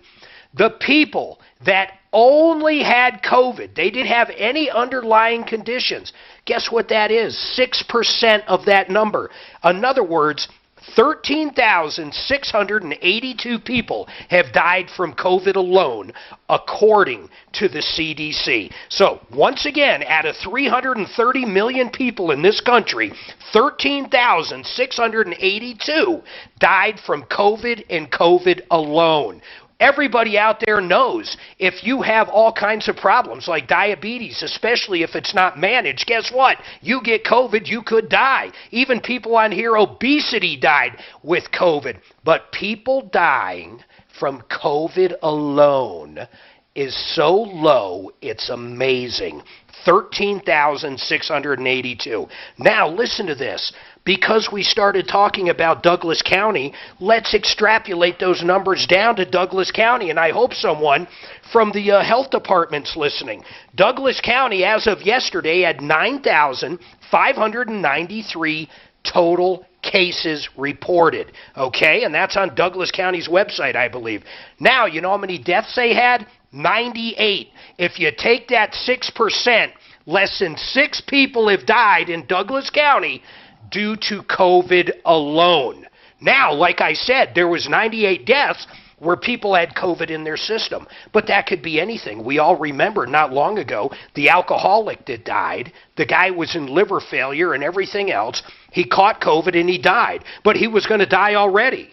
The people that only had COVID, they didn't have any underlying conditions. Guess what that is? 6% of that number. In other words, 13,682 people have died from COVID alone, according to the CDC. So, once again, out of 330 million people in this country, 13,682 died from COVID and COVID alone. Everybody out there knows if you have all kinds of problems like diabetes, especially if it's not managed, guess what? You get COVID, you could die. Even people on here, obesity died with COVID. But people dying from COVID alone is so low, it's amazing. 13,682. Now, listen to this. Because we started talking about Douglas County, let's extrapolate those numbers down to Douglas County, and I hope someone from the health department's listening. Douglas County, as of yesterday, had 9,593 total cases reported, okay? And that's on Douglas County's website, I believe. Now, you know how many deaths they had? 98. If you take that 6%, less than 6 people have died in Douglas County due to COVID alone. Now, like I said, there was 98 deaths where people had COVID in their system. But that could be anything. We all remember not long ago the alcoholic that died. The guy was in liver failure and everything else. He caught COVID and he died. But he was going to die already.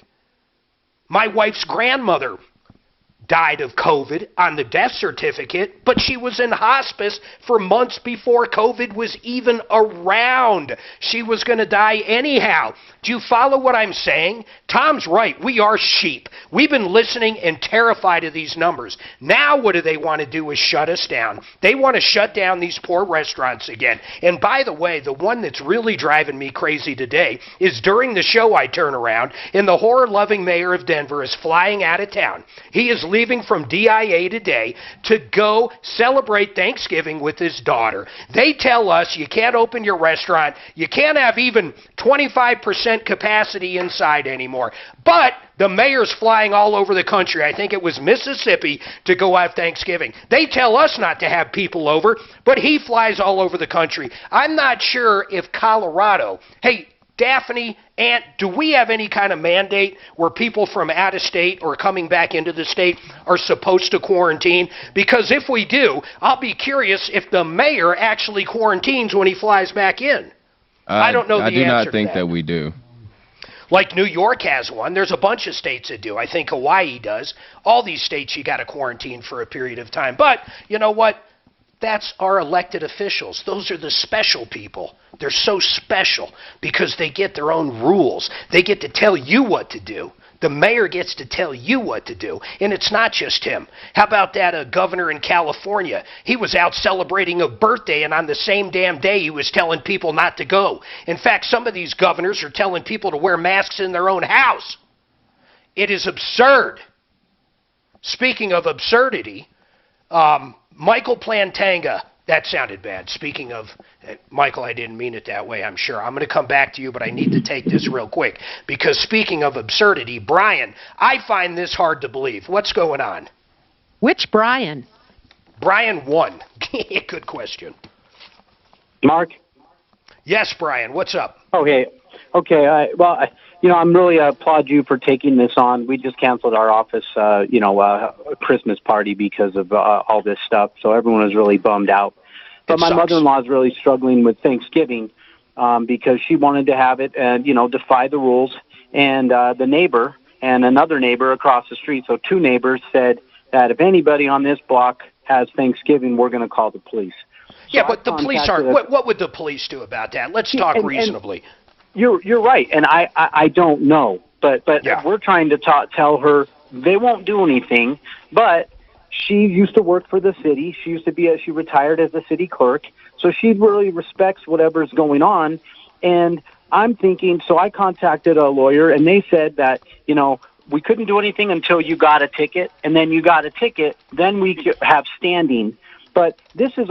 My wife's grandmother died of COVID on the death certificate, but she was in hospice for months before COVID was even around. She was going to die anyhow. Do you follow what I'm saying? Tom's right. We are sheep. We've been listening and terrified of these numbers. Now what do they want to do is shut us down. They want to shut down these poor restaurants again. And by the way, the one that's really driving me crazy today is during the show I turn around and the horror-loving mayor of Denver is flying out of town. He is leaving from DIA today to go celebrate Thanksgiving with his daughter. They tell us you can't open your restaurant. You can't have even 25% capacity inside anymore. But the mayor's flying all over the country. I think it was Mississippi to go have Thanksgiving. They tell us not to have people over, but he flies all over the country. I'm not sure if Colorado, hey, Daphne, Ant, do we have any kind of mandate where people from out of state or coming back into the state are supposed to quarantine? Because if we do, I'll be curious if the mayor actually quarantines when he flies back in. I don't know the answer to that. I do not think that we do. Like New York has one. There's a bunch of states that do. I think Hawaii does. All these states you got to quarantine for a period of time. But you know what? That's our elected officials. Those are the special people. They're so special because they get their own rules. They get to tell you what to do. The mayor gets to tell you what to do. And it's not just him. How about that governor in California? He was out celebrating a birthday, and on the same damn day he was telling people not to go. In fact, some of these governors are telling people to wear masks in their own house. It is absurd. Speaking of absurdity, Michael Plantanga, that sounded bad. Speaking of, Michael, I didn't mean it that way, I'm sure. I'm going to come back to you, but I need to take this real quick. Because speaking of absurdity, Brian, I find this hard to believe. What's going on? Which Brian? Brian 1. Good question. Mark? Yes, Brian, what's up? Okay. I'm really applaud you for taking this on. We just canceled our office, Christmas party because of all this stuff. So everyone was really bummed out. But my mother-in-law is really struggling with Thanksgiving because she wanted to have it and, defy the rules. And the neighbor and another neighbor across the street, so 2 neighbors, said that if anybody on this block has Thanksgiving, we're going to call the police. Yeah, but the police aren't. What would the police do about that? Let's talk reasonably. You're right, and I don't know, but yeah. We're trying to tell her they won't do anything. But she used to work for the city. She she retired as a city clerk, so she really respects whatever's going on. And I'm thinking, so I contacted a lawyer, and they said that we couldn't do anything until you got a ticket, and then you got a ticket, then we could have standing. But this is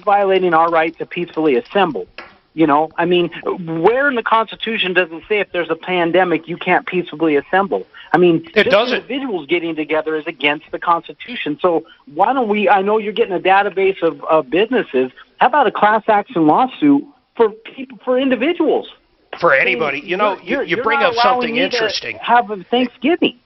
violating our right to peacefully assemble. Where in the Constitution does it say if there's a pandemic you can't peacefully assemble? It doesn't. Individuals getting together is against the Constitution. So why don't we? I know you're getting a database of businesses. How about a class action lawsuit for individuals? For anybody, you bring up something interesting. Have a Thanksgiving.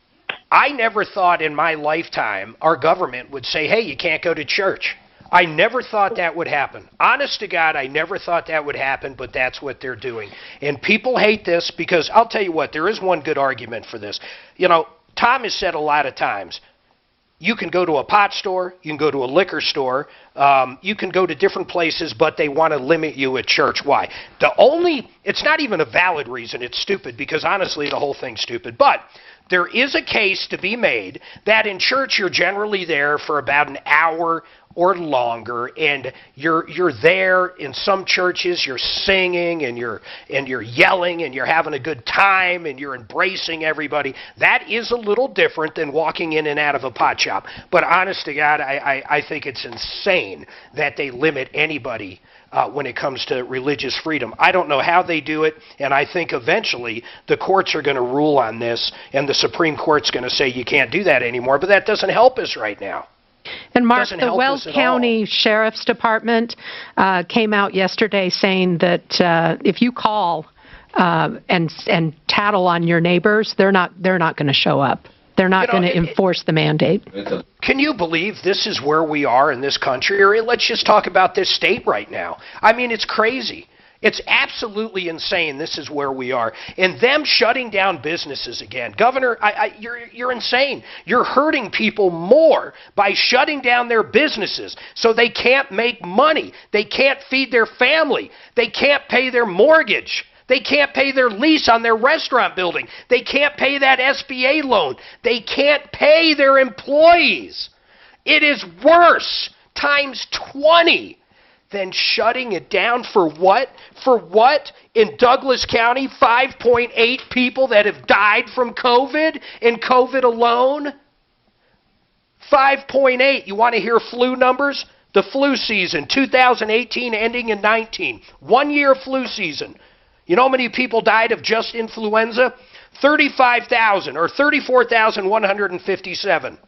I never thought in my lifetime our government would say, "Hey, you can't go to church." I never thought that would happen. Honest to God, I never thought that would happen, but that's what they're doing. And people hate this because I'll tell you what, there is one good argument for this. Tom has said a lot of times, you can go to a pot store, you can go to a liquor store, you can go to different places, but they want to limit you at church. Why? It's not even a valid reason, it's stupid, because honestly, the whole thing's stupid. But there is a case to be made that in church you're generally there for about an hour or longer, and you're there. In some churches you're singing and you're yelling and you're having a good time and you're embracing everybody. That is a little different than walking in and out of a pot shop. But honest to God, I think it's insane that they limit anybody when it comes to religious freedom. I don't know how they do it, and I think eventually the courts are going to rule on this, and the Supreme Court's going to say you can't do that anymore, but that doesn't help us right now. And Mark, Doesn't the help Wells us at County Sheriff's Department came out yesterday saying that if you call and tattle on your neighbors, they're not going to show up. They're not going to enforce the mandate. Can you believe this is where we are in this country? Or let's just talk about this state right now. I mean, it's crazy. It's absolutely insane. This is where we are. And them shutting down businesses again. Governor, you're insane. You're hurting people more by shutting down their businesses so they can't make money. They can't feed their family. They can't pay their mortgage. They can't pay their lease on their restaurant building. They can't pay that SBA loan. They can't pay their employees. It is worse times 20 than shutting it down for what? For what? In Douglas County, 5.8 people that have died from COVID in COVID alone? 5.8. You want to hear flu numbers? The flu season, 2018 ending in 19. 1 year flu season. You know how many people died of just influenza? 35,000 or 34,157.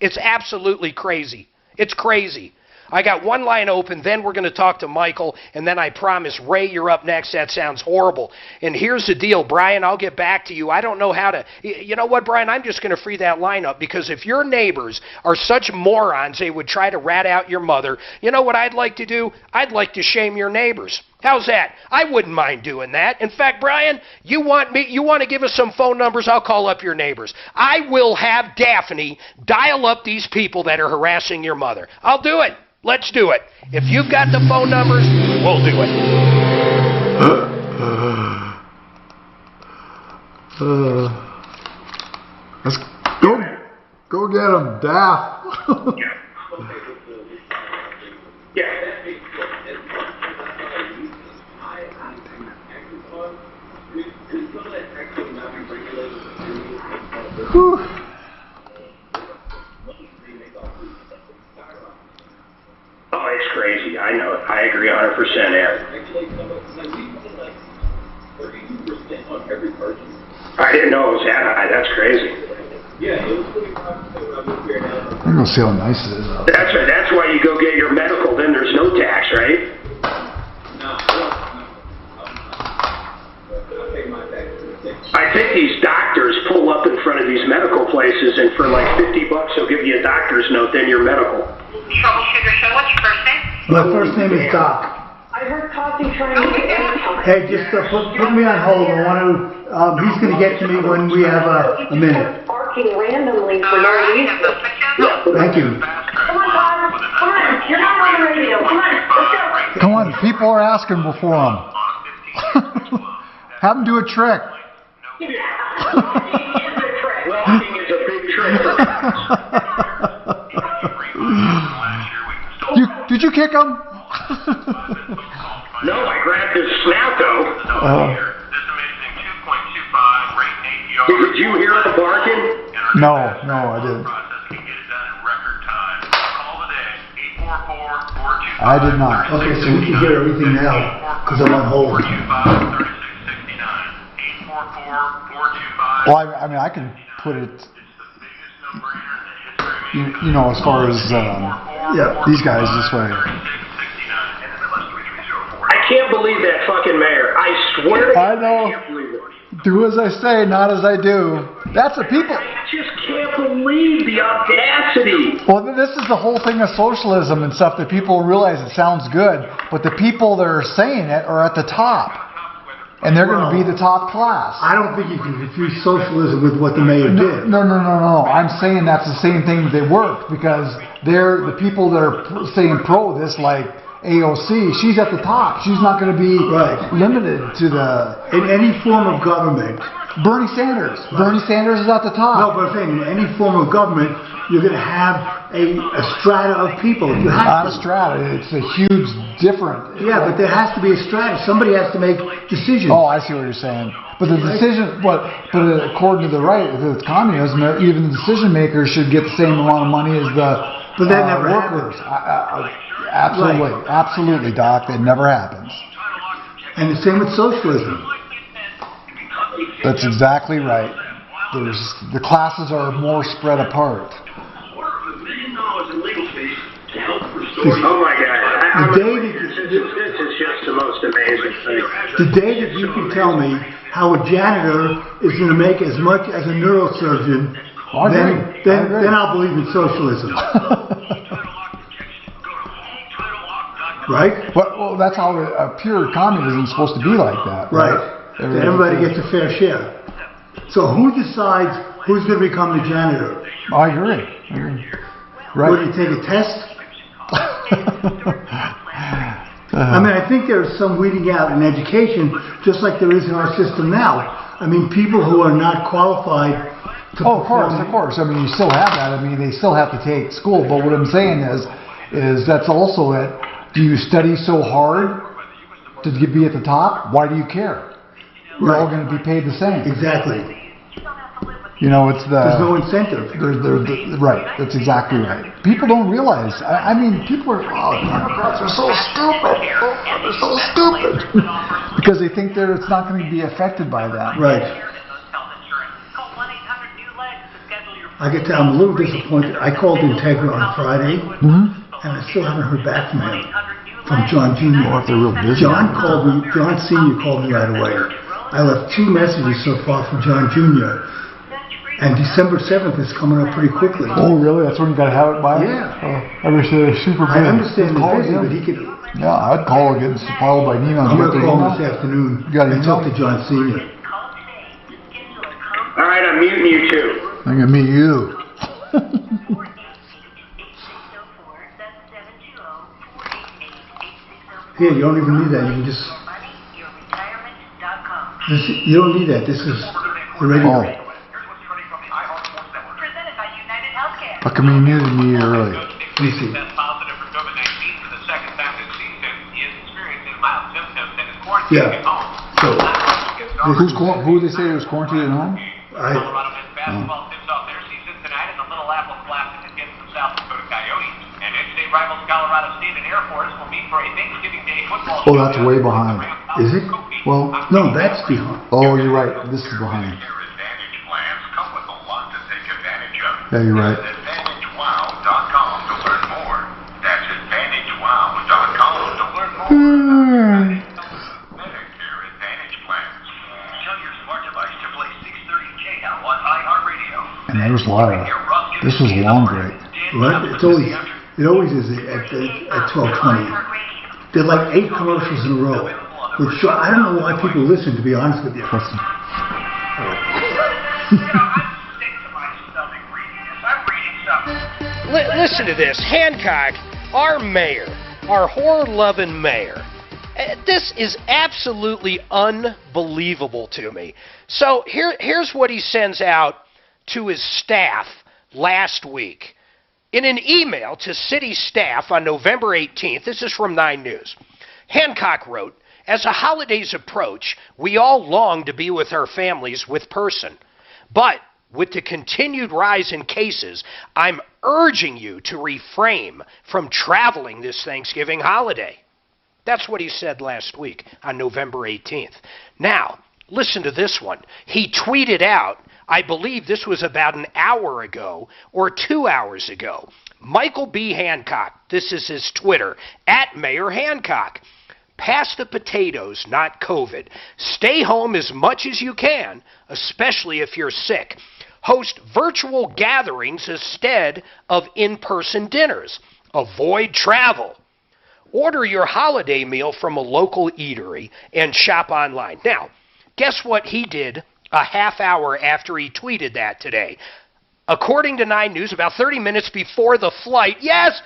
It's absolutely crazy. It's crazy. I got one line open, then we're going to talk to Michael, and then I promise, Ray, you're up next. That sounds horrible. And here's the deal, Brian, I'll get back to you. I don't know how to, you know what, Brian, I'm just going to free that line up, because if your neighbors are such morons, they would try to rat out your mother. You know what I'd like to do? I'd like to shame your neighbors. How's that? I wouldn't mind doing that. In fact, Brian, you want to give us some phone numbers? I'll call up your neighbors. I will have Daphne dial up these people that are harassing your mother. I'll do it. Let's do it. If you've got the phone numbers, we'll do it. Let's go get him, Daph. Whew. Oh, it's crazy. I know it. I agree 100%, Ed. I didn't know it was that high. That's crazy. I'm going to see how nice it is. That's right. That's why you go get your medical. Then there's no tax, right? I think these doctors pull up in front of these medical places, and for like $50, they'll give you a doctor's note, then your medical. Troubleshooter show. What's your first name? My first name is Doc. I heard coffee trying to get in. Hey, just put me on hold. I want to. He's going to get to me when we have a minute. Barking randomly for no reason. Thank you. Come on, Bob. Come on. You're not on the radio. Come on. Let's go. Come on, people are asking before him. Have him do a trick. Walking is a big trick for us. Did you kick him? No, I grabbed his snout though. Did you hear the barking? No, I didn't. I did not. Okay, so we can hear everything now because I'm on hold. Well, I mean, I can put it, you know, as far as these guys this way. I can't believe that fucking mayor. I swear to God, I know. Do as I say, not as I do. That's the people. I just can't believe the audacity. Well, this is the whole thing of socialism and stuff, that people realize it sounds good, but the people that are saying it are at the top. And they're going to be the top class. I don't think you can confuse socialism with what the mayor did. No. I'm saying that's the same thing that they work, because they're the people that are saying pro this, like AOC. She's at the top. She's not going to be limited to the... In any form of government. Bernie Sanders. Bernie Sanders is at the top. No, but I'm saying in any form of government, you're going to have a strata of people. Not a strata. It's a huge different. Yeah, but there has to be a strata. Somebody has to make decisions. Oh, I see what you're saying. But the decision, but according to the right, if it's communism, even the decision makers should get the same amount of money as the workers. Absolutely, Doc. It never happens. And the same with socialism. That's exactly right. The classes are more spread apart. Oh my God! This is just the most amazing thing. The day that you can tell me how a janitor is going to make as much as a neurosurgeon, then I'll believe in socialism. Right? Well, that's how pure communism is supposed to be like that. Right. Everybody gets a fair share. So who decides who's going to become the janitor? I agree. Right. Would you take a test? I mean, I think there's some weeding out in education, just like there is in our system now. I mean, people who are not qualified to of course. I mean, you still have that. I mean, they still have to take school. But what I'm saying is that's also it. Do you study so hard to be at the top? Why do you care? You're all going to be paid the same. Exactly. You know, it's there's no incentive. Right. That's exactly right. People don't realize. I mean, people are, Democrats are so stupid. They're so stupid. Because they think it's not going to be affected by that. Right. I get I'm a little disappointed. I called Integra on Friday, and I still haven't heard back from him, from John Jr. Or if they're real busy. John Sr. called me right away. I left 2 messages so far from John Jr. And December 7th is coming up pretty quickly. Oh, really? That's when you got to have it by? Yeah. I understand it's super busy. I understand they're busy, but he could... Yeah, I'd call again, followed by an email. I'm going to call him this afternoon and talk to John Sr. All right, I'm muting you too. I'm going to meet you. Here, you don't even need that. You can just... you don't need that. This is the radio. Oh. How come you muted me early? Let me see. Yeah. So, who they say was quarantined at home? Oh, that's way behind. Is it? Well, no, that's behind. Oh, you're right. This is behind. Yeah, you're right. AdvantageWow.com to learn more. That's AdvantageWow.com to learn more. Medicare Advantage plans. Tell your smart device to play 630K now on iHeartRadio. And there's Lara. This was a long break. What? It always is at 12:20. There are like 8 commercials in a row. Which I don't know why people listen, to be honest with you. Listen to this. Hancock, our mayor, our horror-loving mayor. This is absolutely unbelievable to me. So here's what he sends out to his staff last week. In an email to city staff on November 18th, this is from 9 News, Hancock wrote, "As the holidays approach, we all long to be with our families with person. But with the continued rise in cases, I'm urging you to refrain from traveling this Thanksgiving holiday." That's what he said last week on November 18th. Now, listen to this one. He tweeted out, I believe this was about an hour ago or 2 hours ago. Michael B. Hancock, this is his Twitter, @Mayor Hancock. Pass the potatoes, not COVID. Stay home as much as you can, especially if you're sick. Host virtual gatherings instead of in-person dinners. Avoid travel. Order your holiday meal from a local eatery and shop online. Now, guess what he did a half hour after he tweeted that today? According to 9 News, about 30 minutes before the flight, yes,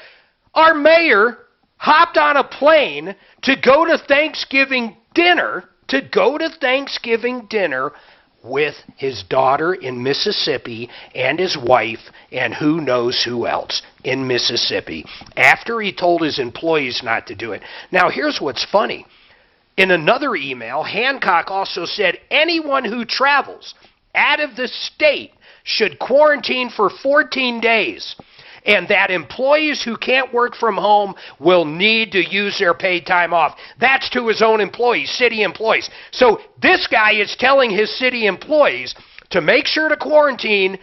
our mayor hopped on a plane to go to Thanksgiving dinner, with his daughter in Mississippi and his wife and who knows who else in Mississippi, after he told his employees not to do it. Now, here's what's funny. In another email, Hancock also said anyone who travels out of the state should quarantine for 14 days. And that employees who can't work from home will need to use their paid time off. That's to his own employees, city employees. So this guy is telling his city employees to make sure to quarantine.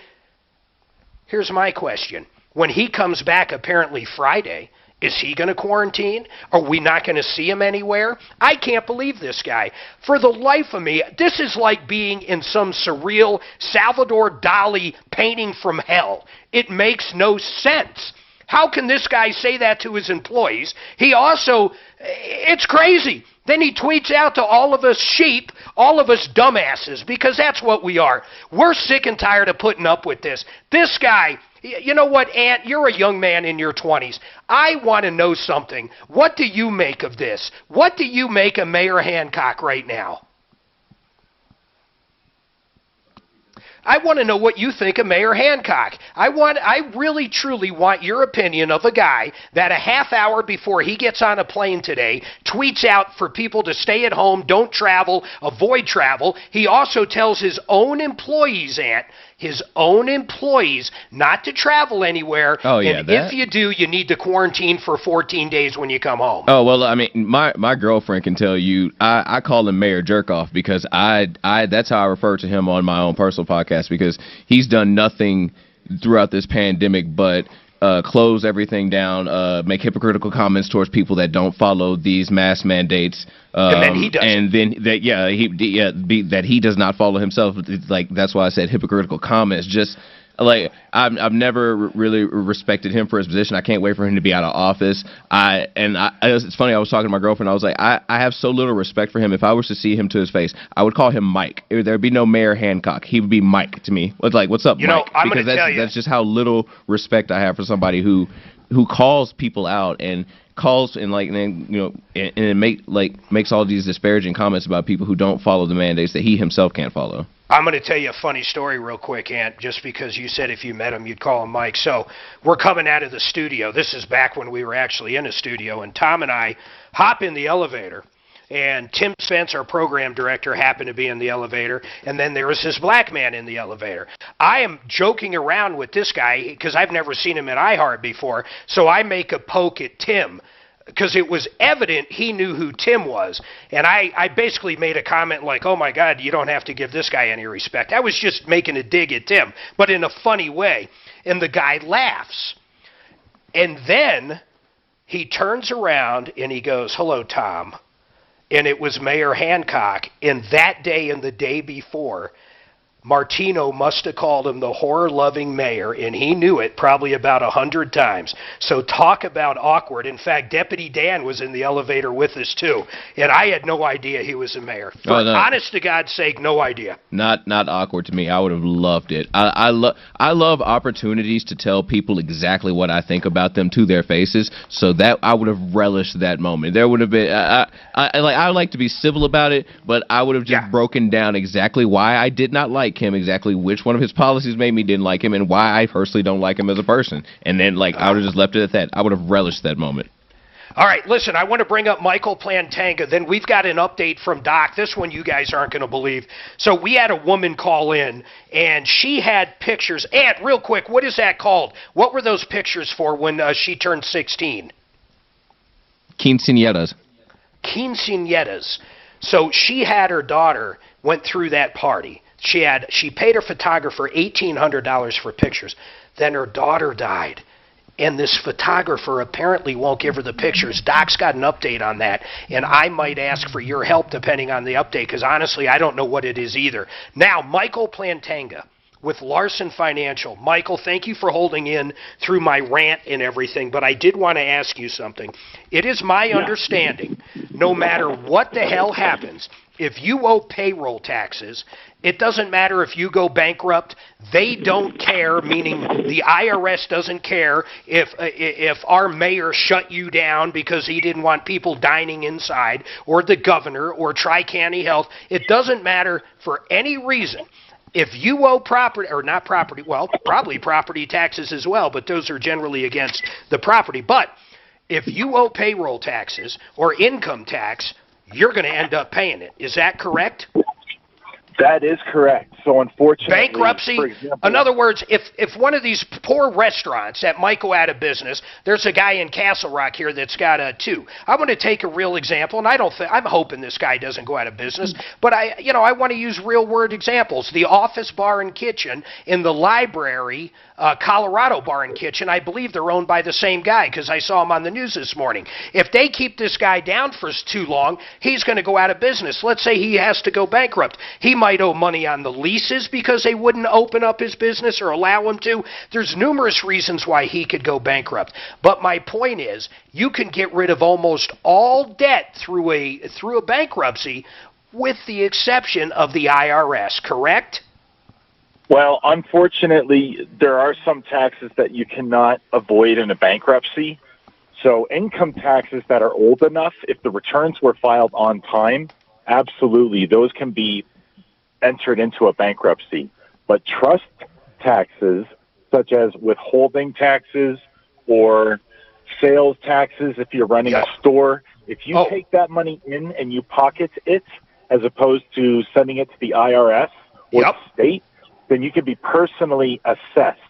Here's my question. When he comes back apparently Friday Is he going to quarantine? Are we not going to see him anywhere? I can't believe this guy. For the life of me, this is like being in some surreal Salvador Dali painting from hell. It makes no sense. How can this guy say that to his employees? He also, it's crazy. Then he tweets out to all of us sheep, all of us dumbasses, because that's what we are. We're sick and tired of putting up with this. This guy, you know what, Ant? You're a young man in your 20s. I want to know something. What do you make of this? What do you make of Mayor Hancock right now? I want to know what you think of Mayor Hancock. I really, truly want your opinion of a guy that a half hour before he gets on a plane today tweets out for people to stay at home, don't travel, avoid travel. He also tells his own employees, his own employees not to travel anywhere. Oh, yeah, and if you do, you need to quarantine for 14 days when you come home. Oh, well, I mean, my girlfriend can tell you, I call him Mayor Jerkoff because that's how I refer to him on my own personal podcast, because he's done nothing throughout this pandemic but close everything down, make hypocritical comments towards people that don't follow these mask mandates. And then he does. And then that he does not follow himself. It's like, that's why I said hypocritical comments. Just like I've never really respected him for his position. I can't wait for him to be out of office. It's funny. I was talking to my girlfriend. I was like, I have so little respect for him. If I was to see him to his face, I would call him Mike. There'd be no Mayor Hancock. He would be Mike to me. It's like, what's up, Mike? I'm because tell you. That's just how little respect I have for somebody who calls people out and calls and makes all these disparaging comments about people who don't follow the mandates that he himself can't follow. I'm going to tell you a funny story real quick, Ant, just because you said if you met him, you'd call him Mike. So we're coming out of the studio. This is back when we were actually in a studio, and Tom and I hop in the elevator, and Tim Spence, our program director, happened to be in the elevator, and then there was this black man in the elevator. I am joking around with this guy because I've never seen him at iHeart before, so I make a poke at Tim, because it was evident he knew who Tim was. And I basically made a comment like, oh, my God, you don't have to give this guy any respect. I was just making a dig at Tim, but in a funny way. And the guy laughs. And then he turns around and he goes, hello, Tom. And it was Mayor Hancock. And that day and the day before, Martino must have called him the horror-loving mayor, and he knew it probably about 100 times. So talk about awkward. In fact, Deputy Dan was in the elevator with us, too, and I had no idea he was a mayor. For honest to God's sake, no idea. Not awkward to me. I would have loved it. I love opportunities to tell people exactly what I think about them to their faces, so that I would have relished that moment. There would have been I would like to be civil about it, but I would have just broken down exactly why I did not like him, exactly which one of his policies made me didn't like him, and why I personally don't like him as a person. And then I would have just left it at that. I would have relished that moment. All right, listen, I want to bring up Michael Plantanga. Then we've got an update from Doc. This one you guys aren't going to believe. So we had a woman call in, and she had pictures. Ant, real quick, what is that called? What were those pictures for when she turned 16? Quinceañeras. Quinceañeras. So she had her daughter went through that party. She paid her photographer $1,800 for pictures. Then her daughter died, and this photographer apparently won't give her the pictures. Doc's got an update on that, and I might ask for your help depending on the update, because honestly, I don't know what it is either. Now, Michael Plantanga with Larson Financial. Michael, thank you for holding in through my rant and everything, but I did want to ask you something. It is my understanding, no matter what the hell happens, if you owe payroll taxes, it doesn't matter if you go bankrupt. They don't care, meaning the IRS doesn't care if our mayor shut you down because he didn't want people dining inside, or the governor, or Tri-County Health. It doesn't matter for any reason. If you owe property, or not property, well, probably property taxes as well, but those are generally against the property. But if you owe payroll taxes or income tax, you're going to end up paying it. Is that correct? That is correct. So unfortunately, bankruptcy. for example, In other words, if one of these poor restaurants that might go out of business, there's a guy in Castle Rock here that's got two. I'm going to take a real example, and I'm hoping this guy doesn't go out of business, but I want to use real world examples. The Office Bar and Kitchen in the library, Colorado Bar and Kitchen, I believe they're owned by the same guy because I saw him on the news this morning. If they keep this guy down for too long, he's going to go out of business. Let's say he has to go bankrupt. He might owe money on the leases because they wouldn't open up his business or allow him to. There's numerous reasons why he could go bankrupt. But my point is, you can get rid of almost all debt through a bankruptcy, with the exception of the IRS, correct? Well, unfortunately, there are some taxes that you cannot avoid in a bankruptcy. So income taxes that are old enough, if the returns were filed on time, absolutely, those can be entered into a bankruptcy. But trust taxes, such as withholding taxes or sales taxes, if you're running a store, if you take that money in and you pocket it, as opposed to sending it to the IRS or the state, then you can be personally assessed.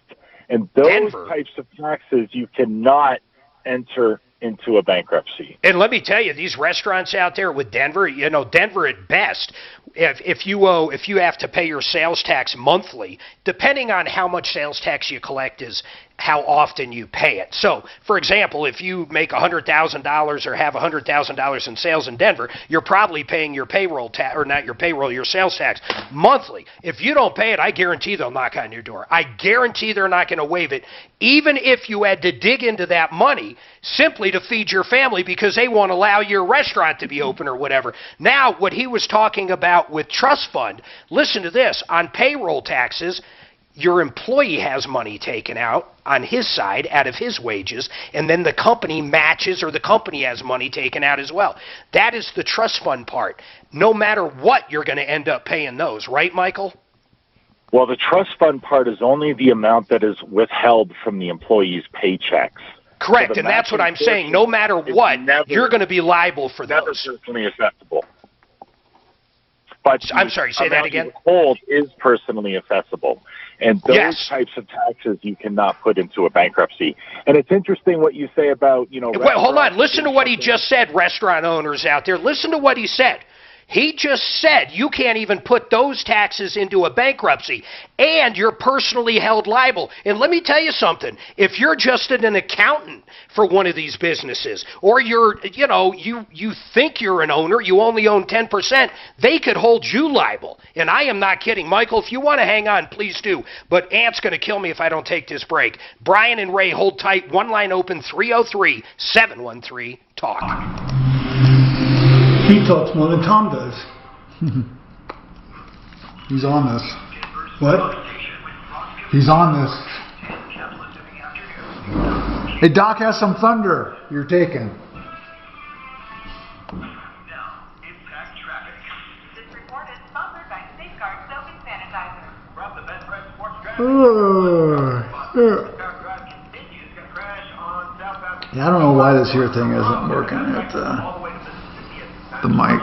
And those types of taxes you cannot enter into a bankruptcy. And let me tell you, these restaurants out there with Denver, Denver at best, if you have to pay your sales tax monthly, depending on how much sales tax you collect is how often you pay it. So, for example, if you make $100,000 or have $100,000 in sales in Denver, you're probably paying your payroll tax, or not your payroll, your sales tax monthly. If you don't pay it, I guarantee they'll knock on your door. I guarantee they're not going to waive it, even if you had to dig into that money simply to feed your family because they won't allow your restaurant to be open or whatever. Now, what he was talking about with trust fund, listen to this, on payroll taxes, your employee has money taken out on his side out of his wages, and then the company matches, or the company has money taken out as well. That is the trust fund part. No matter what, you're going to end up paying those, right, Michael? Well, the trust fund part is only the amount that is withheld from the employee's paychecks. Correct, so and that's what I'm saying. No matter what, you're going to be liable for those. Never personally assessable. But I'm sorry, say that again? Withhold is personally assessable. And those types of taxes you cannot put into a bankruptcy. And it's interesting what you say about, Wait, hold on. Listen to what he just said, restaurant owners out there. Listen to what he said. He just said you can't even put those taxes into a bankruptcy, and you're personally held liable. And let me tell you something. If you're just an accountant for one of these businesses, or you think you're an owner, you only own 10%, they could hold you liable. And I am not kidding. Michael, if you want to hang on, please do. But Ant's going to kill me if I don't take this break. Brian and Ray, hold tight. One line open, 303-713-TALK. He talks more than Tom does. He's on this. What? He's on this. Hey, Doc has some thunder. You're taking. Yeah, I don't know why this here thing isn't working at the mic.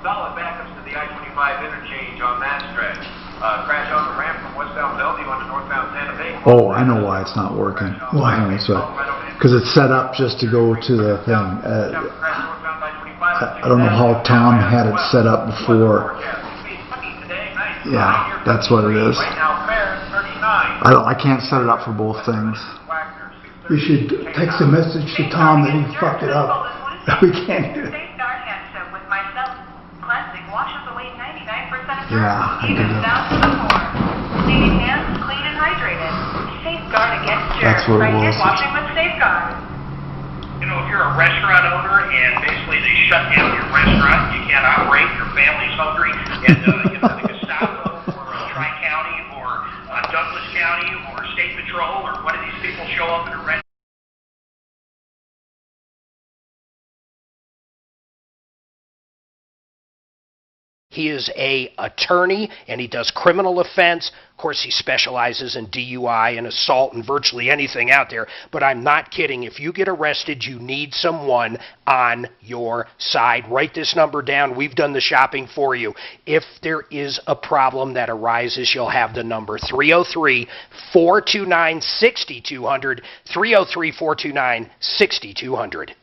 Solid backups to the I-25 interchange on that stretch. Crash on the ramp from westbound Bellevue onto northbound Santa Fe. Oh, I know why it's not working. Why? Because it's set up just to go to the thing. I don't know how Tom had it set up before. Yeah, that's what it is. I can't set it up for both things. We should text a message to Tom that he fucked it up. We can't do it. Yeah, I did that. That's what it was. If you're a restaurant owner and basically they shut down your restaurant, you can't operate, your family's hungry, and the Gestapo or Tri-County or Douglas County or State Patrol or one of these people show up in a restaurant. He is a attorney, and he does criminal offense. Of course, he specializes in DUI and assault and virtually anything out there. But I'm not kidding. If you get arrested, you need someone on your side. Write this number down. We've done the shopping for you. If there is a problem that arises, you'll have the number 303-429-6200, 303-429-6200.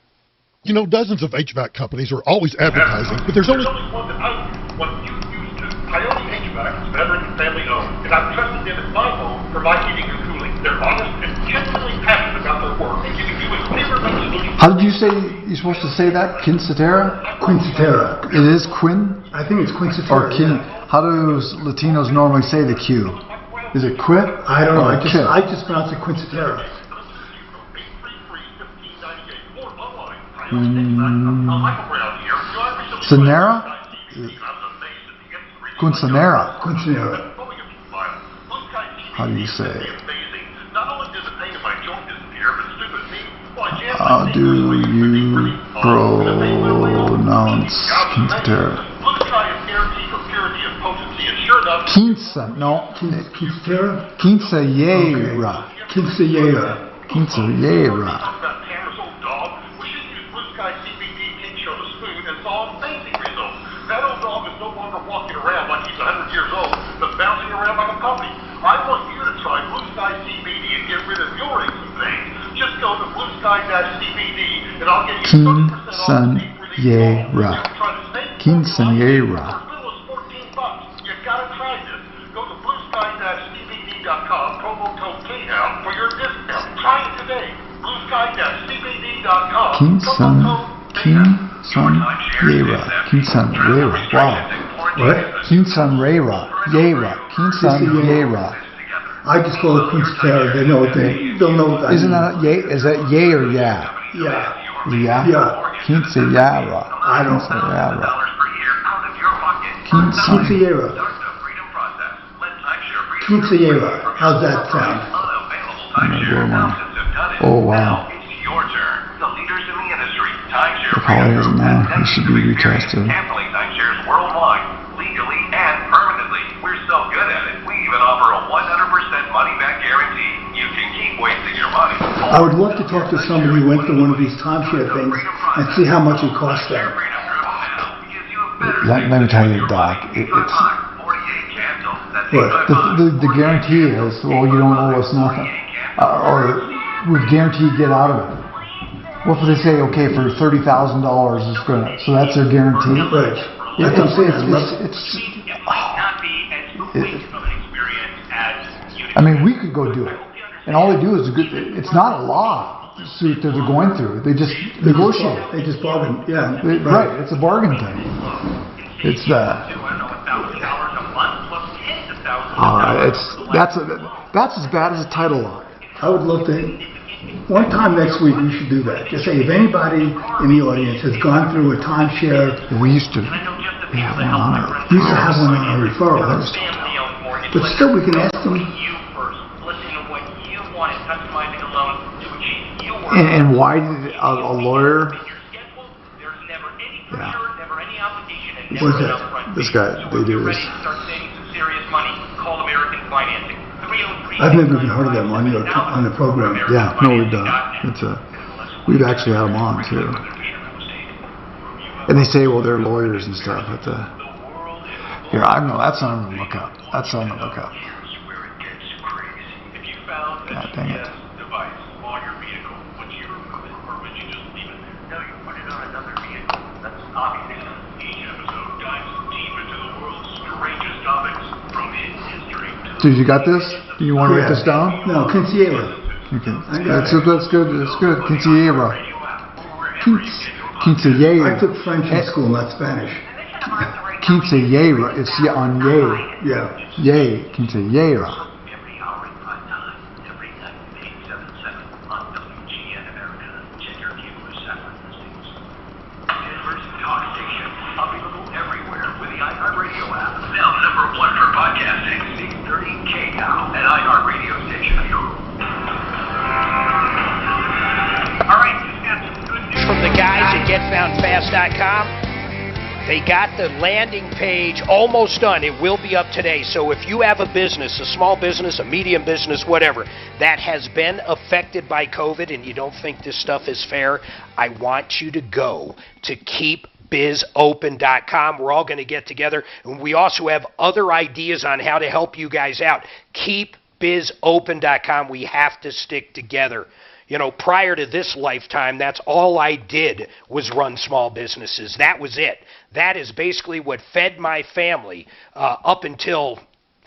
You know, dozens of HVAC companies are always advertising, but there's only one that I want you to use too. Coyote HVAC is veteran and family owned, and I've trusted them at my home for my heating and cooling. They're honest and genuinely passionate about their work and giving you a clearer solution. How did you say you're supposed to say that? Quincetera? Quincetera. It is Quin? I think it's Quincetera. Or Quin. Yeah. How do Latinos normally say the Q? Is it Quit? I don't know. I just pronounce it Quincetera. Quinceanera? Quinceanera. Quinceanera. How do you say? How do you pronounce Quinceanera? Quince, no. Quincetera? Quinceañera. Quincetera. Quinceañera. I want you to try Blue Sky CBD and get rid of your aches and pains. Just go to Blue Sky-CBD and I'll get you 30% off. Quinceañera. You gotta try this. Go to bluesky-cbd.com, promo code KHOW for your discount. Try it today. bluesky-cbd.com. Quinceañera. Wow. What? Quinceañera. Quinceañera. I just call it Quincetera. They know what they don't know what that Isn't that yay? Is that yay or yeah? Yeah. Yeah. Yeah. Quinceañera. I don't. Quinceañera. Quinceañera. How's that sound? Oh wow. The caller doesn't know. He should be retested. I would love to talk to somebody who went to one of these timeshare things and see how much it cost them. Let me tell you, Doc, it's the guarantee is, well, you don't owe us nothing, or we guarantee you get out of it. What if they say, okay, for $30,000 it's gonna, so that's their guarantee? Right. I mean, we could go do it. And all they do is, it's not a lawsuit that they're going through. They just negotiate. They just bargain. Yeah. Right. It's a bargain thing. It's that's as bad as a title law. I would love to. One time next week we should do that. Just say if anybody in the audience has gone through a timeshare. We used to. We have one on our. We used to have one on our referral list. But still, we can ask them. And why did a lawyer? Yeah. What's that? This guy, they do this. I've never even heard of them on the program. Yeah, no, we've done. We've actually had them on too. And they say, well, they're lawyers and stuff. Here, I know that's something to look up. That's something to look up. God dang it. Dude, you got this? Do you want to write this down? No, Quinceañera. Okay. That's good. That's good. Quinceañera. Quinceañera. I took French in school, not Spanish. Quinceañera. It's on yay. Yeah. Yay. Quinceañera. From the guys at GetFoundFast.com. They got the landing page almost done. It will be up today. So if you have a business, a small business, a medium business, whatever, that has been affected by COVID and you don't think this stuff is fair, I want you to go to keepbizopen.com. We're all going to get together. And we also have other ideas on how to help you guys out. Keepbizopen.com. We have to stick together. You know, prior to this lifetime, that's all I did was run small businesses. That was it. That is basically what fed my family up until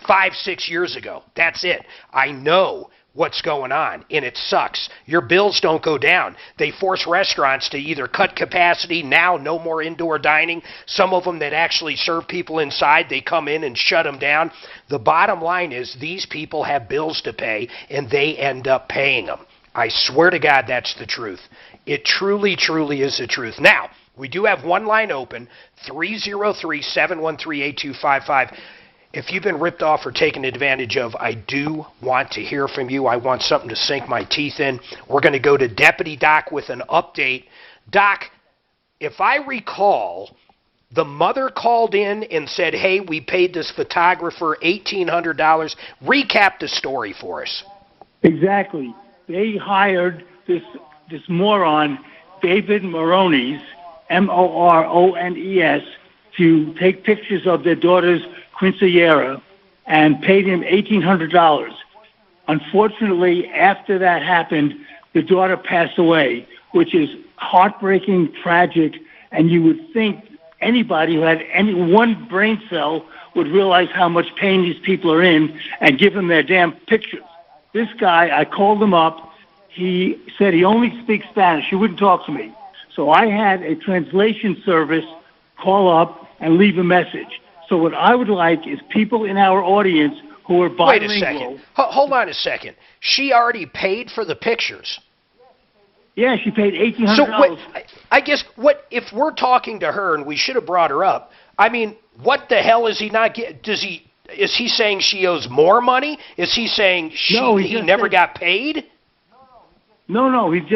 5-6 years ago. That's it. I know what's going on, and it sucks. Your bills don't go down. They force restaurants to either cut capacity, now no more indoor dining. Some of them that actually serve people inside, they come in and shut them down. The bottom line is these people have bills to pay, and they end up paying them. I swear to God, that's the truth. It truly, truly is the truth. Now, we do have one line open, 303-713-8255. If you've been ripped off or taken advantage of, I do want to hear from you. I want something to sink my teeth in. We're going to go to Deputy Doc with an update. Doc, if I recall, the mother called in and said, hey, we paid this photographer $1,800. Recap the story for us. Exactly. They hired this moron, David Morones, Morones, to take pictures of their daughter's quinceañera and paid him $1,800. Unfortunately, after that happened, the daughter passed away, which is heartbreaking, tragic, and you would think anybody who had any one brain cell would realize how much pain these people are in and give them their damn pictures. This guy, I called him up. He said he only speaks Spanish. He wouldn't talk to me. So I had a translation service call up and leave a message. So what I would like is people in our audience who are bilingual. Wait a second. Hold on a second. She already paid for the pictures. Yeah, she paid $1,800. So I guess if we're talking to her, and we should have brought her up, I mean, what the hell is he not getting? Is he saying she owes more money? Is he saying he never got paid? No, he's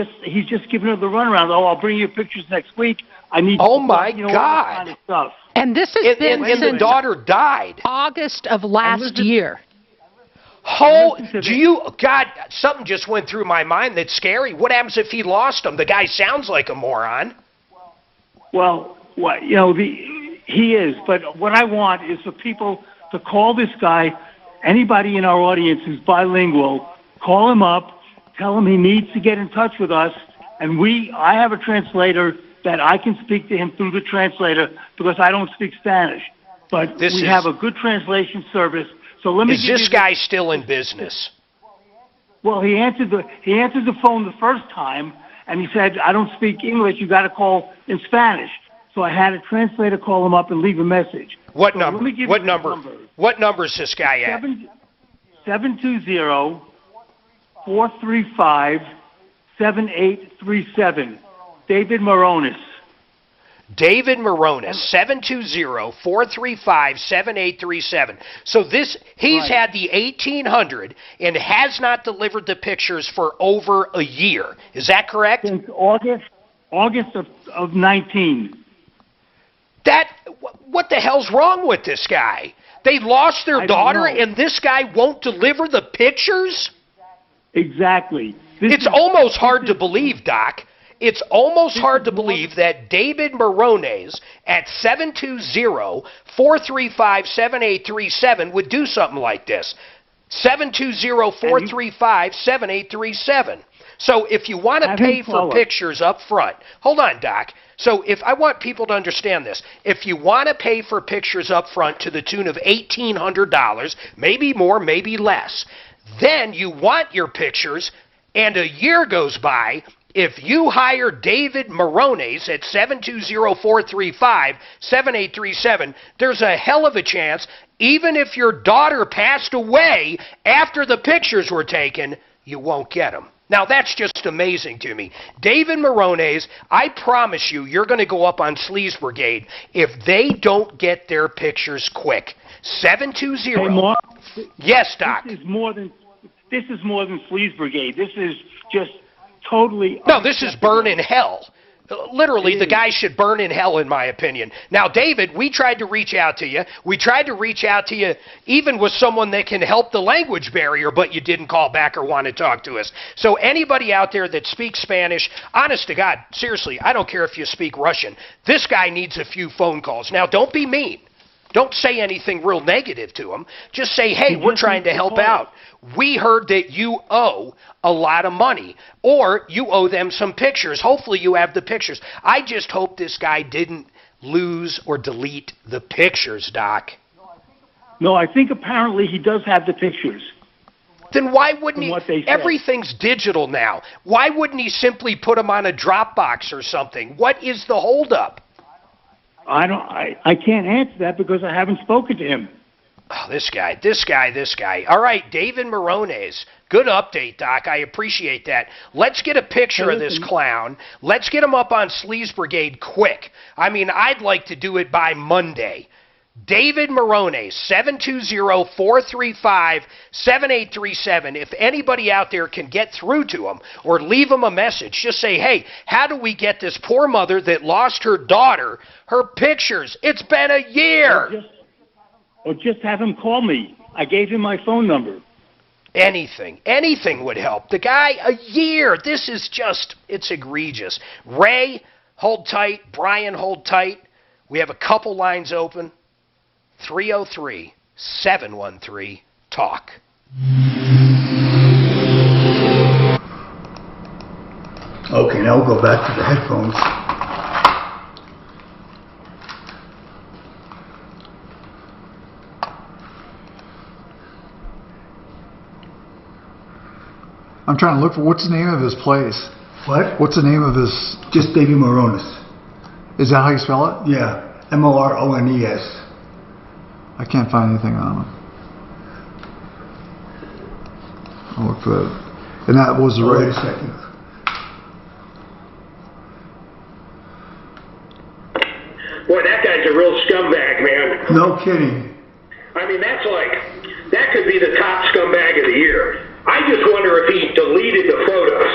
just giving her the runaround. Oh, I'll bring you pictures next week. I need. Oh my God! All kind of stuff. And this has been and the daughter died August of last year. God, something just went through my mind that's scary. What happens if he lost him? The guy sounds like a moron. Well, he is. But what I want is for people to call this guy. Anybody in our audience who's bilingual, call him up. Tell him he needs to get in touch with us, and I have a translator that I can speak to him through the translator because I don't speak Spanish. But we have a good translation service. So let me. Is this guy still in business? Well, he answered the phone the first time, and he said, "I don't speak English. You got to call in Spanish." So I had a translator call him up and leave a message. What number? What number? What number is this guy at? 720-435-7837. David Morones. David Morones, 720-435-7837. So he's had the $1,800 and has not delivered the pictures for over a year. Is that correct? Since August of 19. What the hell's wrong with this guy? They lost their daughter and this guy won't deliver the pictures? Exactly. It's almost hard to believe, Doc. It's almost hard to believe that David Morones at 720-435-7837 would do something like this. 720-435-7837. So if you want to pay for pictures up front, hold on, Doc. So if I want people to understand this, if you want to pay for pictures up front to the tune of $1,800, maybe more, maybe less, then you want your pictures, and a year goes by. If you hire David Morones at 720-435-7837, there's a hell of a chance, even if your daughter passed away after the pictures were taken, you won't get them. Now, that's just amazing to me. David Morones, I promise you, you're going to go up on Sleaze Brigade if they don't get their pictures quick. 720. Hey, Mark, yes, Doc. This is more than Sleaze Brigade. This is just totally. No, this is burn in hell. Literally, the guy should burn in hell, in my opinion. Now, David, we tried to reach out to you. We tried to reach out to you even with someone that can help the language barrier, but you didn't call back or want to talk to us. So anybody out there that speaks Spanish, honest to God, seriously, I don't care if you speak Russian. This guy needs a few phone calls. Now, don't be mean. Don't say anything real negative to him. Just say, hey, we're trying to help out. We heard that you owe a lot of money, or you owe them some pictures. Hopefully you have the pictures. I just hope this guy didn't lose or delete the pictures, Doc. No, I think apparently he does have the pictures. Then why wouldn't he? Everything's digital now. Why wouldn't he simply put them on a Dropbox or something? What is the holdup? I can't answer that because I haven't spoken to him. Oh, this guy. All right, David Morones. Good update, Doc. I appreciate that. Let's get a picture of this clown. Let's get him up on Sleaze Brigade quick. I mean, I'd like to do it by Monday. David Morones, 720-435-7837. If anybody out there can get through to him or leave him a message, just say, hey, how do we get this poor mother that lost her daughter her pictures? It's been a year. Or just have him call me. I gave him my phone number. Anything would help. The guy, a year. This is just, it's egregious. Ray, hold tight. Brian, hold tight. We have a couple lines open. 303-713-TALK. Okay, now we'll go back to the headphones. I'm trying to look for, what's the name of his place? What? What's the name of his? Just David Morones. Is that how you spell it? Yeah, Morones. I can't find anything on him. I'll look for it. And that was the right. Wait a second. Boy, that guy's a real scumbag, man. No kidding. I mean, that could be the top scumbag of the year. I just wonder if he deleted the photos.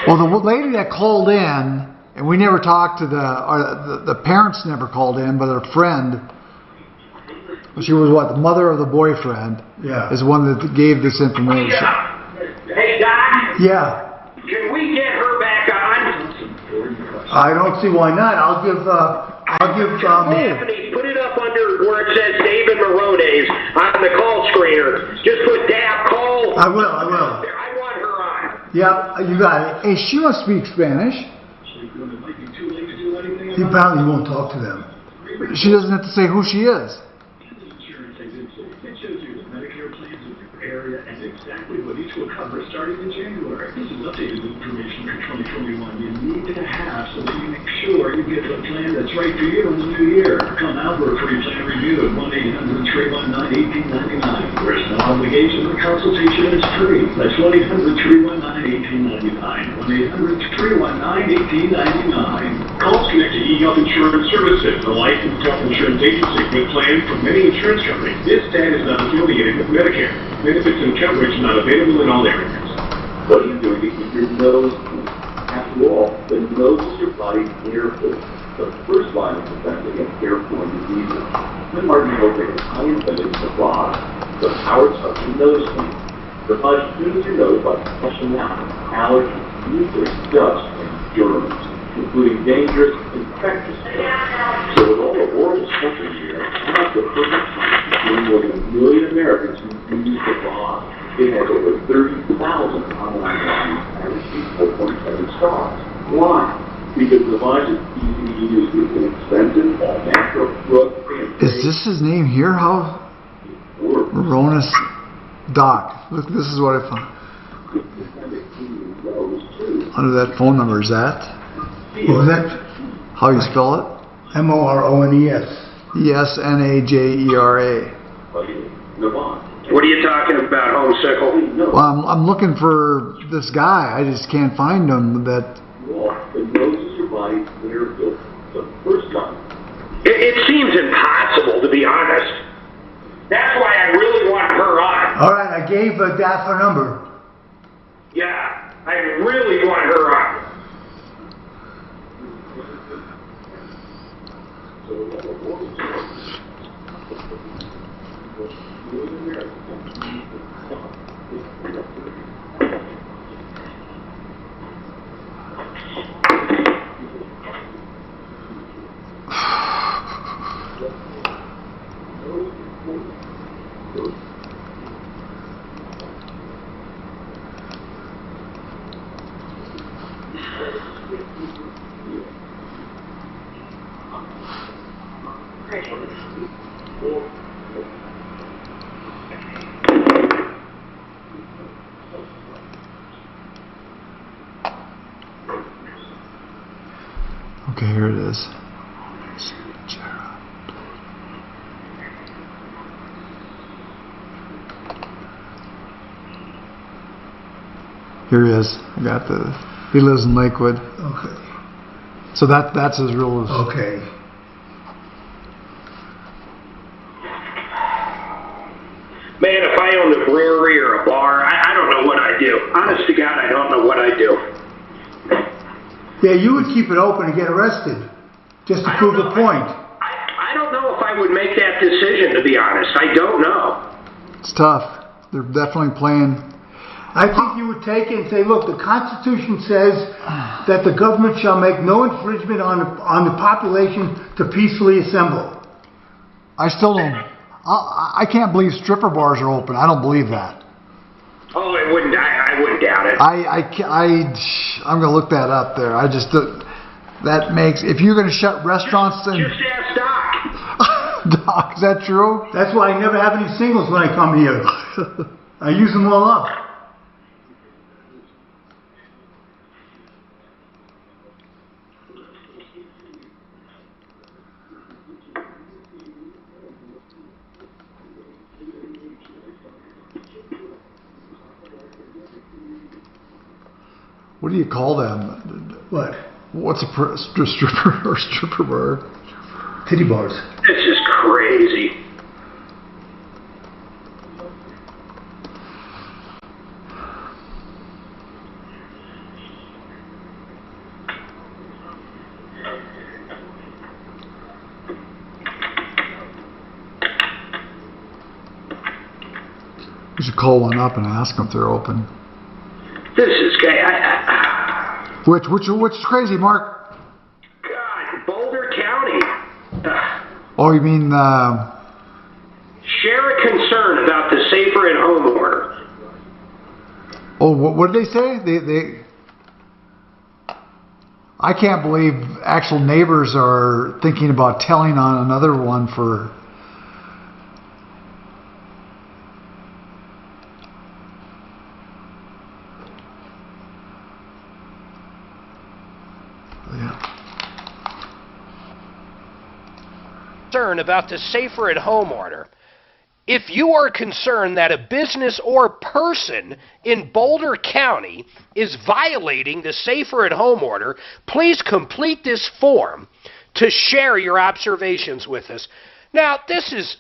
Well, the lady that called in, and we never talked to the parents never called in, but her friend, she was what, the mother of the boyfriend, is one that gave this information. Hey, Doc? Yeah. Can we get her back on? I don't see why not. I'll give Daphne, put it up under where it says David Morones on the call screener. Just put Dap call. I will. I want her on. Yeah, you got it. Hey, she must speak Spanish. He apparently won't talk to them. She doesn't have to say who she is. Area and exactly what each will cover starting in January. This is updated information for 2021 you need to have so that you make sure you get the plan that's right for you in the new year. Call now for a free plan review at 1-800-319-1899. There's no obligation. The consultation is free. That's 1-800-319-1899. 1-800-319-1899. Calls connect to eHealth Insurance Services, a licensed health insurance agency with plans from many insurance companies. This tag is not affiliated with Medicare. Benefits and coverage not available in all areas. What are you doing to keep your nose clean? After all, the nose is your body's airflow. The first line of defense against airborne diseases. When Martin Hogan I invented the Savage, the power touch nose clean. Savage cleans your nose by flushing out allergens, mucus, dust, and germs, including dangerous infectious germs. So with all the oral suffering here, now's the perfect time to join more than 1 million Americans who use the Savage. It has over 30,000 online reviews and received 4.7 stars. Why? Because the Savage is easy to use with inexpensive, all-natural drug-free. Is this his name here? How? Morones Doc. Look, this is what I found. Under that phone number, is that? What was that? How you spell it? Morones. ESNAJERA. What are you talking about, Homesickle? Well, I'm looking for this guy. I just can't find him. It seems impossible, to be honest. That's why I really want her on. All right, I gave Daph her number. Yeah. I really want her on. Okay, here it is. Here he is. I got the. He lives in Lakewood. Okay. So that's his real. Okay. Man, if I owned a brewery or a bar, I don't know what I'd do. Honest to God, I don't know what I'd do. Yeah, you would keep it open and get arrested, just to prove a point. I don't know if I would make that decision, to be honest. I don't know. It's tough. They're definitely playing. I think you would take it and say, look, the Constitution says that the government shall make no infringement on the population to peacefully assemble. I still don't. I can't believe stripper bars are open. I don't believe that. Oh, I wouldn't doubt it. I'm going to look that up there. I just, that makes, if you're going to shut restaurants, then. Just ask Doc. Doc, is that true? That's why I never have any singles when I come here. I use them all up. What do you call them? What? What's a stripper bar? Titty bars. This is crazy. You should call one up and ask them if they're open. This is gay. Which is crazy, Mark? God, Boulder County. Oh, you mean Share a concern about the safer at home order. Oh, what did they say? They. I can't believe actual neighbors are thinking about telling on another one for. Concern about the safer at home order. If you are concerned that a business or person in Boulder County is violating the safer at home order, please complete this form to share your observations with us. Now, this is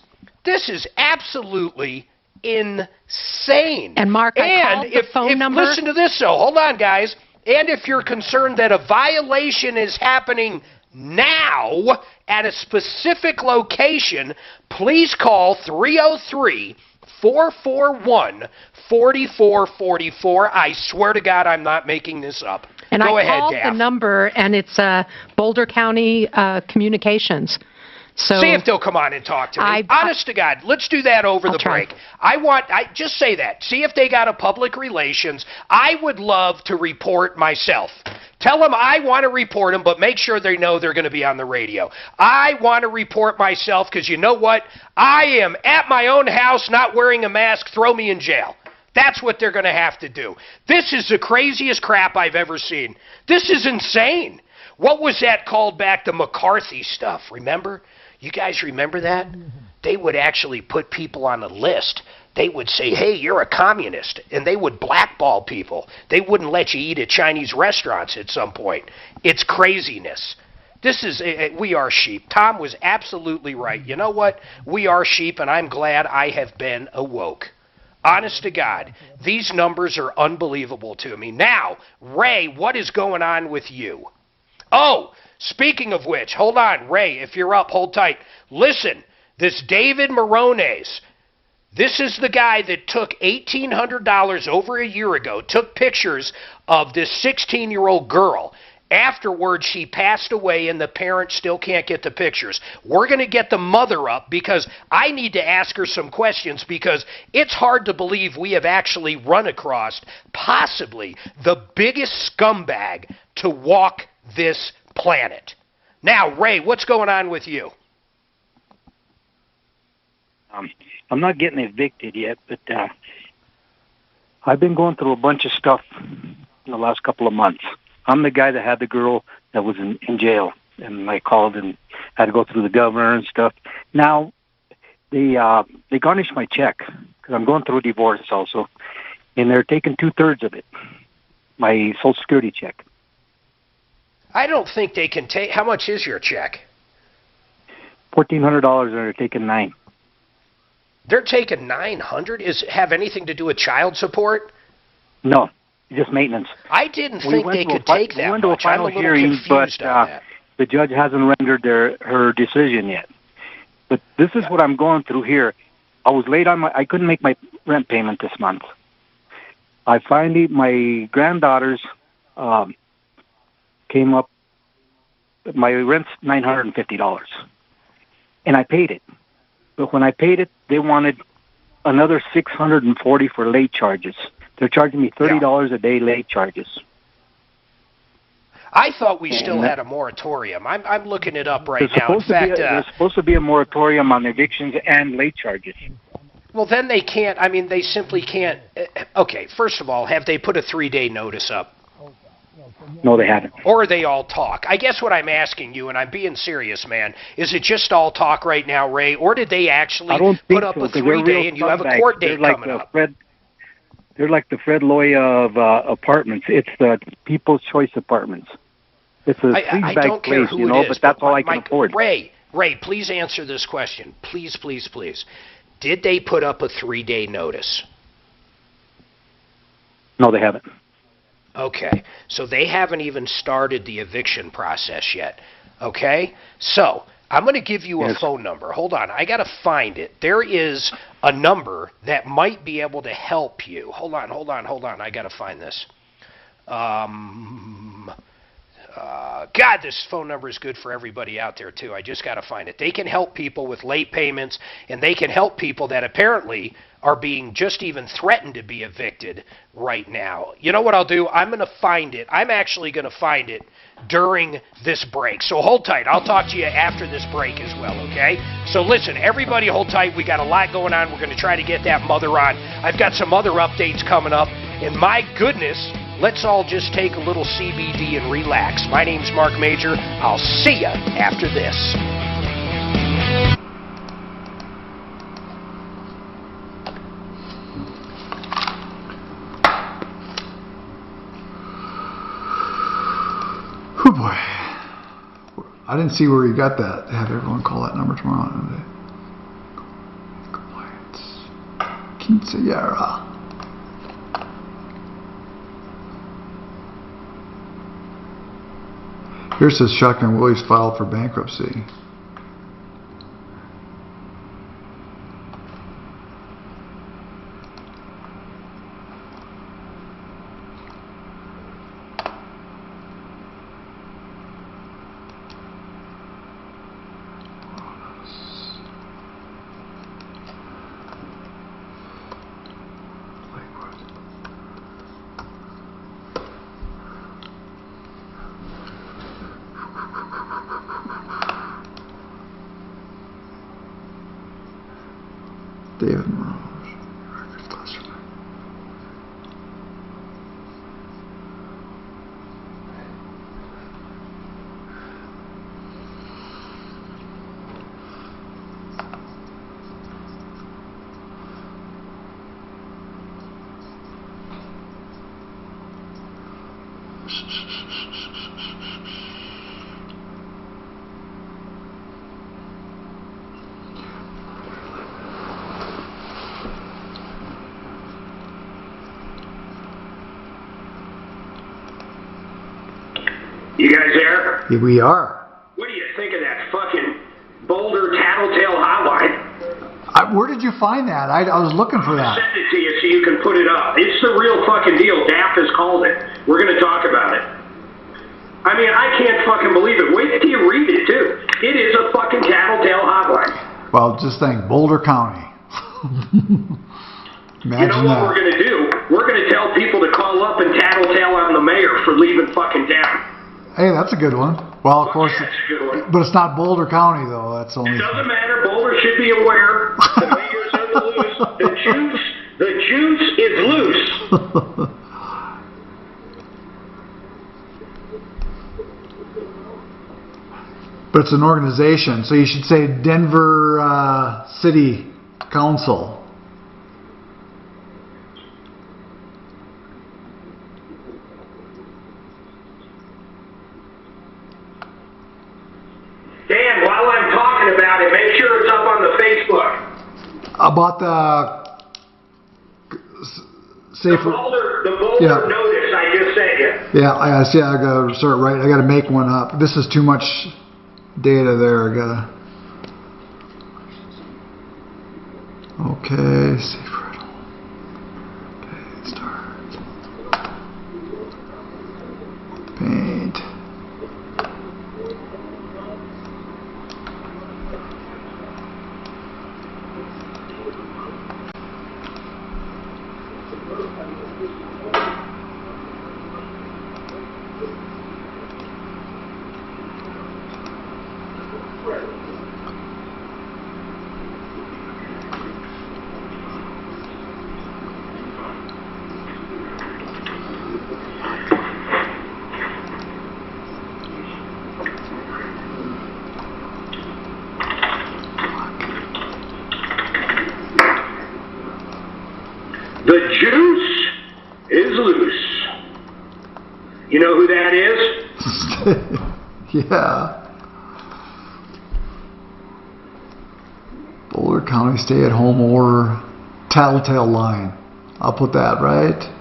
absolutely insane. And Mark, I called the phone number. Listen to this, though. Hold on, guys. And if you're concerned that a violation is happening now at a specific location, please call 303-441-4444. I swear to God, I'm not making this up. And Go I ahead, called Daff. the number, and it's Boulder County Communications. So see if they'll come on and talk to me. Honest to God, let's do that over the break. I just say that. See if they got a public relations. I would love to report myself. Tell them I want to report them, but make sure they know they're going to be on the radio. I want to report myself because you know what? I am at my own house not wearing a mask. Throw me in jail. That's what they're going to have to do. This is the craziest crap I've ever seen. This is insane. What was that called back? The McCarthy stuff, remember? You guys remember that? They would actually put people on a list. They would say, hey, you're a communist, and they would blackball people. They wouldn't let you eat at Chinese restaurants at some point. It's craziness. This is, we are sheep. Tom was absolutely right. You know what? We are sheep, and I'm glad I have been awoke. Honest to God, these numbers are unbelievable to me. Now, Ray, what is going on with you? Oh, speaking of which, hold on, Ray, if you're up, hold tight. Listen, this David Morones, this is the guy that took $1,800 over a year ago, took pictures of this 16-year-old girl. Afterwards, she passed away, and the parents still can't get the pictures. We're going to get the mother up because I need to ask her some questions because it's hard to believe we have actually run across possibly the biggest scumbag to walk this planet. Now, Ray, what's going on with you? I'm not getting evicted yet, but I've been going through a bunch of stuff in the last couple of months. I'm the guy that had the girl that was in jail, and I called and had to go through the governor and stuff. Now, they garnished my check because I'm going through a divorce also, and they're taking 2/3 of it, my Social Security check. I don't think they can take. How much is your check? $1,400, and they're taking $900. They're taking $900. Is have anything to do with child support? No. Just maintenance. I didn't think they could take that much. We went to a final hearing, but the judge hasn't rendered her decision yet. But this is what I'm going through here. I was late on I couldn't make my rent payment this month. My granddaughters came up. My rent's $950, and I paid it. But when I paid it, they wanted another $640 for late charges. They're charging me $30 a day late charges. I thought we still had a moratorium. I'm looking it up right now. In fact, there's supposed to be a moratorium on evictions and late charges. Well, then they can't. I mean, they simply can't. Okay, first of all, have they put a 3-day notice up? No, they haven't. Or they all talk? I guess what I'm asking you, and I'm being serious, man, is it just all talk right now, Ray, or did they actually put up a 3-day and you have a court date coming up? They're like the Fred Loy of apartments. It's the People's Choice Apartments. It's a sleazebag place, you know, but that's all I can afford. Ray, please answer this question. Please, please, please. Did they put up a 3-day notice? No, they haven't. Okay, so they haven't even started the eviction process yet. Okay, so I'm going to give you a phone number. Hold on, I got to find it. There is a number that might be able to help you. Hold on. I got to find this. God, this phone number is good for everybody out there, too. I just got to find it. They can help people with late payments, and they can help people that apparently are being just even threatened to be evicted right now. You know what I'll do? I'm going to find it. I'm actually going to find it during this break. So hold tight. I'll talk to you after this break as well, okay? So listen, everybody hold tight. We got a lot going on. We're going to try to get that mother on. I've got some other updates coming up. And my goodness, let's all just take a little CBD and relax. My name's Mark Major. I'll see you after this. Oh boy. I didn't see where you got that. Have everyone call that number tomorrow. Compliance. Quinceañera. Here says Shotgun Willie's filed for bankruptcy. David Morose. You guys there? Yeah, we are. What do you think of that fucking Boulder Tattletale hotline? Where did you find that? I was looking for that. I'll send it to you so you can put it up. It's the real fucking deal. DAP has called it. We're going to talk about it. I mean, I can't fucking believe it. Wait till you read it, too. It is a fucking Tattletale hotline. Well, just think, Boulder County. You know what we're going to do? We're going to tell people to call up and tattletale on the mayor for leaving fucking town. Hey, that's a good one. Well, of course, that's a good one. But it's not Boulder County, though. That's only. It doesn't matter. Boulder should be aware. The mayors are loose. The juice is loose. But it's an organization, so you should say Denver City Council. Dan, while I'm talking about it, make sure it's up on the Facebook. About the safer. The Boulder notice I just sent you. Yeah, I see. I gotta start right. I gotta make one up. This is too much data there. I gotta. Okay, safer. Okay, start. Paint. The juice is loose. You know who that is? Yeah. Boulder County stay-at-home order tattletale line. I'll put that right.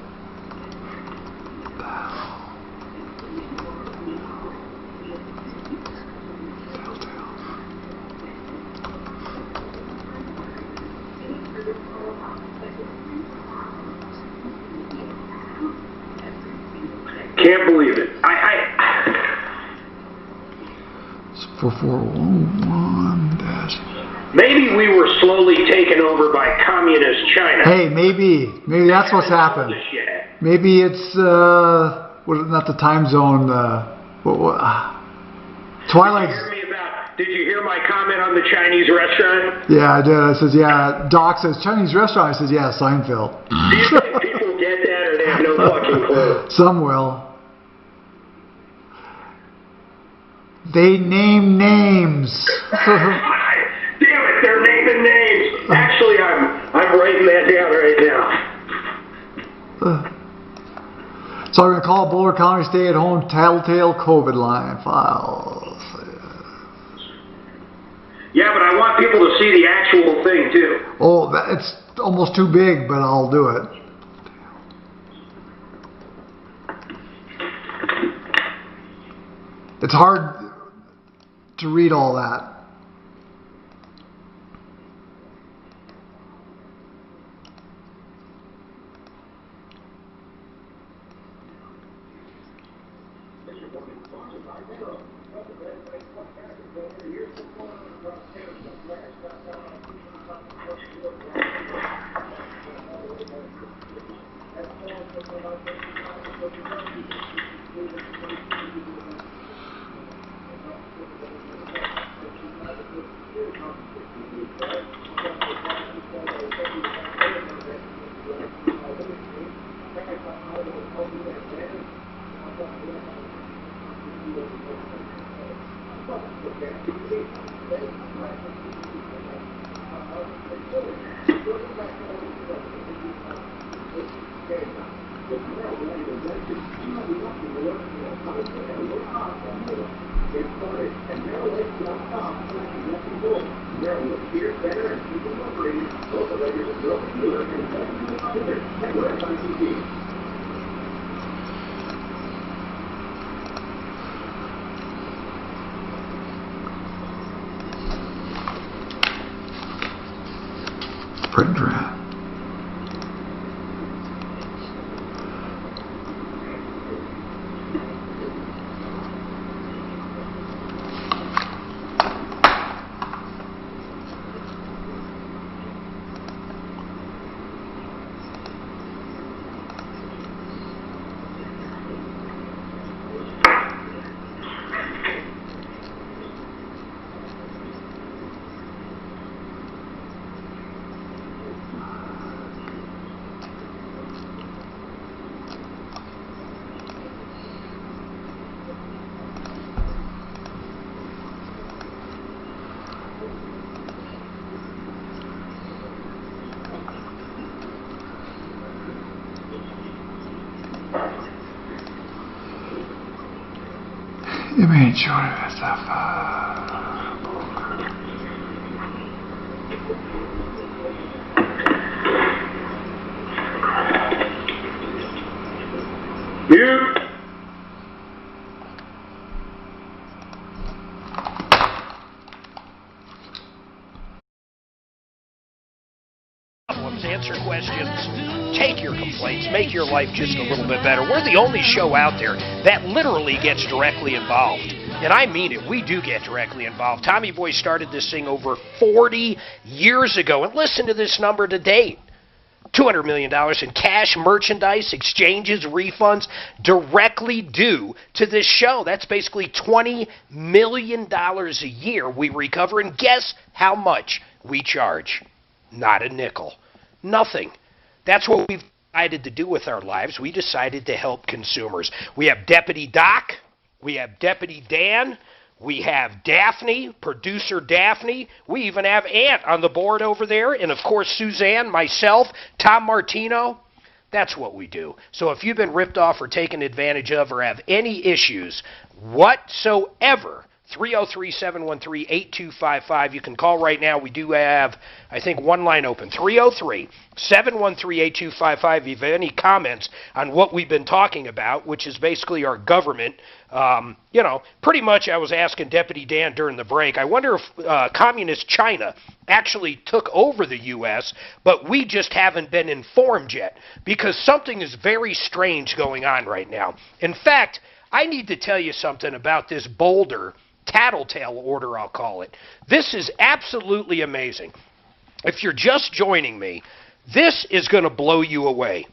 Can't believe it. 4411 dash. Maybe we were slowly taken over by communist China. Hey, maybe that's what's happened. Maybe it's not the time zone. Twilight. Did you hear my comment on the Chinese restaurant? Yeah, I did. I says, yeah. Doc says Chinese restaurant. I says, yeah, Seinfeld. Do you think people get that, or they have no fucking clue? Some will. They name names. Damn it, they're naming names. Actually, I'm writing that down right now. So I'm going to call Boulder County stay-at-home tattletale COVID line files. Yeah, but I want people to see the actual thing, too. Oh, it's almost too big, but I'll do it. It's hard to read all that. printer. Image, whatever stuff. Mute. Problems, answer questions, take your complaints, make your life just a little bit better. We're the only show out there that literally gets directly involved. And I mean it, we do get directly involved. Tommy Boy started this thing over 40 years ago. And listen to this number to date. $200 million in cash, merchandise, exchanges, refunds directly due to this show. That's basically $20 million a year we recover. And guess how much we charge? Not a nickel. Nothing. That's what we've decided to do with our lives. We decided to help consumers. We have Deputy Doc. We have Deputy Dan. We have Daphne, producer Daphne. We even have Ant on the board over there. And, of course, Suzanne, myself, Tom Martino. That's what we do. So if you've been ripped off or taken advantage of or have any issues whatsoever, 303-713-8255. You can call right now. We do have, I think, one line open. 303-713-8255. If you have any comments on what we've been talking about, which is basically our government, pretty much I was asking Deputy Dan during the break, I wonder if communist China actually took over the U.S., but we just haven't been informed yet because something is very strange going on right now. In fact, I need to tell you something about this Boulder tattletale order, I'll call it. This is absolutely amazing. If you're just joining me, this is going to blow you away.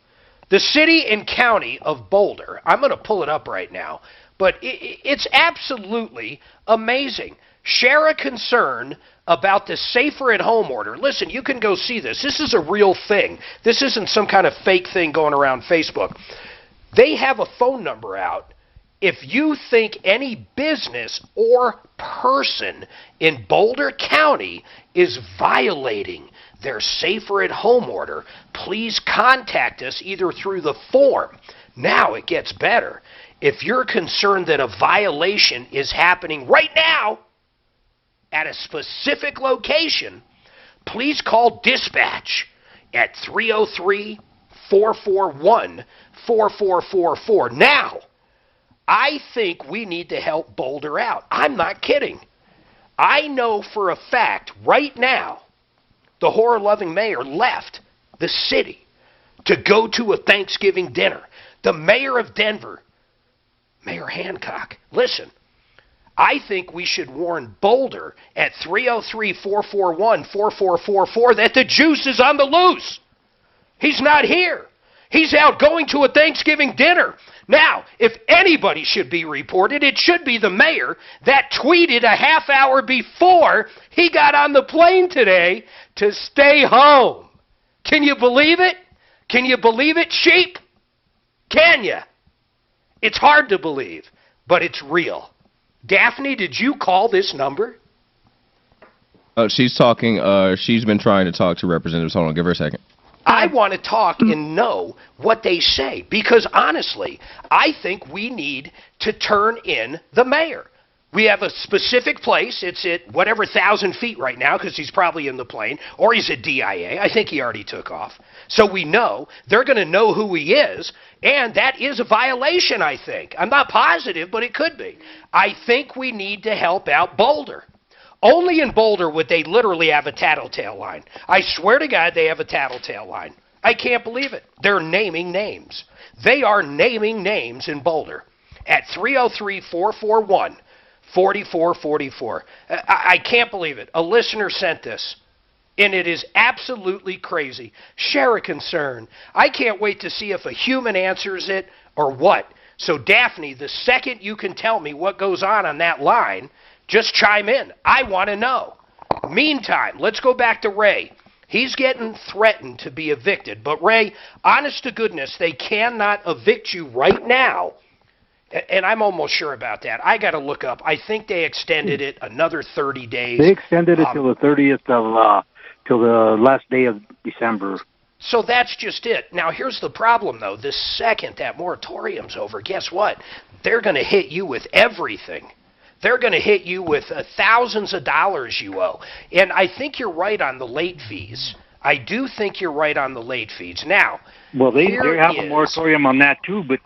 The city and county of Boulder, I'm going to pull it up right now, but it's absolutely amazing. Share a concern about the Safer at Home order. Listen, you can go see this. This is a real thing. This isn't some kind of fake thing going around Facebook. They have a phone number out. If you think any business or person in Boulder County is violating their Safer at Home order, please contact us either through the form. Now it gets better. If you're concerned that a violation is happening right now at a specific location, please call dispatch at 303-441-4444. Now, I think we need to help Boulder out. I'm not kidding. I know for a fact right now the horror-loving mayor left the city to go to a Thanksgiving dinner. The mayor of Denver, Mayor Hancock, listen, I think we should warn Boulder at 303-441-4444 that the juice is on the loose. He's not here. He's out going to a Thanksgiving dinner. Now, if anybody should be reported, it should be the mayor that tweeted a half hour before he got on the plane today to stay home. Can you believe it? Can you believe it, sheep? Can you? It's hard to believe, but it's real. Daphne, did you call this number? She's talking. She's been trying to talk to representatives. Hold on, give her a second. I want to talk and know what they say because, honestly, I think we need to turn in the mayor. We have a specific place. It's at whatever 1,000 feet right now because he's probably in the plane, or he's at DIA. I think he already took off. So we know they're going to know who he is, and that is a violation, I think. I'm not positive, but it could be. I think we need to help out Boulder. Only in Boulder would they literally have a tattletale line. I swear to God, they have a tattletale line. I can't believe it. They're naming names. They are naming names in Boulder at 303-441-4444. I can't believe it. A listener sent this, and it is absolutely crazy. Share a concern. I can't wait to see if a human answers it or what. So, Daphne, the second you can tell me what goes on that line, just chime in. I want to know. Meantime, let's go back to Ray. He's getting threatened to be evicted. But, Ray, honest to goodness, they cannot evict you right now. And I'm almost sure about that. I got to look up. I think they extended it another 30 days. They extended it till the 30th of, till the last day of December. So that's just it. Now, here's the problem, though. The second that moratorium's over, guess what? They're going to hit you with everything. They're going to hit you with thousands of dollars you owe. And I think you're right on the late fees. I do think you're right on the late fees. Now, well, they have a moratorium on that too, but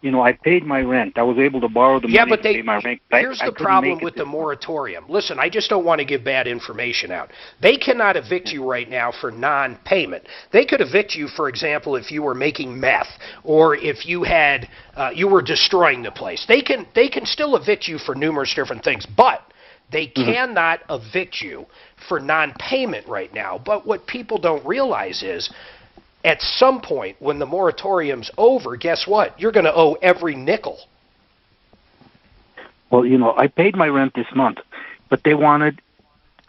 you know, I paid my rent. I was able to borrow the money to pay my rent. Here's the problem with the moratorium. Listen, I just don't want to give bad information out. They cannot evict you right now for non-payment. They could evict you, for example, if you were making meth or if you had you were destroying the place. They can still evict you for numerous different things, but they cannot evict you for non-payment right now. But what people don't realize is, at some point, when the moratorium's over, guess what? You're going to owe every nickel. Well, you know, I paid my rent this month, but they wanted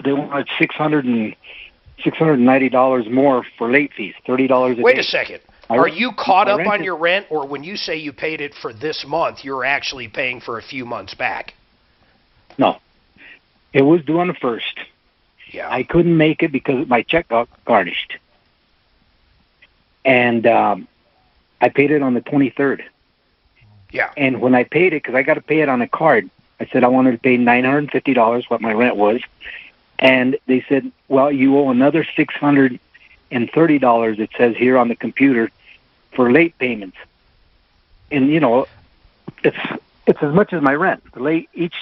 $690 more for late fees, $30 a day. Wait a second. Are you caught up on your rent, or when you say you paid it for this month, you're actually paying for a few months back? No. It was due on the 1st. Yeah. I couldn't make it because my check got garnished. And I paid it on the 23rd. Yeah. And when I paid it, because I got to pay it on a card, I said I wanted to pay $950, what my rent was. And they said, well, you owe another $630, it says here on the computer, for late payments. And, you know, it's as much as my rent. The late each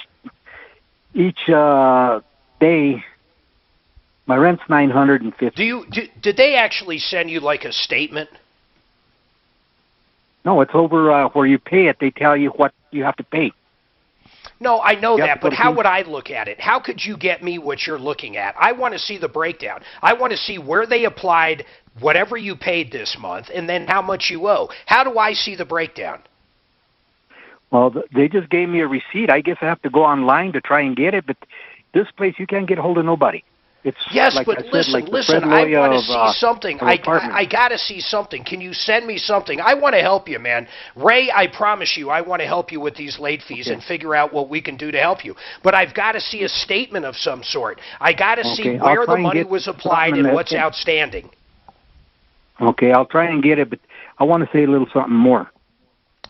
day, my rent's $950. Did they actually send you like a statement? No, it's over where you pay it. They tell you what you have to pay. No, I know that, but how would I look at it? How could you get me what you're looking at? I want to see the breakdown. I want to see where they applied whatever you paid this month and then how much you owe. How do I see the breakdown? Well, they just gave me a receipt. I guess I have to go online to try and get it, but this place you can't get a hold of nobody. It's yes, like but I said, listen, like I want to see something. I got to see something. Can you send me something? I want to help you, man. Ray, I promise you, I want to help you with these late fees and figure out what we can do to help you. But I've got to see a statement of some sort. I got to see where the money was applied and what's outstanding. Okay, I'll try and get it, but I want to say a little something more.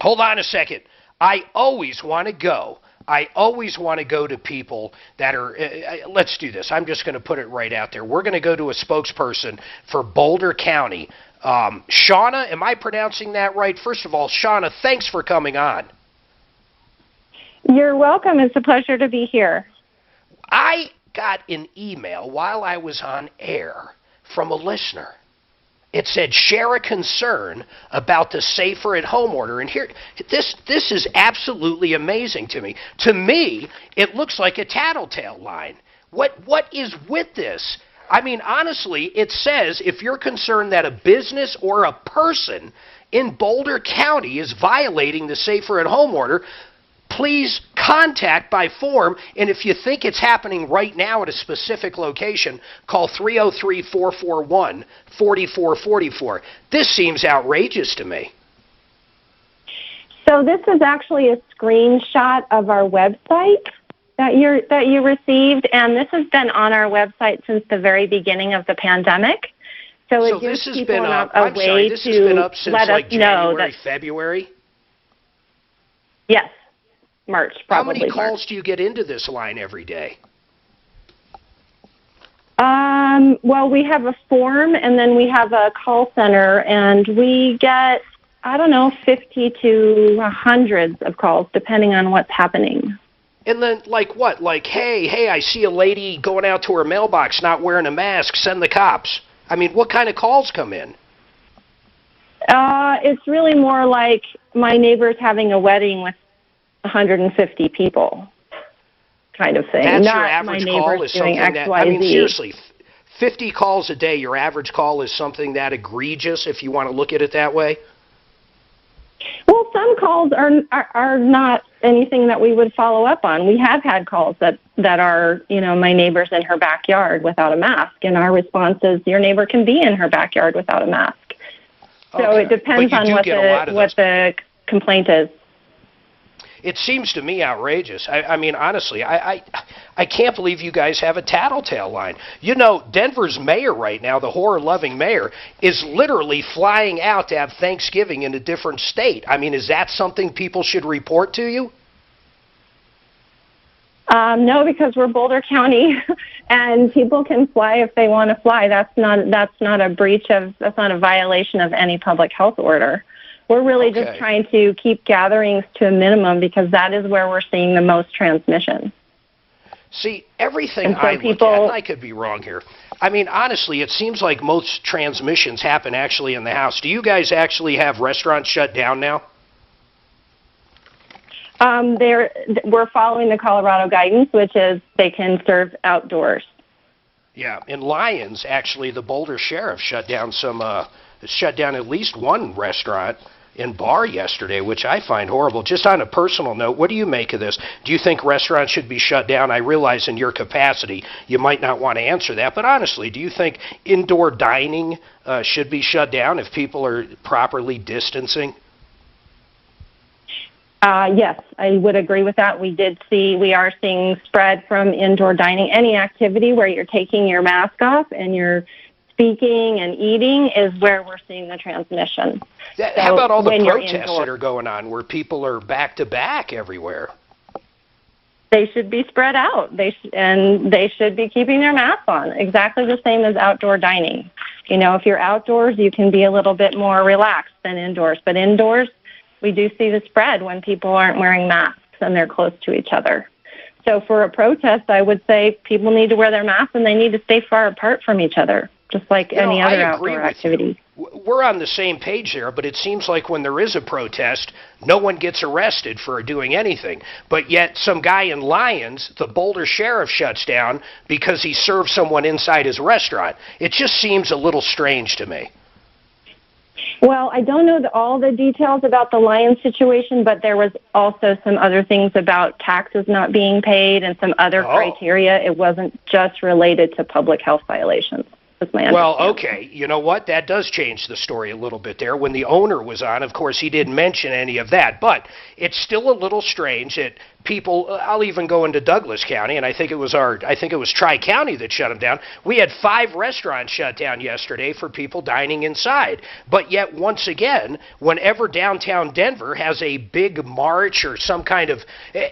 Hold on a second. I always want to go to people that are, let's do this. I'm just going to put it right out there. We're going to go to a spokesperson for Boulder County. Shauna, am I pronouncing that right? First of all, Shauna, thanks for coming on. You're welcome. It's a pleasure to be here. I got an email while I was on air from a listener. It said, share a concern about the Safer at Home order. And here, this is absolutely amazing to me. To me, it looks like a tattletale line. What is with this? I mean, honestly, it says if you're concerned that a business or a person in Boulder County is violating the Safer at Home order, please contact by form, and if you think it's happening right now at a specific location, call 303-441-4444. This seems outrageous to me. So this is actually a screenshot of our website that you received, and this has been on our website since the very beginning of the pandemic. So it gives people a way this has been up since let like us know January, that February? Yes. March, probably. How many calls do you get into this line every day? Well, we have a form, and then we have a call center, and we get, 50 to hundreds of calls, depending on what's happening. And then, like what? Like, hey, I see a lady going out to her mailbox not wearing a mask, send the cops. I mean, what kind of calls come in? It's really more like my neighbor's having a wedding with 150 people kind of thing. That's not your average my call neighbor's is doing something X, that, Y, I mean, Z. seriously, 50 calls a day, your average call is something that egregious, if you want to look at it that way? Well, some calls are not anything that we would follow up on. We have had calls that are, my neighbor's in her backyard without a mask, and our response is, your neighbor can be in her backyard without a mask. So Okay. it depends on what the complaint is. It seems to me outrageous. I mean, honestly, I can't believe you guys have a tattletale line. You know, Denver's mayor right now, the horror-loving mayor, is literally flying out to have Thanksgiving in a different state. I mean, is that something people should report to you? No, because we're Boulder County, and people can fly if they want to fly. That's not a violation of any public health order. We're really just trying to keep gatherings to a minimum because that is where we're seeing the most transmission. See, everything I look at, and I could be wrong here, I mean, honestly, it seems like most transmissions happen actually in the house. Do you guys actually have restaurants shut down now? We're following the Colorado guidance, which is they can serve outdoors. Yeah, in Lyons, actually, the Boulder Sheriff shut down at least one restaurant and bar yesterday, which I find horrible. Just on a personal note, what do you make of this? Do you think restaurants should be shut down? I realize in your capacity you might not want to answer that, but honestly, do you think indoor dining should be shut down if people are properly distancing? Yes, I would agree with that. We are seeing spread from indoor dining. Any activity where you're taking your mask off and you're speaking and eating is where we're seeing the transmission. How about all the protests that are going on where people are back to back everywhere? They should be spread out. They should be keeping their masks on, exactly the same as outdoor dining. If you're outdoors, you can be a little bit more relaxed than indoors. But indoors, we do see the spread when people aren't wearing masks and they're close to each other. So for a protest, I would say people need to wear their masks and they need to stay far apart from each other, just like any other outdoor activity. We're on the same page there, but it seems like when there is a protest, no one gets arrested for doing anything. But yet some guy in Lyons, the Boulder Sheriff, shuts down because he served someone inside his restaurant. It just seems a little strange to me. Well, I don't know all the details about the Lyons situation, but there was also some other things about taxes not being paid and some other criteria. It wasn't just related to public health violations. Well, okay. You know what? That does change the story a little bit there. When the owner was on, of course, he didn't mention any of that. But it's still a little strange that people, I'll even go into Douglas County, and I think it was Tri-County that shut them down. We had 5 restaurants shut down yesterday for people dining inside. But yet, once again, whenever downtown Denver has a big march or some kind of,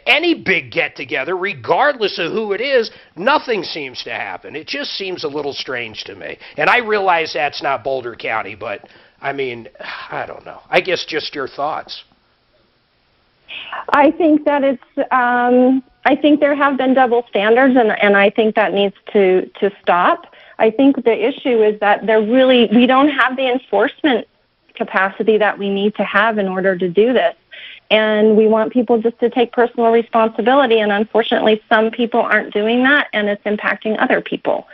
any big get-together, regardless of who it is, nothing seems to happen. It just seems a little strange to me. And I realize that's not Boulder County, but, I mean, I don't know. I guess just your thoughts. I think that I think there have been double standards, and I think that needs to stop. I think the issue is that we don't have the enforcement capacity that we need to have in order to do this. And we want people just to take personal responsibility, and unfortunately some people aren't doing that, and it's impacting other people.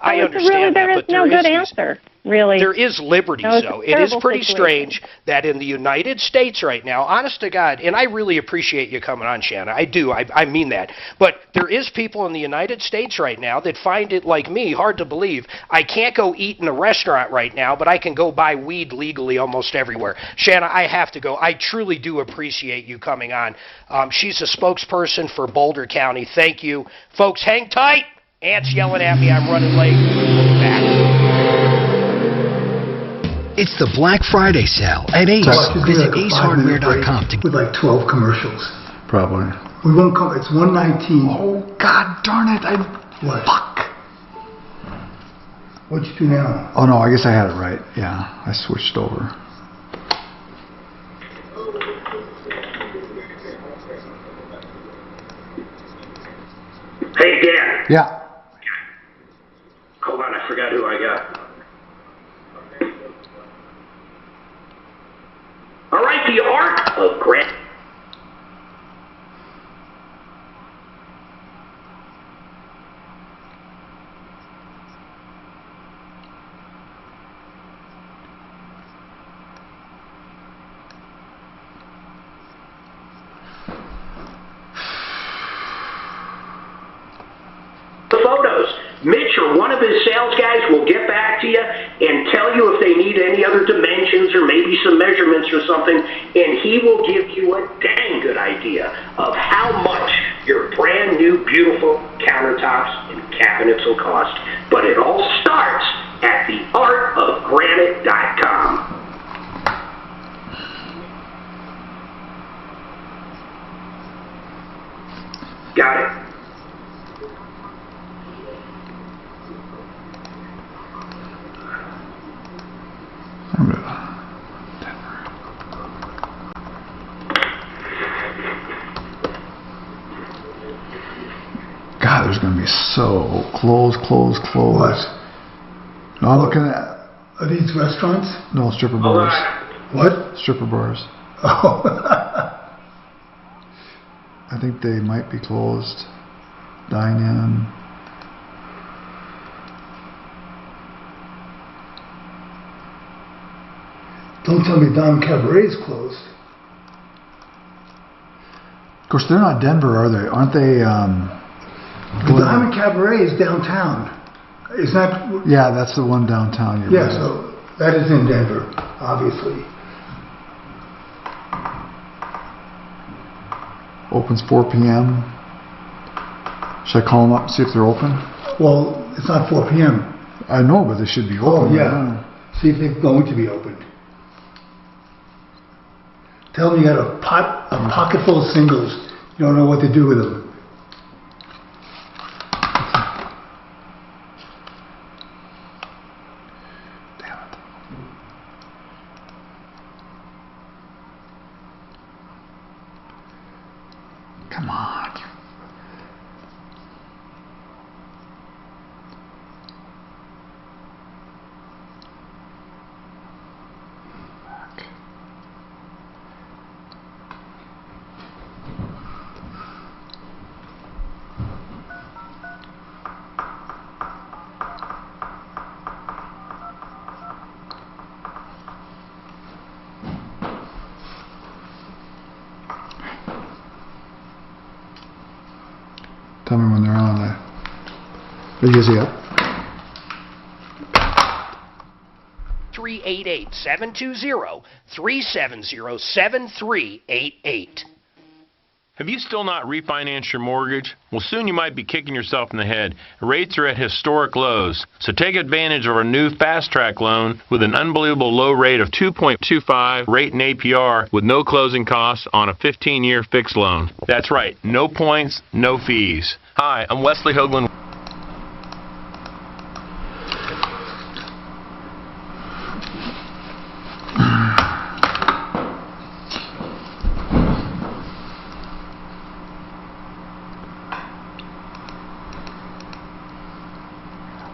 I understand there is no good answer, really. There is liberties, though. It is pretty strange that in the United States right now, honest to God, and I really appreciate you coming on, Shanna. I do. I mean that. But there is people in the United States right now that find it, like me, hard to believe. I can't go eat in a restaurant right now, but I can go buy weed legally almost everywhere. Shanna, I have to go. I truly do appreciate you coming on. She's a spokesperson for Boulder County. Thank you. Folks, hang tight. Ant's yelling at me. I'm running late. We'll be back. It's the Black Friday sale at Ace. Visit acehardware.com to with like 12 commercials. Probably. We won't come. It's 119. Oh, God darn it. What? Fuck. What'd you do now? Oh, no, I guess I had it right. Yeah, I switched over. Hey, Dan. Yeah. Hold on, I forgot who I got. All right, the art of granite. Photos. Mitch or one of his sales guys will get back to you and tell you if they need any other dimensions or maybe some measurements or something, and he will give you a dang good idea of how much your brand new beautiful countertops and cabinets will cost. But it all starts at theartofgranite.com. Got it. God, there's going to be so close. What? No, I'm looking at... Are these restaurants? No, stripper bars. What? Stripper bars. Oh. I think they might be closed. Dine-in. Don't tell me Don Cabaret's closed. Of course, they're not Denver, are they? Aren't they? The Diamond Cabaret is downtown. Is that? Yeah, that's the one downtown. Yeah, so that is in Denver, obviously. Opens 4 p.m. Should I call them up and see if they're open? Well, it's not 4 p.m. I know, but they should be open. Oh, yeah. See if they're going to be open. Tell them you got a pocket full of singles. You don't know what to do with them. Damn it. Come on. Tell me when they're on there. Are you guys up? 388-720-370-7388. Have you still not refinanced your mortgage? Well, soon you might be kicking yourself in the head. Rates are at historic lows. So take advantage of our new Fast Track loan with an unbelievable low rate of 2.25 rate and APR with no closing costs on a 15-year fixed loan. That's right, no points, no fees. Hi, I'm Wesley Hoagland.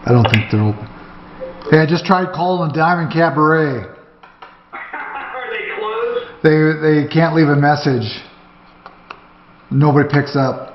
I don't think they're open. Hey, I just tried calling the Diamond Cabaret. Are they closed? They can't leave a message. Nobody picks up.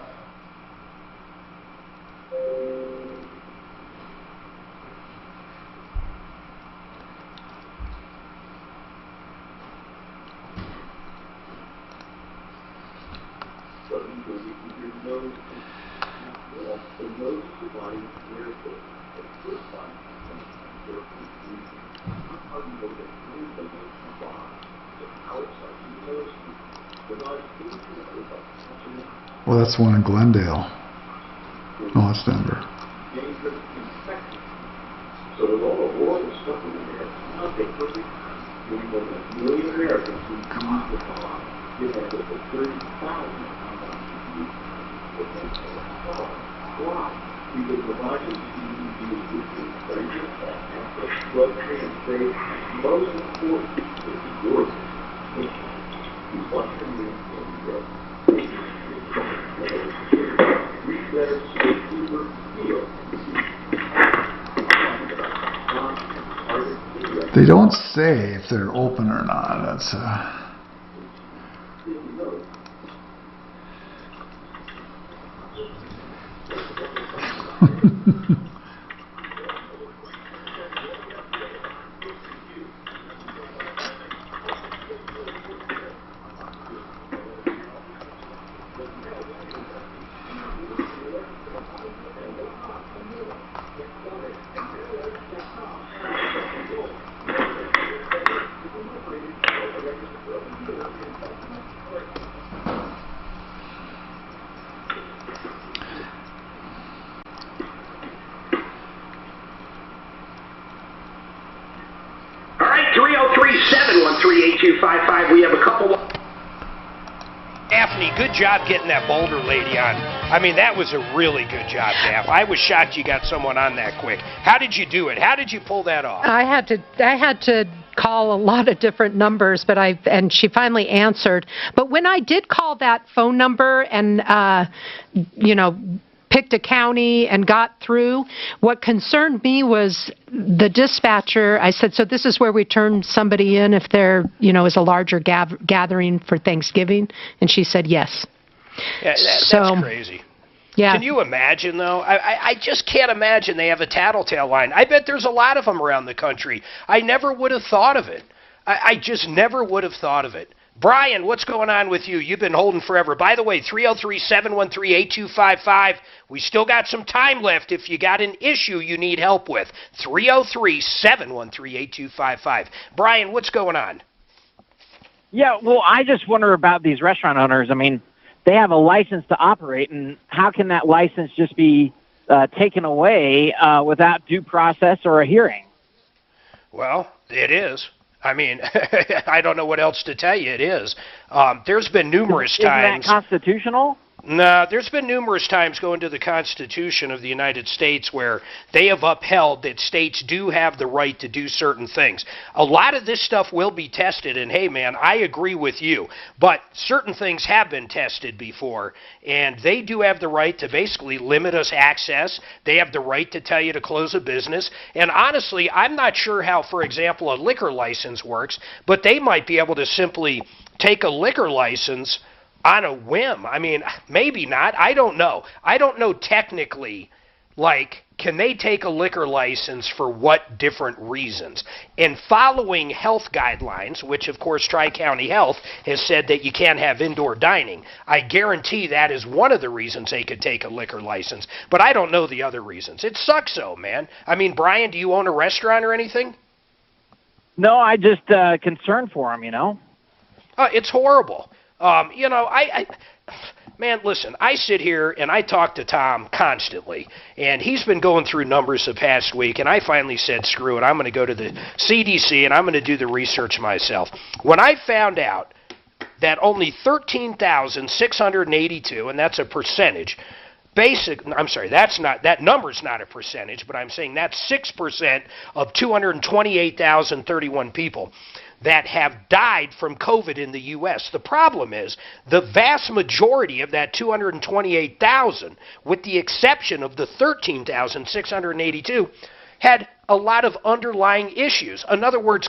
Well, that's one in Glendale. No, it's Denver. So with all the horrible stuff in there, not they perfect. More than 1 million Americans who use the car. They have over 30,000 Why? Because providing CBD is good for pressure, blood transfer, most important is your is what can you do. Reset They don't say if they're open or not. That's All right, 303-713-8255. We have a couple. Daphne, good job getting that Boulder lady on. I mean, that was a really good job, Daph. I was shocked you got someone on that quick. How did you do it? How did you pull that off? I had to call a lot of different numbers, and she finally answered. But when I did call that phone number and picked a county and got through, what concerned me was the dispatcher. I said, so this is where we turn somebody in if there, is a larger gathering for Thanksgiving? And she said, yes. Yeah, that's crazy. Yeah. Can you imagine, though? I just can't imagine they have a tattletale line. I bet there's a lot of them around the country. I never would have thought of it. I just never would have thought of it. Brian, what's going on with you? You've been holding forever. By the way, 303-713-8255. We still got some time left if you got an issue you need help with. 303-713-8255. Brian, what's going on? Yeah, well, I just wonder about these restaurant owners. I mean, they have a license to operate, and how can that license just be taken away without due process or a hearing? Well, it is. I mean, I don't know what else to tell you. It is. There's been numerous times. Isn't that constitutional? No, there's been numerous times going to the Constitution of the United States where they have upheld that states do have the right to do certain things. A lot of this stuff will be tested, and hey, man, I agree with you. But certain things have been tested before, and they do have the right to basically limit us access. They have the right to tell you to close a business. And honestly, I'm not sure how, for example, a liquor license works, but they might be able to simply take a liquor license on a whim. I mean, maybe not. I don't know. I don't know technically, can they take a liquor license for what different reasons? And following health guidelines, which of course Tri-County Health has said that you can't have indoor dining, I guarantee that is one of the reasons they could take a liquor license. But I don't know the other reasons. It sucks though, man. I mean, Brian, do you own a restaurant or anything? No, I just concerned for them, It's horrible. Man, listen, I sit here and I talk to Tom constantly, and he's been going through numbers the past week, and I finally said, screw it, I'm going to go to the CDC and I'm going to do the research myself. When I found out that only 13,682, and that's a percentage, that number's not a percentage, but I'm saying that's 6% of 228,031 people that have died from COVID in the U.S. The problem is the vast majority of that 228,000, with the exception of the 13,682, had a lot of underlying issues. In other words,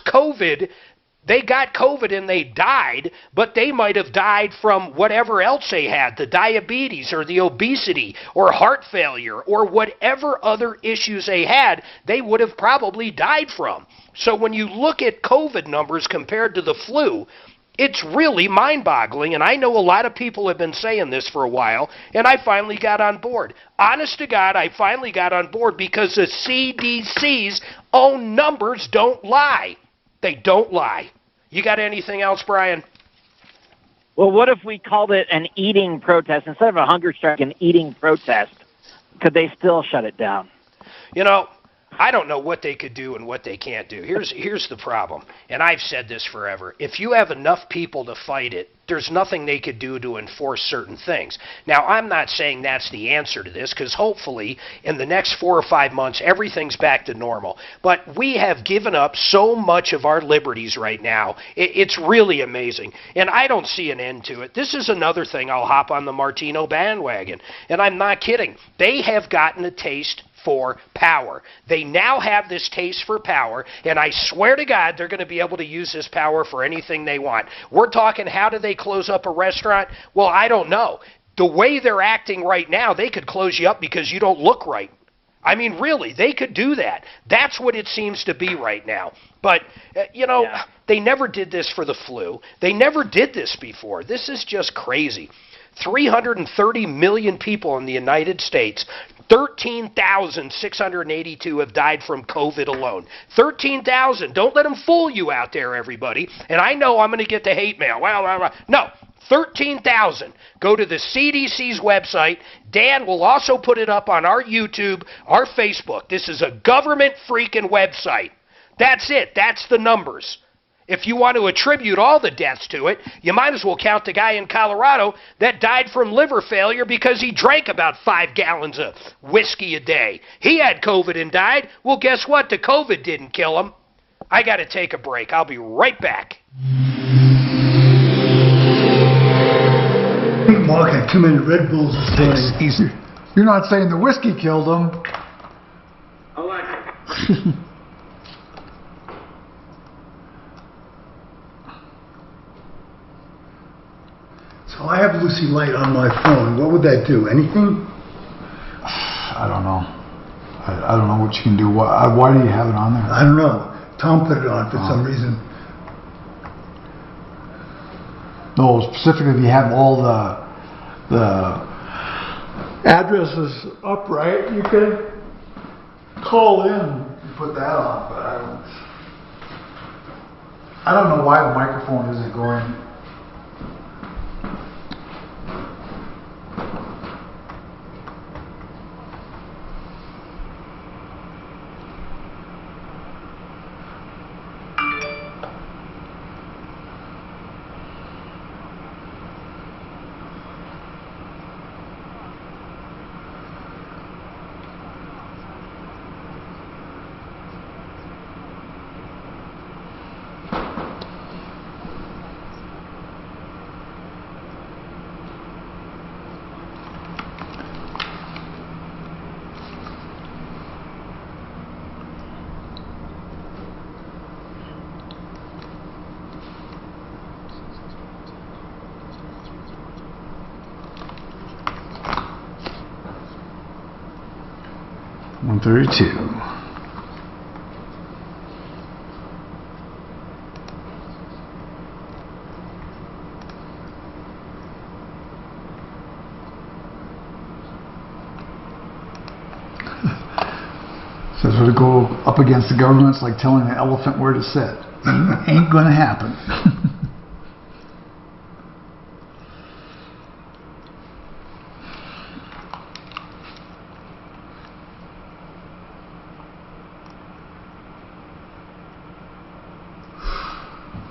they got COVID and they died, but they might have died from whatever else they had, the diabetes or the obesity or heart failure or whatever other issues they had, they would have probably died from. So when you look at COVID numbers compared to the flu, it's really mind-boggling, and I know a lot of people have been saying this for a while, and I finally got on board. Honest to God, I finally got on board because the CDC's own numbers don't lie. They don't lie. You got anything else, Brian? Well, what if we called it an eating protest? Instead of a hunger strike, an eating protest. Could they still shut it down? I don't know what they could do and what they can't do. Here's the problem, and I've said this forever. If you have enough people to fight it, there's nothing they could do to enforce certain things. Now, I'm not saying that's the answer to this, because hopefully in the next 4 or 5 months, everything's back to normal. But we have given up so much of our liberties right now. It's really amazing, and I don't see an end to it. This is another thing I'll hop on the Martino bandwagon, and I'm not kidding. They have gotten a taste for power. They now have this taste for power, and I swear to God they're going to be able to use this power for anything they want. We're talking, how do they close up a restaurant? Well, I don't know. The way they're acting right now, they could close you up because you don't look right. I mean, really, they could do that. That's what it seems to be right now. But, they never did this for the flu. They never did this before. This is just crazy. 330 million people in the United States. 13,682 have died from COVID alone. 13,000. Don't let them fool you out there, everybody. And I know I'm going to get the hate mail. Well, no. 13,000. Go to the CDC's website. Dan will also put it up on our YouTube, our Facebook. This is a government freaking website. That's it. That's the numbers. If you want to attribute all the deaths to it, you might as well count the guy in Colorado that died from liver failure because he drank about 5 gallons of whiskey a day. He had COVID and died. Well, guess what? The COVID didn't kill him. I got to take a break. I'll be right back. Mark had too many Red Bulls this morning. Easy. You're not saying the whiskey killed him. So I have Lucy Light on my phone. What would that do? Anything? I don't know. I don't know what you can do. Why do you have it on there? I don't know. Tom put it on for some reason. No, specifically if you have all the addresses up, right? You can call in and put that on, but I don't know why the microphone isn't going. $132. So to go up against the government, it's like telling an elephant where to sit. Ain't gonna happen.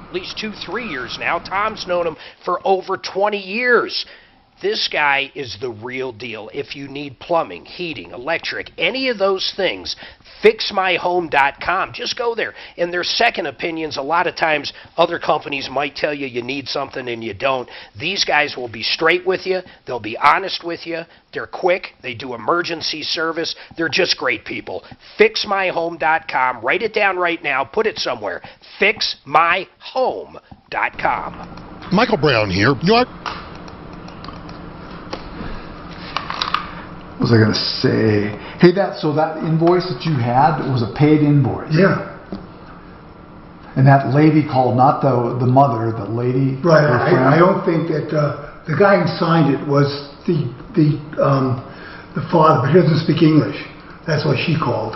At least 2-3 years now. Tom's known him for over 20 years. This guy is the real deal. If you need plumbing, heating, electric, any of those things, fixmyhome.com. Just go there. And their second opinions, a lot of times other companies might tell you you need something and you don't. These guys will be straight with you. They'll be honest with you. They're quick. They do emergency service. They're just great people. Fixmyhome.com. Write it down right now. Put it somewhere. Fixmyhome.com. Michael Brown here. What was I going to say? Hey, that invoice that you had was a paid invoice. Yeah. And that lady called, not the mother, the lady. Right. I don't think that the guy who signed it was the father, but he doesn't speak English. That's why she called.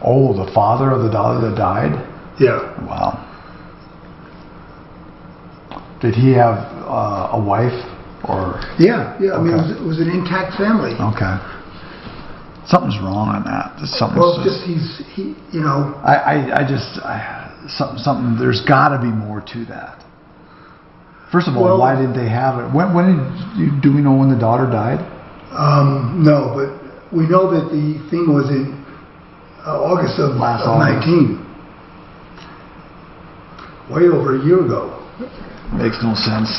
Oh, the father of the daughter that died? Yeah. Wow. Did he have a wife? Or yeah. I mean, it was an intact family. Okay. Something's wrong on that. Something's something. There's got to be more to that. First of all, why did they have it? Do we know when the daughter died? No, but we know that the thing was in August of 19. Way over a year ago. Makes no sense.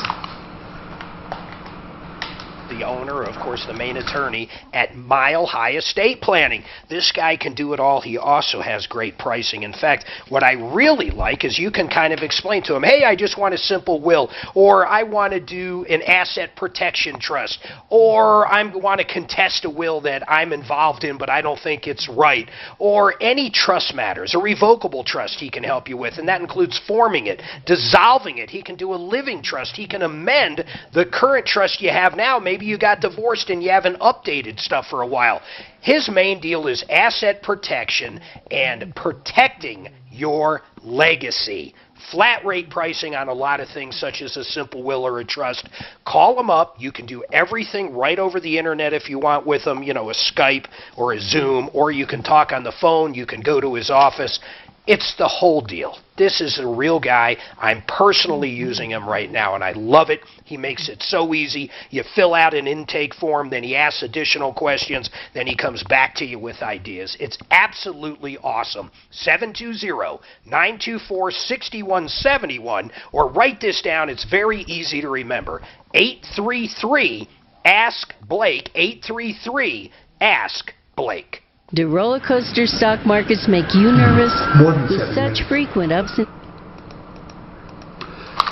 the owner, of course, the main attorney at Mile High Estate Planning. This guy can do it all. He also has great pricing. In fact, what I really like is you can kind of explain to him, hey, I just want a simple will, or I want to do an asset protection trust, or I want to contest a will that I'm involved in but I don't think it's right, or any trust matters, a revocable trust he can help you with, and that includes forming it, dissolving it. He can do a living trust. He can amend the current trust you have now. Maybe you got divorced and you haven't updated stuff for a while. His main deal is asset protection and protecting your legacy. Flat rate pricing on a lot of things such as a simple will or a trust. Call him up. You can do everything right over the internet if you want with him, a Skype or a Zoom, or you can talk on the phone. You can go to his office. It's the whole deal. This is a real guy. I'm personally using him right now, and I love it. He makes it so easy. You fill out an intake form, then he asks additional questions, then he comes back to you with ideas. It's absolutely awesome. 720-924-6171, or write this down. It's very easy to remember. 833-ASK-BLAKE. 833-ASK-BLAKE. Do roller coaster stock markets make you nervous with such frequent ups and...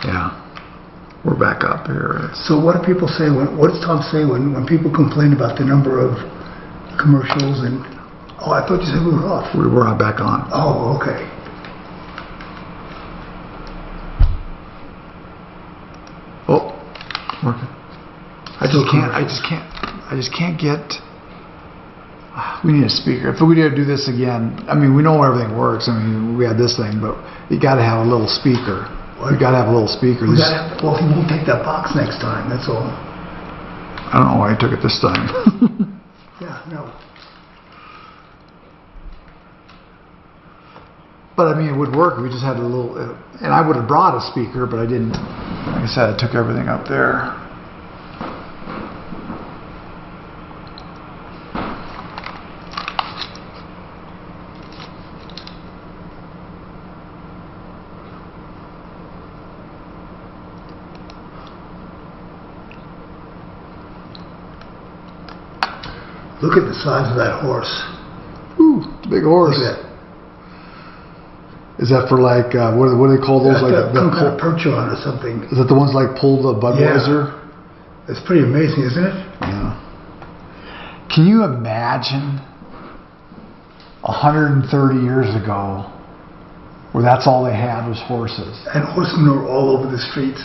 Yeah. We're back up here. So what do people say, what does Tom say when people complain about the number of commercials and... Oh, I thought you said we were off. We're back on. Oh, okay. Oh, working. I just can't get... We need a speaker. If we did do this again, we know everything works. We had this thing, but you got to have a little speaker. You got to have a little speaker. Well, he won't take that box next time. That's all. I don't know why he took it this time. Yeah, no. But it would work. We just had a little, and I would have brought a speaker, but I didn't. Like I said, I took everything up there. Look at the size of that horse. Ooh, big horse. Look at that. Is that for what do they call those? Some kind of perch on or something. Is that the ones pull the Budweiser? Yeah. It's pretty amazing, isn't it? Yeah. Can you imagine 130 years ago where that's all they had was horses? And horsemen were all over the streets.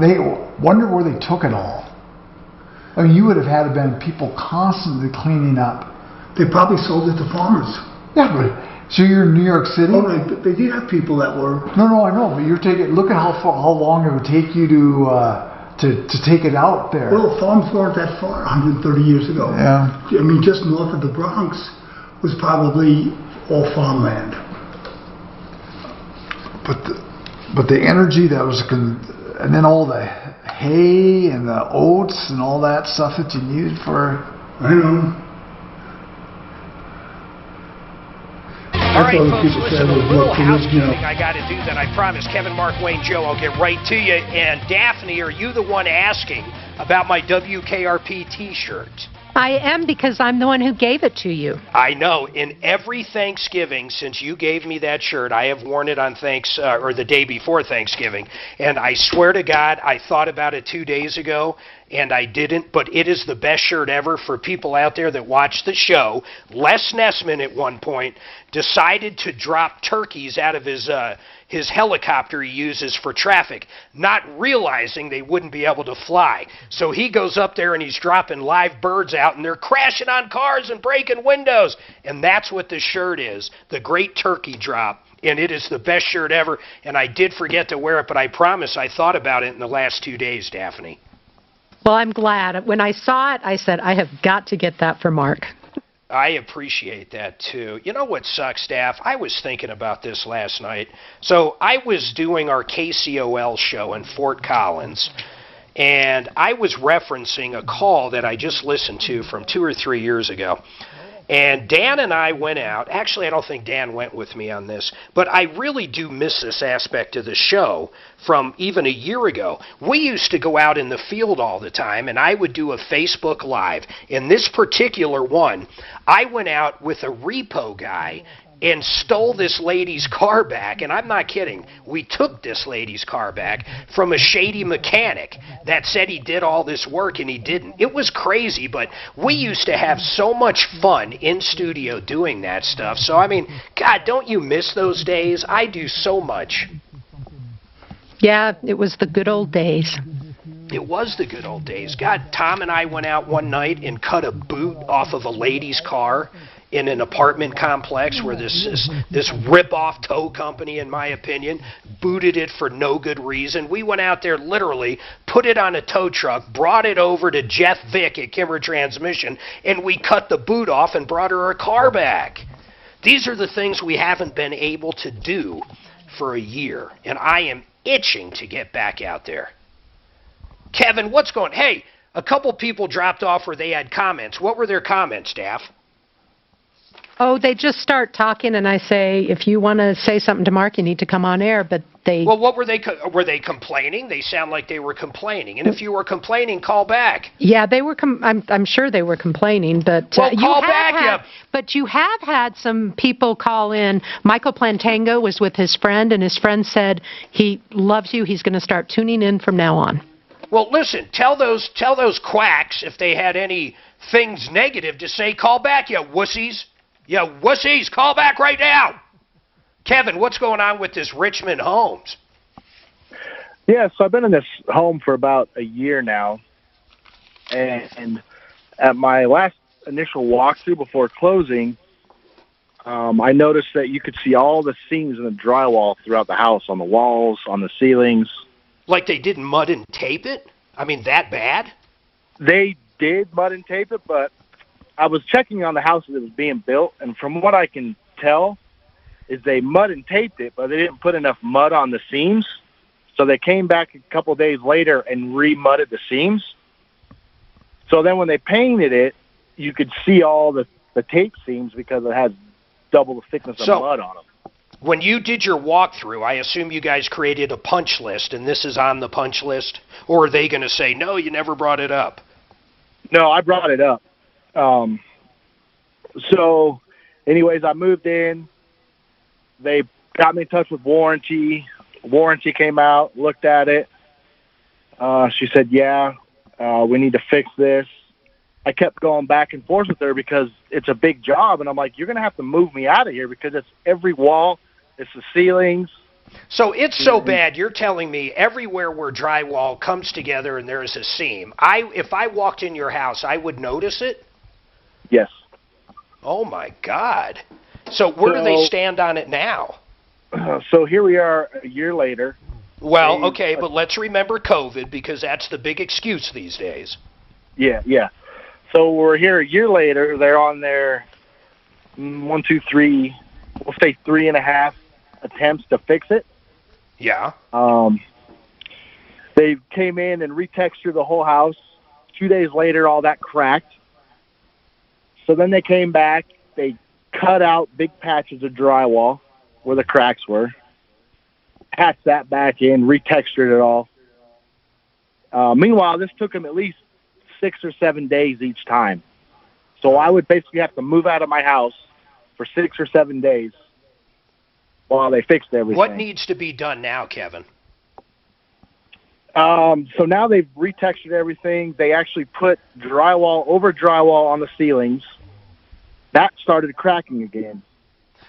They wonder where they took it all. You would have had to been people constantly cleaning up. They probably sold it to farmers. Yeah, but so you're in New York City? Oh, they did have people that were... No, I know, but you're taking... Look at how long it would take you to take it out there. Well, farms weren't that far 130 years ago. Yeah. Just north of the Bronx was probably all farmland. But the energy that was... And then all the hay and the oats and all that stuff that you needed for... I know. All right, folks, listen, a little housekeeping I got to do that. I promised Kevin, Mark, Wayne, Joe, I'll get right to you. And Daphne, are you the one asking about my WKRP T-shirt? I am, because I'm the one who gave it to you. I know. In every Thanksgiving since you gave me that shirt, I have worn it on the day before Thanksgiving. And I swear to God, I thought about it 2 days ago, and I didn't. But it is the best shirt ever for people out there that watch the show. Les Nessman at one point decided to drop turkeys out of his helicopter he uses for traffic, not realizing they wouldn't be able to fly. So he goes up there and he's dropping live birds out, and they're crashing on cars and breaking windows. And that's what the shirt is, the Great Turkey Drop. And it is the best shirt ever. And I did forget to wear it, but I promise I thought about it in the last 2 days, Daphne. Well, I'm glad. When I saw it, I said, I have got to get that for Mark. I appreciate that, too. You know what sucks, Staph? I was thinking about this last night. So I was doing our KCOL show in Fort Collins, and I was referencing a call that I just listened to from 2 or 3 years ago. And Dan and I went out. Actually, I don't think Dan went with me on this, but I really do miss this aspect of the show from even a year ago. We used to go out in the field all the time, and I would do a Facebook Live. In this particular one, I went out with a repo guy and stole this lady's car back, and I'm not kidding. We took this lady's car back from a shady mechanic that said he did all this work and he didn't. It was crazy, but we used to have so much fun in studio doing that stuff. So, I mean, God, don't you miss those days? I do so much. Yeah, it was the good old days. It was the good old days. God, Tom and I went out one night and cut a boot off of a lady's car in an apartment complex where this rip-off tow company, in my opinion, booted it for no good reason. We went out there literally, put it on a tow truck, brought it over to Jeff Vick at Kimmer Transmission, and we cut the boot off and brought her car back. These are the things we haven't been able to do for a year, and I am itching to get back out there. Kevin, what's going on? Hey, a couple people dropped off where they had comments. What were their comments, Daff? Oh, they just start talking, and I say, if you want to say something to Mark, you need to come on air. But they... Well, what were they? Were they complaining? They sound like they were complaining. And if you were complaining, call back. Yeah, they were. I'm sure they were complaining, but well, call back. But you have had some people call in. Michael Plantango was with his friend, and his friend said he loves you. He's going to start tuning in from now on. Well, listen. Tell those quacks if they had any things negative to say. Call back, you wussies. Yeah, wussies, call back right now. Kevin, what's going on with this Richmond Homes? Yeah, so I've been in this home for about a year now. And at my last initial walkthrough before closing, I noticed that you could see all the seams in the drywall throughout the house, on the walls, on the ceilings. Like they didn't mud and tape it? I mean, that bad? They did mud and tape it, but I was checking on the house that was being built, and from what I can tell is they mud and taped it, but they didn't put enough mud on the seams. So they came back a couple days later and re-mudded the seams. So then when they painted it, you could see all the tape seams because it has double the thickness of mud on them. When you did your walkthrough, I assume you guys created a punch list, and this is on the punch list? Or are they going to say, no, you never brought it up? No, I brought it up. So anyways, I moved in. They got me in touch with warranty. Warranty came out, looked at it. She said, yeah, we need to fix this. I kept going back and forth with her because it's a big job. And I'm like, you're going to have to move me out of here because it's every wall. It's the ceilings. So it's so bad, you're telling me everywhere where drywall comes together and there is a seam, if I walked in your house, I would notice it? Yes. Oh, my God. So where do they stand on it now? So here we are a year later. Well, okay, but let's remember COVID because that's the big excuse these days. Yeah, yeah. So we're here a year later. They're on their 1, 2, 3, we'll say 3.5 attempts to fix it. Yeah. They came in and retextured the whole house. 2 days later, all that cracked. So then they came back. They cut out big patches of drywall where the cracks were, patched that back in, retextured it all. Meanwhile, this took them at least 6 or 7 days each time. So I would basically have to move out of my house for 6 or 7 days while they fixed everything. What needs to be done now, Kevin? So now they've retextured everything. They actually put drywall over drywall on the ceilings. That started cracking again.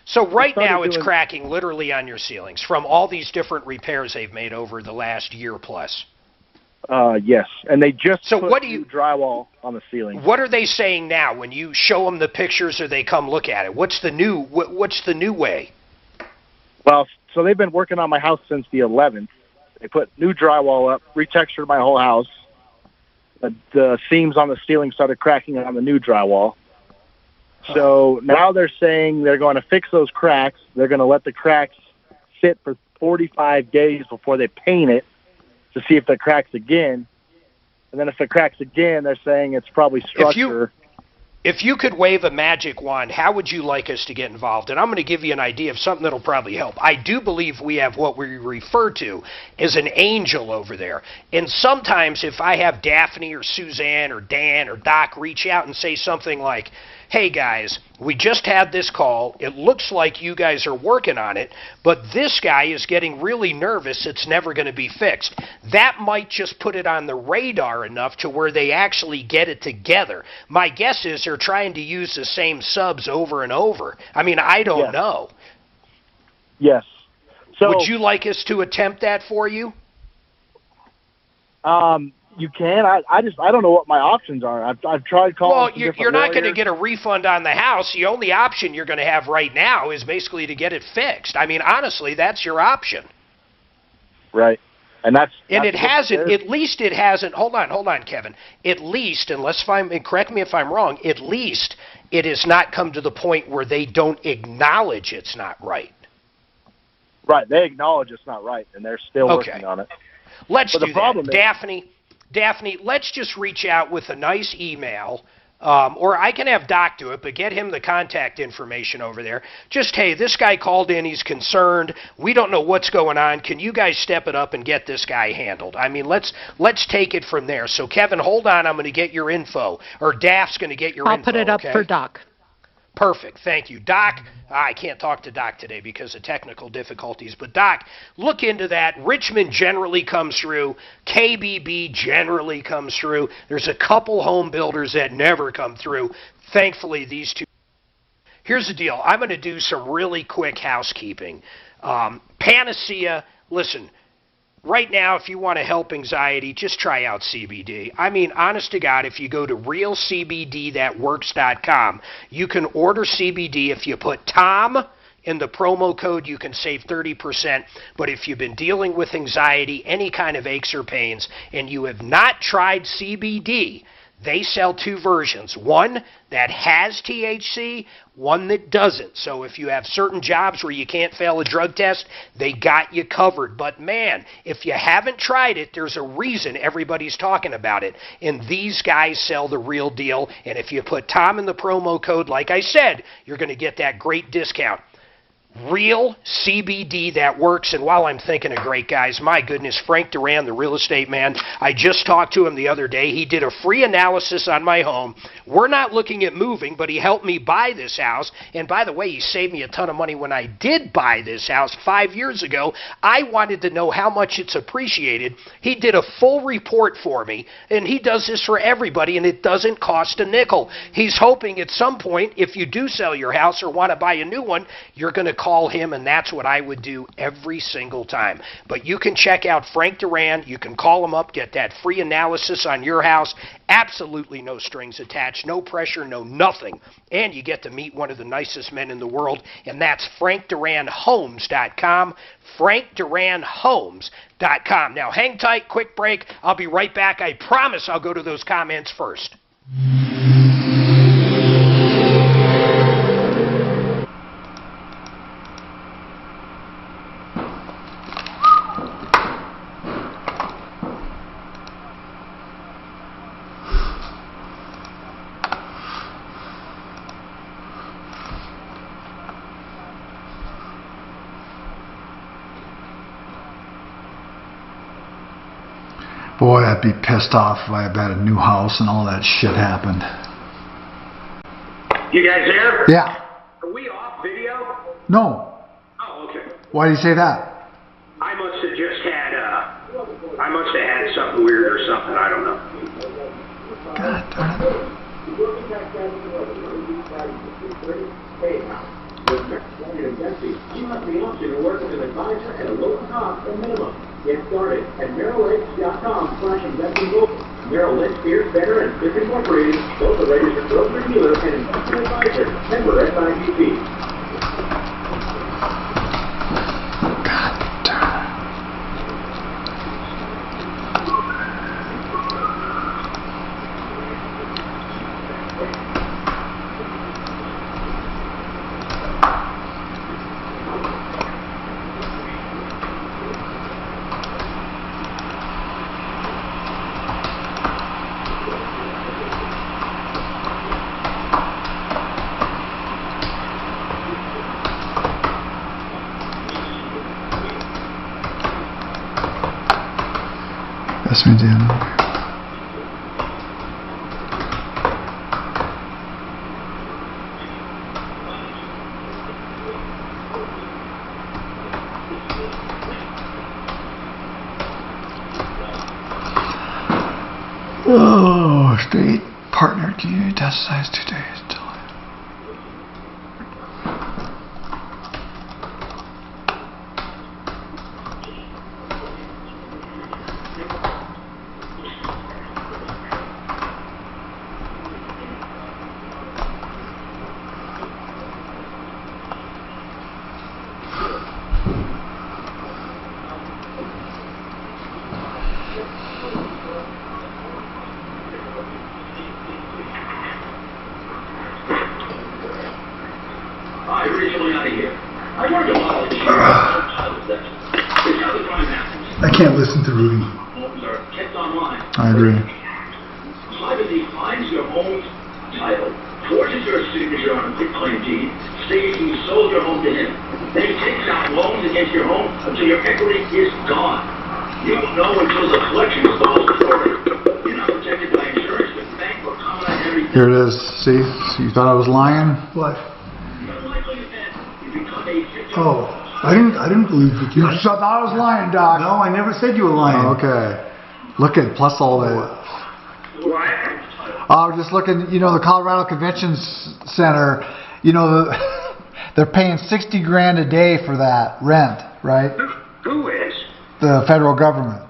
So right now it's cracking literally on your ceilings from all these different repairs they've made over the last year plus. Yes, and they just put new drywall on the ceiling. What are they saying now when you show them the pictures or they come look at it? What's the new way? Well, so they've been working on my house since the 11th. They put new drywall up, retextured my whole house. The seams on the ceiling started cracking on the new drywall. So now they're saying they're going to fix those cracks. They're going to let the cracks sit for 45 days before they paint it to see if it cracks again. And then if it cracks again, they're saying it's probably structure. If you could wave a magic wand, how would you like us to get involved? And I'm going to give you an idea of something that'll probably help. I do believe we have what we refer to as an angel over there. And sometimes if I have Daphne or Suzanne or Dan or Doc reach out and say something like, hey guys, we just had this call. It looks like you guys are working on it, but this guy is getting really nervous. It's never going to be fixed. That might just put it on the radar enough to where they actually get it together. My guess is they're trying to use the same subs over and over. I mean, I don't know. Yes. So, would you like us to attempt that for you? You can. I don't know what my options are. I've tried calling. Well, you're not going to get a refund on the house. The only option you're going to have right now is basically to get it fixed. I mean, honestly, that's your option. Right. And it hasn't. At least it hasn't. Hold on, Kevin. At least, correct me if I'm wrong. At least it has not come to the point where they don't acknowledge it's not right. Right. They acknowledge it's not right, and they're still working on it. Let's do that, Daphne, let's just reach out with a nice email, or I can have Doc do it, but get him the contact information over there. Just, hey, this guy called in, he's concerned, we don't know what's going on, can you guys step it up and get this guy handled? I mean, let's take it from there. So, Kevin, hold on, I'm going to get your info, or Daph's going to get your info. I'll put it up for Doc. Perfect. Thank you. Doc, I can't talk to Doc today because of technical difficulties, but Doc, look into that. Richmond generally comes through. KBB generally comes through. There's a couple home builders that never come through. Thankfully, these two. Here's the deal. I'm going to do some really quick housekeeping. Panacea, listen. Right now, if you want to help anxiety, just try out CBD. I mean, honest to God, if you go to realcbdthatworks.com, you can order CBD. If you put Tom in the promo code, you can save 30%. But if you've been dealing with anxiety, any kind of aches or pains, and you have not tried CBD, they sell two versions. One that has THC, one that doesn't. So if you have certain jobs where you can't fail a drug test, they got you covered. But man, if you haven't tried it, there's a reason everybody's talking about it. And these guys sell the real deal. And if you put Tom in the promo code, like I said, you're going to get that great discount. Real CBD that works. And while I'm thinking of great guys, my goodness, Frank Duran, the real estate man, I just talked to him the other day. He did a free analysis on my home. We're not looking at moving, but he helped me buy this house. And by the way, he saved me a ton of money when I did buy this house 5 years ago. I wanted to know how much it's appreciated. He did a full report for me, and he does this for everybody, and it doesn't cost a nickel. He's hoping at some point, if you do sell your house or want to buy a new one, you're going to call him, and that's what I would do every single time. But you can check out Frank Duran. You can call him up, get that free analysis on your house. Absolutely no strings attached, no pressure, no nothing. And you get to meet one of the nicest men in the world, and that's FrankDuranHomes.com. FrankDuranHomes.com. Now, hang tight, quick break. I'll be right back. I promise I'll go to those comments first. Boy, I'd be pissed off if I had a new house and all that shit happened. You guys there? Yeah. Are we off video? No. Oh, okay. Why do you say that? I must have just had, something weird or something. I don't know. God darn it. You have the option to work with an advisor at a low cost or minimum. Get started at MerrillLynch.com/investing. Merrill Lynch, Pierce, Benner, and Smith Incorporated, both a registered broker dealer and investment advisor. Member SIPC. God darn it. Oh, state partner community test size 2 days. I originally out of here. I learned a lot of the I can't listen to Rudy. homes are kept online. I agree. Privacy finds your home's title, forges your signature on a quitclaim deed, stating you sold your home to him. Then he takes out loans against your home until your equity is gone. You don't know until the collection is all sorted. You're not protected by insurance, but bank will come on everything. Here it is. See? So you thought I was lying? What? Oh, I didn't believe that you thought I was lying, Doc. No, I never said you were lying. Oh, okay. Look at plus all that. Oh, just looking. You know, the Colorado Convention Center. You know, they're paying $60 grand a day for that rent, right? Who is? The federal government.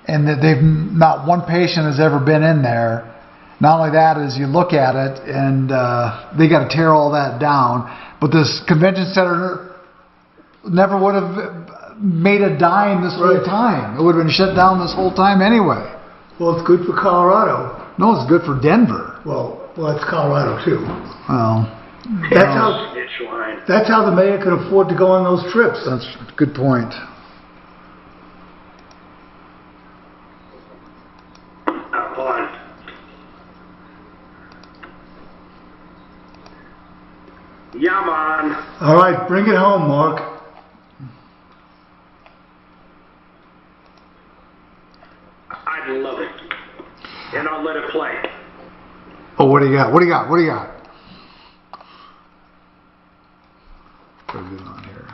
And that they've not one patient has ever been in there. Not only that, is you look at it and they got to tear all that down. But this convention center never would have made a dime this whole time. It would have been shut down this whole time anyway. Well, it's good for Colorado. No, it's good for Denver. Well, that's Colorado too. Well, that's how the mayor can afford to go on those trips. That's a good point. Hold on. Yeah, man. All right, bring it home, Mark. I'd love it. And I'll let it play. Oh, what do you got? What do you got? What do you got? Put it on here.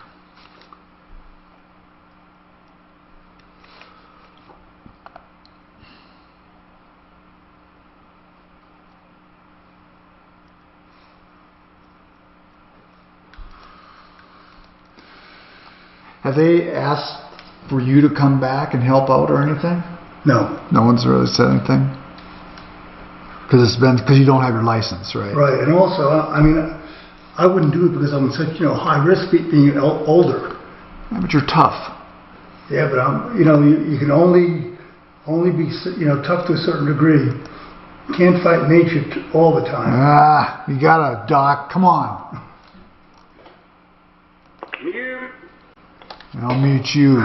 Have they asked for you to come back and help out or anything? No. No one's really said anything? Because you don't have your license, right? Right, and also, I mean, I wouldn't do it because I'm such, high risk being older. Yeah, but you're tough. Yeah, but you can only be, tough to a certain degree. You can't fight nature all the time. Ah, you gotta, Doc. Come on. I'll mute you.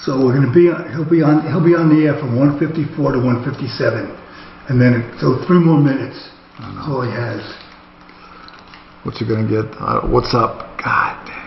So we're going to he'll be on the air from 1:54 to 1:57, and then so 3 more minutes. That's all he has. What's he gonna get? What's up? God damn.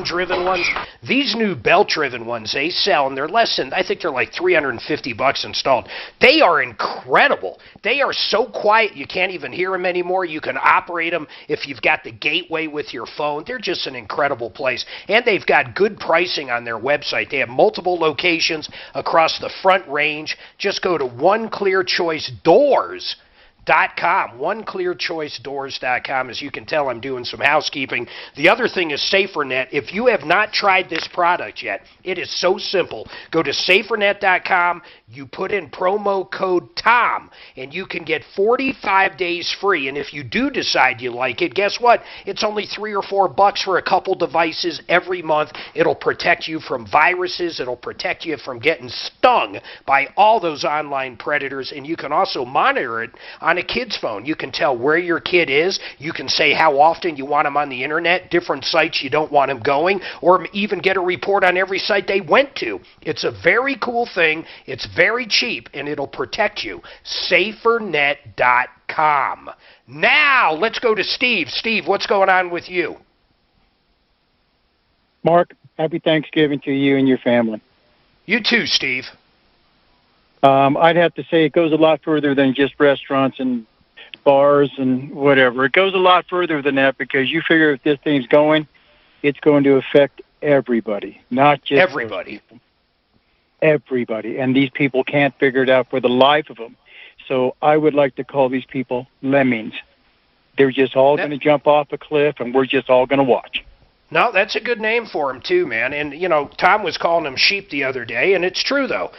driven ones. These new belt-driven ones they sell, and they're less than, I think they're like $350 installed. They are incredible. They are so quiet you can't even hear them anymore. You can operate them if you've got the gateway with your phone. They're just an incredible place. And they've got good pricing on their website. They have multiple locations across the Front Range. Just go to One Clear Choice Doors. OneClearChoiceDoors.com. As you can tell, I'm doing some housekeeping. The other thing is SaferNet. If you have not tried this product yet, it is so simple. Go to SaferNet.com. You put in promo code TOM, and you can get 45 days free. And if you do decide you like it, guess what? It's only $3 or $4 for a couple devices every month. It'll protect you from viruses. It'll protect you from getting stung by all those online predators. And you can also monitor it on a kid's phone. You can tell where your kid is. You can say how often you want them on the internet, different sites you don't want them going, or even get a report on every site they went to. It's a very cool thing. It's very cheap, and it'll protect you. SaferNet.com. Now, let's go to Steve. Steve, what's going on with you? Mark, happy Thanksgiving to you and your family. You too, Steve. I'd have to say it goes a lot further than just restaurants and bars and whatever. It goes a lot further than that, because you figure if this thing's going, it's going to affect everybody, not just everybody. Everybody. And these people can't figure it out for the life of them. So I would like to call these people lemmings. They're just all going to jump off a cliff, and we're just all going to watch. No, that's a good name for him, too, man. And, you know, Tom was calling them sheep the other day, and it's true, though.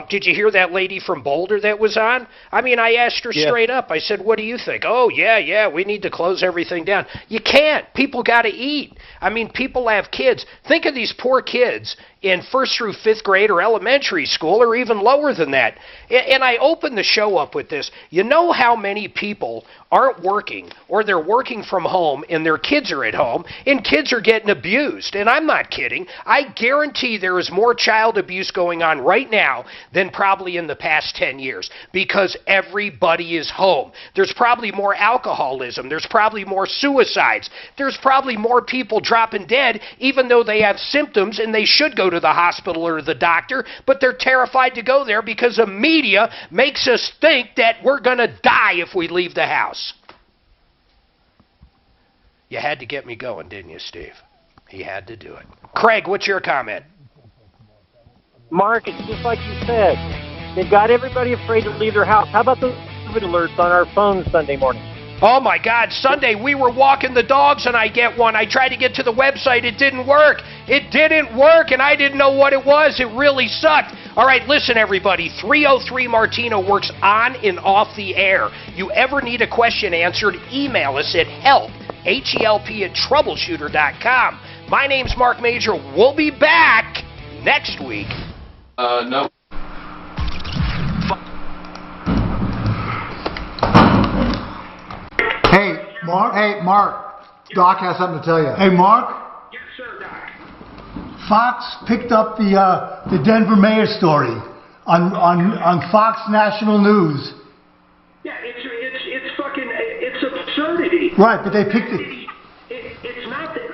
Did you hear that lady from Boulder that was on? I mean, I asked her straight up. I said, what do you think? Oh, yeah, we need to close everything down. You can't. People got to eat. I mean, people have kids. Think of these poor kids in 1st through 5th grade or elementary school, or even lower than that. And I opened the show up with this. You know how many people aren't working, or they're working from home, and their kids are at home, and kids are getting abused? And I'm not kidding. I guarantee there is more child abuse going on right now than probably in the past 10 years, because everybody is home. There's probably more alcoholism. There's probably more suicides. There's probably more people dropping dead, even though they have symptoms and they should go to the hospital or the doctor, but they're terrified to go there because the media makes us think that we're going to die if we leave the house. You had to get me going, didn't you, Steve? He had to do it. Craig, what's your comment? Mark, it's just like you said. They've got everybody afraid to leave their house. How about the COVID alerts on our phones Sunday morning? Oh, my God. Sunday, we were walking the dogs, and I get one. I tried to get to the website. It didn't work. It didn't work, and I didn't know what it was. It really sucked. All right, listen, everybody. 303 Martino works on and off the air. You ever need a question answered, email us at help, H-E-L-P, at troubleshooter.com. My name's Mark Major. We'll be back next week. No. Hey, Mark. Doc has something to tell you. Hey, Mark. Yes, sir, Doc. Fox picked up the Denver mayor story on Fox National News. Yeah, it's fucking, it's absurdity. Right, but they picked it. It's not that.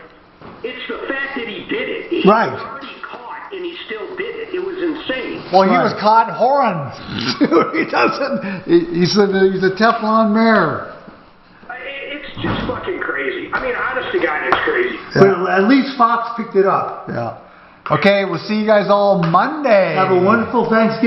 It's the fact that he did it. He Right. was already caught, and he still did it. It was insane. Well, he was caught whoring. He said he's a Teflon mayor. It's just fucking crazy. I mean, honest to God, it's crazy. But at least Fox picked it up. Yeah. Okay, we'll see you guys all Monday. Have a wonderful Thanksgiving.